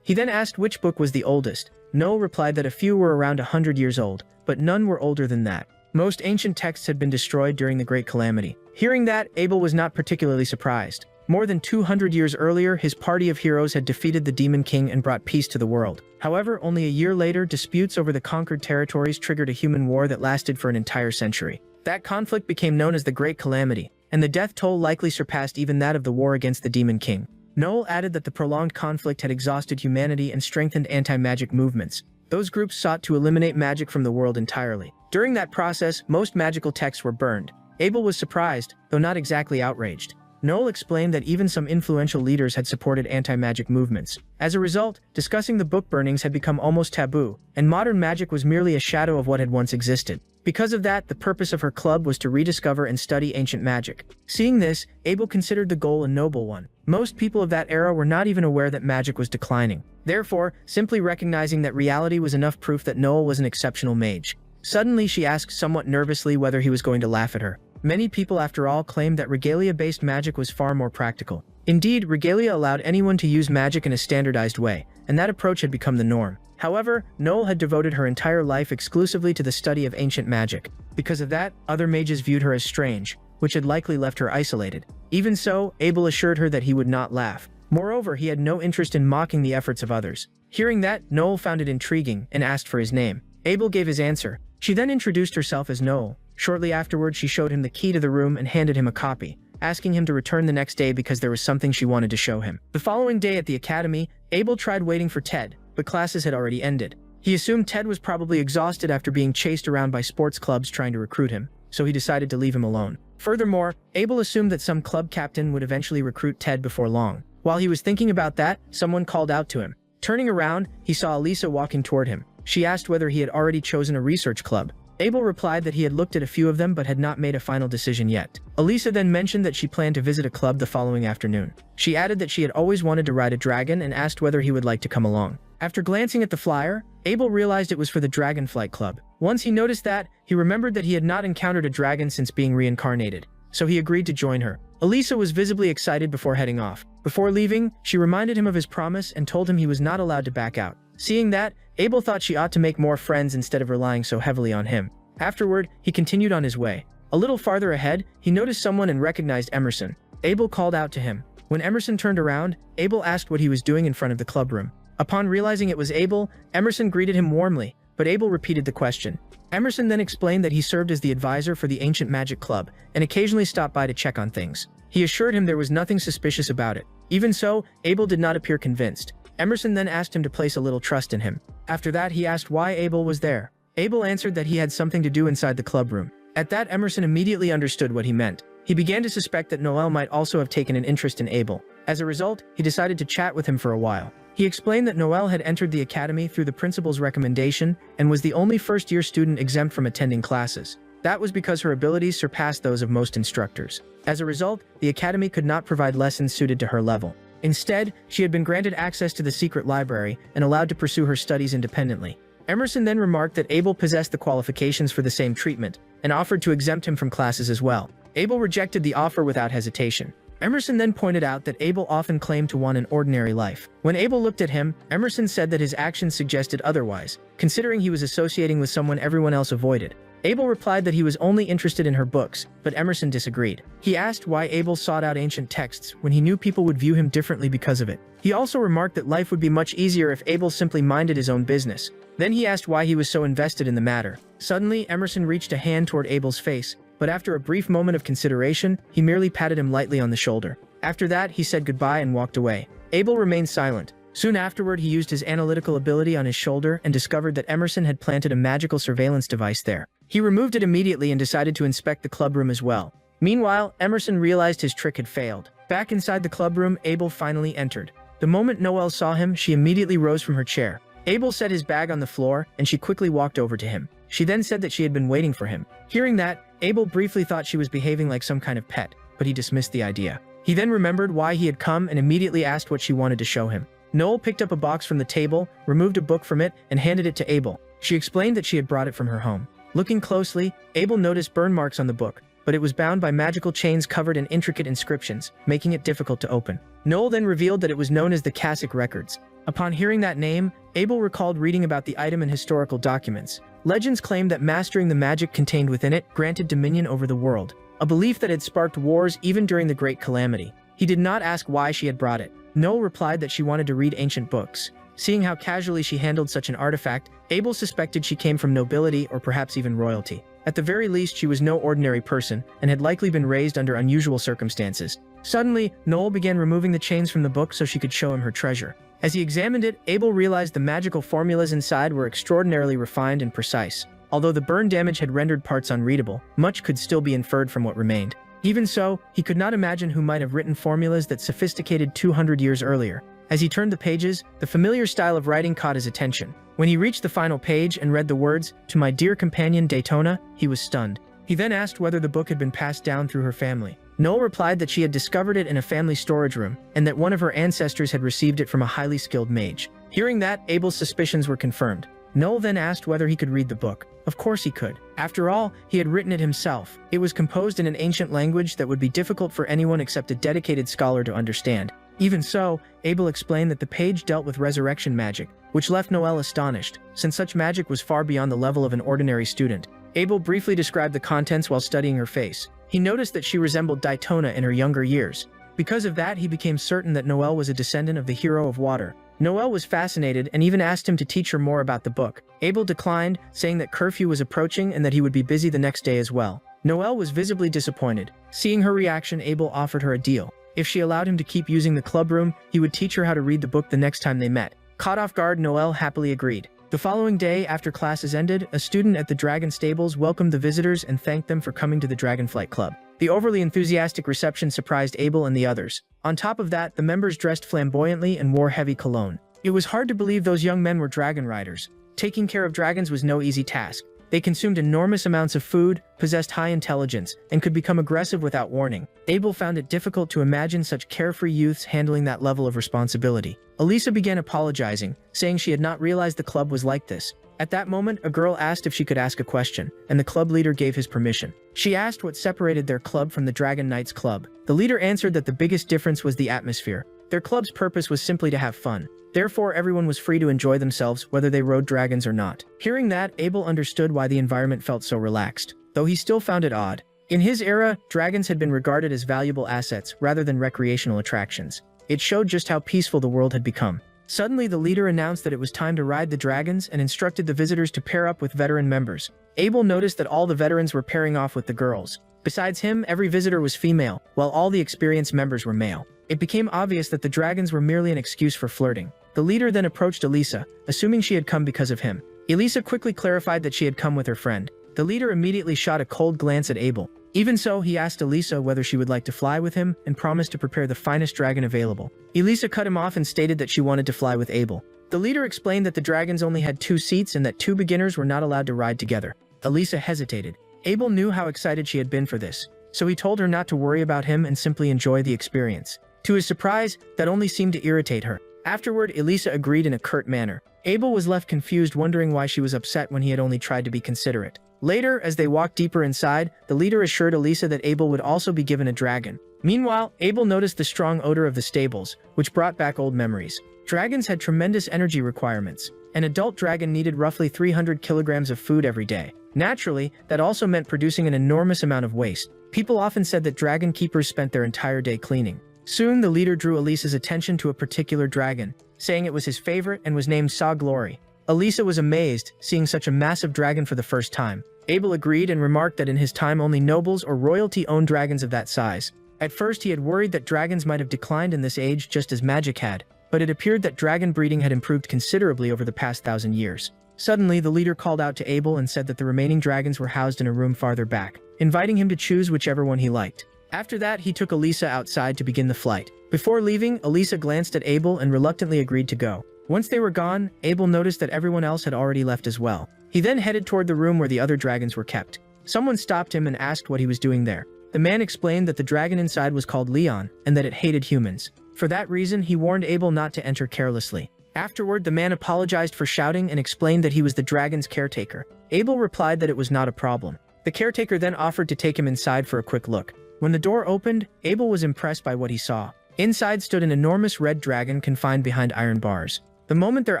A: He then asked which book was the oldest. Noel replied that a few were around 100 years old, but none were older than that. Most ancient texts had been destroyed during the Great Calamity. Hearing that, Abel was not particularly surprised. More than 200 years earlier, his party of heroes had defeated the Demon King and brought peace to the world. However, only a year later, disputes over the conquered territories triggered a human war that lasted for an entire century. That conflict became known as the Great Calamity, and the death toll likely surpassed even that of the war against the Demon King. Noel added that the prolonged conflict had exhausted humanity and strengthened anti-magic movements. Those groups sought to eliminate magic from the world entirely. During that process, most magical texts were burned. Abel was surprised, though not exactly outraged. Noel explained that even some influential leaders had supported anti-magic movements. As a result, discussing the book burnings had become almost taboo, and modern magic was merely a shadow of what had once existed. Because of that, the purpose of her club was to rediscover and study ancient magic. Seeing this, Abel considered the goal a noble one. Most people of that era were not even aware that magic was declining. Therefore, simply recognizing that reality was enough proof that Noel was an exceptional mage. Suddenly, she asked somewhat nervously whether he was going to laugh at her. Many people, after all, claimed that regalia-based magic was far more practical. Indeed, regalia allowed anyone to use magic in a standardized way, and that approach had become the norm. However, Noel had devoted her entire life exclusively to the study of ancient magic. Because of that, other mages viewed her as strange, which had likely left her isolated. Even so, Abel assured her that he would not laugh. Moreover, he had no interest in mocking the efforts of others. Hearing that, Noel found it intriguing and asked for his name. Abel gave his answer. She then introduced herself as Noel. Shortly afterward, she showed him the key to the room and handed him a copy, asking him to return the next day because there was something she wanted to show him. The following day at the academy, Abel tried waiting for Ted, but classes had already ended. He assumed Ted was probably exhausted after being chased around by sports clubs trying to recruit him, so he decided to leave him alone. Furthermore, Abel assumed that some club captain would eventually recruit Ted before long. While he was thinking about that, someone called out to him. Turning around, he saw Elisa walking toward him. She asked whether he had already chosen a research club. Abel replied that he had looked at a few of them but had not made a final decision yet. Elisa then mentioned that she planned to visit a club the following afternoon. She added that she had always wanted to ride a dragon and asked whether he would like to come along. After glancing at the flyer, Abel realized it was for the Dragonflight Club. Once he noticed that, he remembered that he had not encountered a dragon since being reincarnated, so he agreed to join her. Elisa was visibly excited before heading off. Before leaving, she reminded him of his promise and told him he was not allowed to back out. Seeing that, Abel thought she ought to make more friends instead of relying so heavily on him. Afterward, he continued on his way. A little farther ahead, he noticed someone and recognized Emerson. Abel called out to him. When Emerson turned around, Abel asked what he was doing in front of the club room. Upon realizing it was Abel, Emerson greeted him warmly, but Abel repeated the question. Emerson then explained that he served as the advisor for the Ancient Magic Club and occasionally stopped by to check on things. He assured him there was nothing suspicious about it. Even so, Abel did not appear convinced. Emerson then asked him to place a little trust in him. After that, he asked why Abel was there. Abel answered that he had something to do inside the club room. At that, Emerson immediately understood what he meant. He began to suspect that Noel might also have taken an interest in Abel. As a result, he decided to chat with him for a while. He explained that Noel had entered the academy through the principal's recommendation and was the only first-year student exempt from attending classes. That was because her abilities surpassed those of most instructors. As a result, the academy could not provide lessons suited to her level. Instead, she had been granted access to the secret library and allowed to pursue her studies independently. Emerson then remarked that Abel possessed the qualifications for the same treatment and offered to exempt him from classes as well. Abel rejected the offer without hesitation. Emerson then pointed out that Abel often claimed to want an ordinary life. When Abel looked at him, Emerson said that his actions suggested otherwise, considering he was associating with someone everyone else avoided. Abel replied that he was only interested in her books, but Emerson disagreed. He asked why Abel sought out ancient texts when he knew people would view him differently because of it. He also remarked that life would be much easier if Abel simply minded his own business. Then he asked why he was so invested in the matter. Suddenly, Emerson reached a hand toward Abel's face, but after a brief moment of consideration, he merely patted him lightly on the shoulder. After that, he said goodbye and walked away. Abel remained silent. Soon afterward, he used his analytical ability on his shoulder and discovered that Emerson had planted a magical surveillance device there. He removed it immediately and decided to inspect the club room as well. Meanwhile, Emerson realized his trick had failed. Back inside the club room, Abel finally entered. The moment Noelle saw him, she immediately rose from her chair. Abel set his bag on the floor, and she quickly walked over to him. She then said that she had been waiting for him. Hearing that, Abel briefly thought she was behaving like some kind of pet, but he dismissed the idea. He then remembered why he had come and immediately asked what she wanted to show him. Noelle picked up a box from the table, removed a book from it, and handed it to Abel. She explained that she had brought it from her home. Looking closely, Abel noticed burn marks on the book, but it was bound by magical chains covered in intricate inscriptions, making it difficult to open. Noelle then revealed that it was known as the Casic Records. Upon hearing that name, Abel recalled reading about the item in historical documents. Legends claimed that mastering the magic contained within it granted dominion over the world, a belief that had sparked wars even during the Great Calamity. He did not ask why she had brought it. Noelle replied that she wanted to read ancient books. Seeing how casually she handled such an artifact, Abel suspected she came from nobility or perhaps even royalty. At the very least, she was no ordinary person and had likely been raised under unusual circumstances. Suddenly, Noelle began removing the chains from the book so she could show him her treasure. As he examined it, Abel realized the magical formulas inside were extraordinarily refined and precise. Although the burn damage had rendered parts unreadable, much could still be inferred from what remained. Even so, he could not imagine who might have written formulas that sophisticated 200 years earlier. As he turned the pages, the familiar style of writing caught his attention. When he reached the final page and read the words, "To my dear companion Daytona," he was stunned. He then asked whether the book had been passed down through her family. Noelle replied that she had discovered it in a family storage room, and that one of her ancestors had received it from a highly skilled mage. Hearing that, Abel's suspicions were confirmed. Noelle then asked whether he could read the book. Of course he could. After all, he had written it himself. It was composed in an ancient language that would be difficult for anyone except a dedicated scholar to understand. Even so, Abel explained that the page dealt with resurrection magic, which left Noelle astonished, since such magic was far beyond the level of an ordinary student. Abel briefly described the contents while studying her face. He noticed that she resembled Daytona in her younger years. Because of that, he became certain that Noelle was a descendant of the hero of water. Noelle was fascinated and even asked him to teach her more about the book. Abel declined, saying that curfew was approaching and that he would be busy the next day as well. Noelle was visibly disappointed. Seeing her reaction, Abel offered her a deal. If she allowed him to keep using the club room, he would teach her how to read the book the next time they met. Caught off guard, Noelle happily agreed. The following day, after classes ended, a student at the Dragon Stables welcomed the visitors and thanked them for coming to the Dragonflight Club. The overly enthusiastic reception surprised Abel and the others. On top of that, the members dressed flamboyantly and wore heavy cologne. It was hard to believe those young men were dragon riders. Taking care of dragons was no easy task. They consumed enormous amounts of food, possessed high intelligence, and could become aggressive without warning. Abel found it difficult to imagine such carefree youths handling that level of responsibility. Elisa began apologizing, saying she had not realized the club was like this. At that moment, a girl asked if she could ask a question, and the club leader gave his permission. She asked what separated their club from the Dragon Knights Club. The leader answered that the biggest difference was the atmosphere. Their club's purpose was simply to have fun. Therefore, everyone was free to enjoy themselves, whether they rode dragons or not. Hearing that, Abel understood why the environment felt so relaxed, though he still found it odd. In his era, dragons had been regarded as valuable assets rather than recreational attractions. It showed just how peaceful the world had become. Suddenly, the leader announced that it was time to ride the dragons and instructed the visitors to pair up with veteran members. Abel noticed that all the veterans were pairing off with the girls. Besides him, every visitor was female, while all the experienced members were male. It became obvious that the dragons were merely an excuse for flirting. The leader then approached Elisa, assuming she had come because of him. Elisa quickly clarified that she had come with her friend. The leader immediately shot a cold glance at Abel. Even so, he asked Elisa whether she would like to fly with him and promised to prepare the finest dragon available. Elisa cut him off and stated that she wanted to fly with Abel. The leader explained that the dragons only had 2 seats and that 2 beginners were not allowed to ride together. Elisa hesitated. Abel knew how excited she had been for this, so he told her not to worry about him and simply enjoy the experience. To his surprise, that only seemed to irritate her. Afterward, Elisa agreed in a curt manner. Abel was left confused, wondering why she was upset when he had only tried to be considerate. Later, as they walked deeper inside, the leader assured Elisa that Abel would also be given a dragon. Meanwhile, Abel noticed the strong odor of the stables, which brought back old memories. Dragons had tremendous energy requirements. An adult dragon needed roughly 300 kilograms of food every day. Naturally, that also meant producing an enormous amount of waste. People often said that dragon keepers spent their entire day cleaning. Soon, the leader drew Elisa's attention to a particular dragon, saying it was his favorite and was named Saw Glory. Elisa was amazed, seeing such a massive dragon for the first time. Abel agreed and remarked that in his time only nobles or royalty owned dragons of that size. At first, he had worried that dragons might have declined in this age just as magic had, but it appeared that dragon breeding had improved considerably over the past 1,000 years. Suddenly, the leader called out to Abel and said that the remaining dragons were housed in a room farther back, inviting him to choose whichever one he liked. After that, he took Elisa outside to begin the flight. Before leaving, Elisa glanced at Abel and reluctantly agreed to go. Once they were gone, Abel noticed that everyone else had already left as well. He then headed toward the room where the other dragons were kept. Someone stopped him and asked what he was doing there. The man explained that the dragon inside was called Leon and that it hated humans. For that reason, he warned Abel not to enter carelessly. Afterward, the man apologized for shouting and explained that he was the dragon's caretaker. Abel replied that it was not a problem. The caretaker then offered to take him inside for a quick look. When the door opened, Abel was impressed by what he saw. Inside stood an enormous red dragon confined behind iron bars. The moment their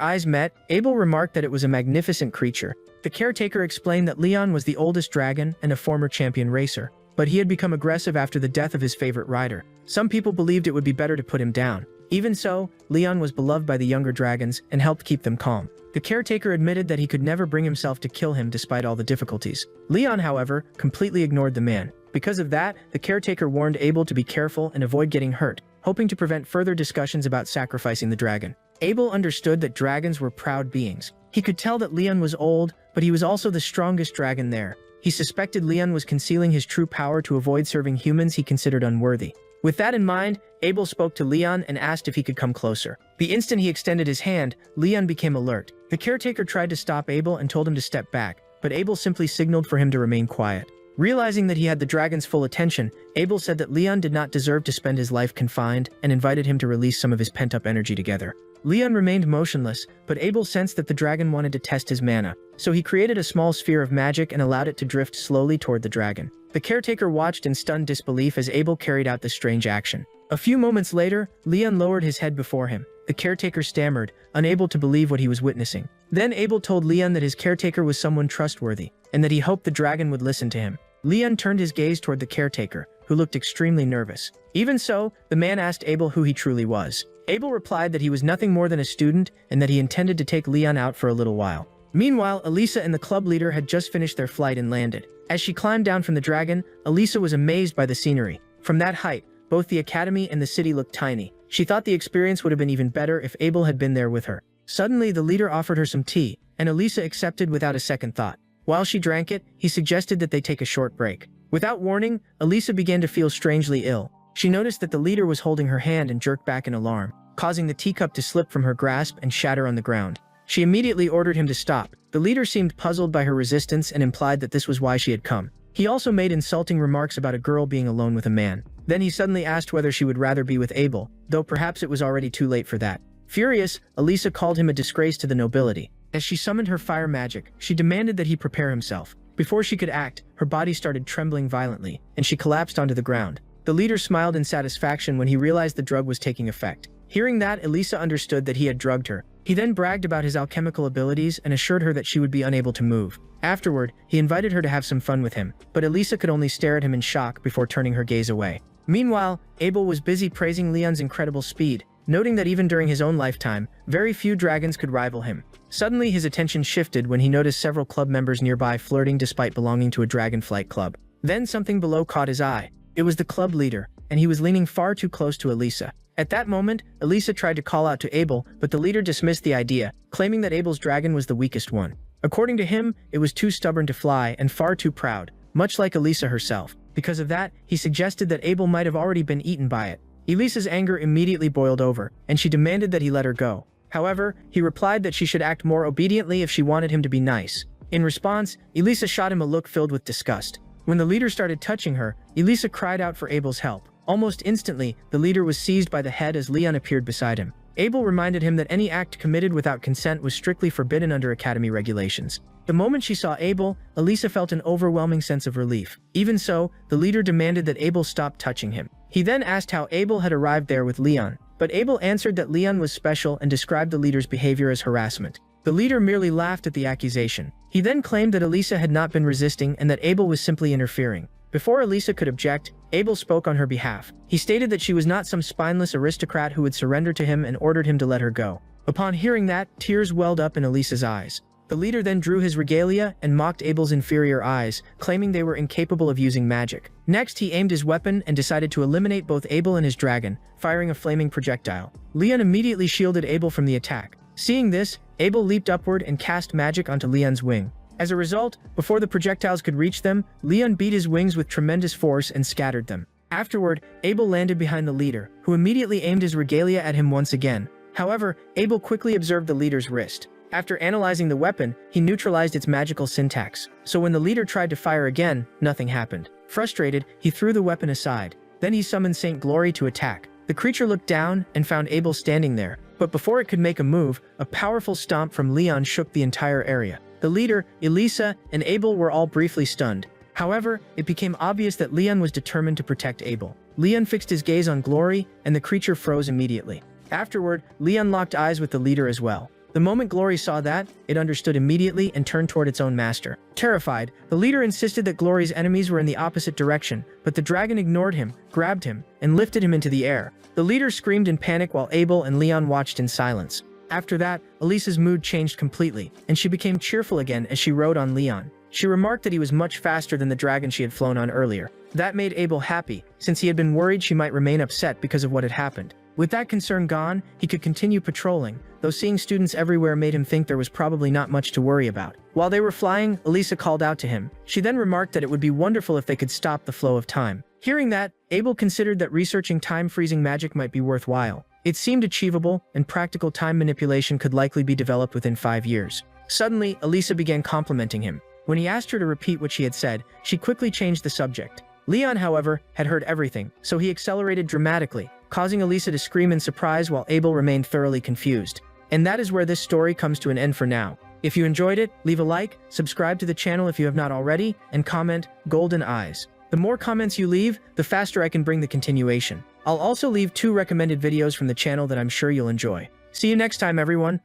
A: eyes met, Abel remarked that it was a magnificent creature. The caretaker explained that Leon was the oldest dragon and a former champion racer, but he had become aggressive after the death of his favorite rider. Some people believed it would be better to put him down. Even so, Leon was beloved by the younger dragons and helped keep them calm. The caretaker admitted that he could never bring himself to kill him despite all the difficulties. Leon, however, completely ignored the man. Because of that, the caretaker warned Abel to be careful and avoid getting hurt, hoping to prevent further discussions about sacrificing the dragon. Abel understood that dragons were proud beings. He could tell that Leon was old, but he was also the strongest dragon there. He suspected Leon was concealing his true power to avoid serving humans he considered unworthy. With that in mind, Abel spoke to Leon and asked if he could come closer. The instant he extended his hand, Leon became alert. The caretaker tried to stop Abel and told him to step back, but Abel simply signaled for him to remain quiet. Realizing that he had the dragon's full attention, Abel said that Leon did not deserve to spend his life confined and invited him to release some of his pent-up energy together. Leon remained motionless, but Abel sensed that the dragon wanted to test his mana, so he created a small sphere of magic and allowed it to drift slowly toward the dragon. The caretaker watched in stunned disbelief as Abel carried out this strange action. A few moments later, Leon lowered his head before him. The caretaker stammered, unable to believe what he was witnessing. Then Abel told Leon that his caretaker was someone trustworthy, and that he hoped the dragon would listen to him. Leon turned his gaze toward the caretaker, who looked extremely nervous. Even so, the man asked Abel who he truly was. Abel replied that he was nothing more than a student and that he intended to take Leon out for a little while. Meanwhile, Elisa and the club leader had just finished their flight and landed. As she climbed down from the dragon, Elisa was amazed by the scenery. From that height, both the academy and the city looked tiny. She thought the experience would have been even better if Abel had been there with her. Suddenly, the leader offered her some tea, and Elisa accepted without a second thought. While she drank it, he suggested that they take a short break. Without warning, Elisa began to feel strangely ill. She noticed that the leader was holding her hand and jerked back in alarm, causing the teacup to slip from her grasp and shatter on the ground. She immediately ordered him to stop. The leader seemed puzzled by her resistance and implied that this was why she had come. He also made insulting remarks about a girl being alone with a man. Then he suddenly asked whether she would rather be with Abel, though perhaps it was already too late for that. Furious, Elisa called him a disgrace to the nobility. As she summoned her fire magic, she demanded that he prepare himself. Before she could act, her body started trembling violently, and she collapsed onto the ground. The leader smiled in satisfaction when he realized the drug was taking effect. Hearing that, Elisa understood that he had drugged her. He then bragged about his alchemical abilities and assured her that she would be unable to move. Afterward, he invited her to have some fun with him, but Elisa could only stare at him in shock before turning her gaze away. Meanwhile, Abel was busy praising Leon's incredible speed, noting that even during his own lifetime, very few dragons could rival him. Suddenly, his attention shifted when he noticed several club members nearby flirting despite belonging to a dragonflight club. Then something below caught his eye. It was the club leader, and he was leaning far too close to Elisa. At that moment, Elisa tried to call out to Abel, but the leader dismissed the idea, claiming that Abel's dragon was the weakest one. According to him, it was too stubborn to fly and far too proud, much like Elisa herself. Because of that, he suggested that Abel might have already been eaten by it. Elisa's anger immediately boiled over, and she demanded that he let her go. However, he replied that she should act more obediently if she wanted him to be nice. In response, Elisa shot him a look filled with disgust. When the leader started touching her, Elisa cried out for Abel's help. Almost instantly, the leader was seized by the head as Leon appeared beside him. Abel reminded him that any act committed without consent was strictly forbidden under Academy regulations. The moment she saw Abel, Elisa felt an overwhelming sense of relief. Even so, the leader demanded that Abel stop touching him. He then asked how Abel had arrived there with Leon, but Abel answered that Leon was special and described the leader's behavior as harassment. The leader merely laughed at the accusation. He then claimed that Elisa had not been resisting and that Abel was simply interfering. Before Elisa could object, Abel spoke on her behalf. He stated that she was not some spineless aristocrat who would surrender to him and ordered him to let her go. Upon hearing that, tears welled up in Elisa's eyes. The leader then drew his regalia and mocked Abel's inferior eyes, claiming they were incapable of using magic. Next, he aimed his weapon and decided to eliminate both Abel and his dragon, firing a flaming projectile. Leon immediately shielded Abel from the attack. Seeing this, Abel leaped upward and cast magic onto Leon's wing. As a result, before the projectiles could reach them, Leon beat his wings with tremendous force and scattered them. Afterward, Abel landed behind the leader, who immediately aimed his regalia at him once again. However, Abel quickly observed the leader's wrist. After analyzing the weapon, he neutralized its magical syntax. So when the leader tried to fire again, nothing happened. Frustrated, he threw the weapon aside. Then he summoned Saint Glory to attack. The creature looked down and found Abel standing there. But before it could make a move, a powerful stomp from Leon shook the entire area. The leader, Elisa, and Abel were all briefly stunned. However, it became obvious that Leon was determined to protect Abel. Leon fixed his gaze on Glory, and the creature froze immediately. Afterward, Leon locked eyes with the leader as well. The moment Glory saw that, it understood immediately and turned toward its own master. Terrified, the leader insisted that Glory's enemies were in the opposite direction, but the dragon ignored him, grabbed him, and lifted him into the air. The leader screamed in panic while Abel and Leon watched in silence. After that, Elisa's mood changed completely, and she became cheerful again as she rode on Leon. She remarked that he was much faster than the dragon she had flown on earlier. That made Abel happy, since he had been worried she might remain upset because of what had happened. With that concern gone, he could continue patrolling, though seeing students everywhere made him think there was probably not much to worry about. While they were flying, Elisa called out to him. She then remarked that it would be wonderful if they could stop the flow of time. Hearing that, Abel considered that researching time-freezing magic might be worthwhile. It seemed achievable, and practical time manipulation could likely be developed within 5 years. Suddenly, Elisa began complimenting him. When he asked her to repeat what she had said, she quickly changed the subject. Leon, however, had heard everything, so he accelerated dramatically, causing Elisa to scream in surprise while Abel remained thoroughly confused. And that is where this story comes to an end for now. If you enjoyed it, leave a like, subscribe to the channel if you have not already, and comment, "Golden Eyes." The more comments you leave, the faster I can bring the continuation. I'll also leave 2 recommended videos from the channel that I'm sure you'll enjoy. See you next time, everyone!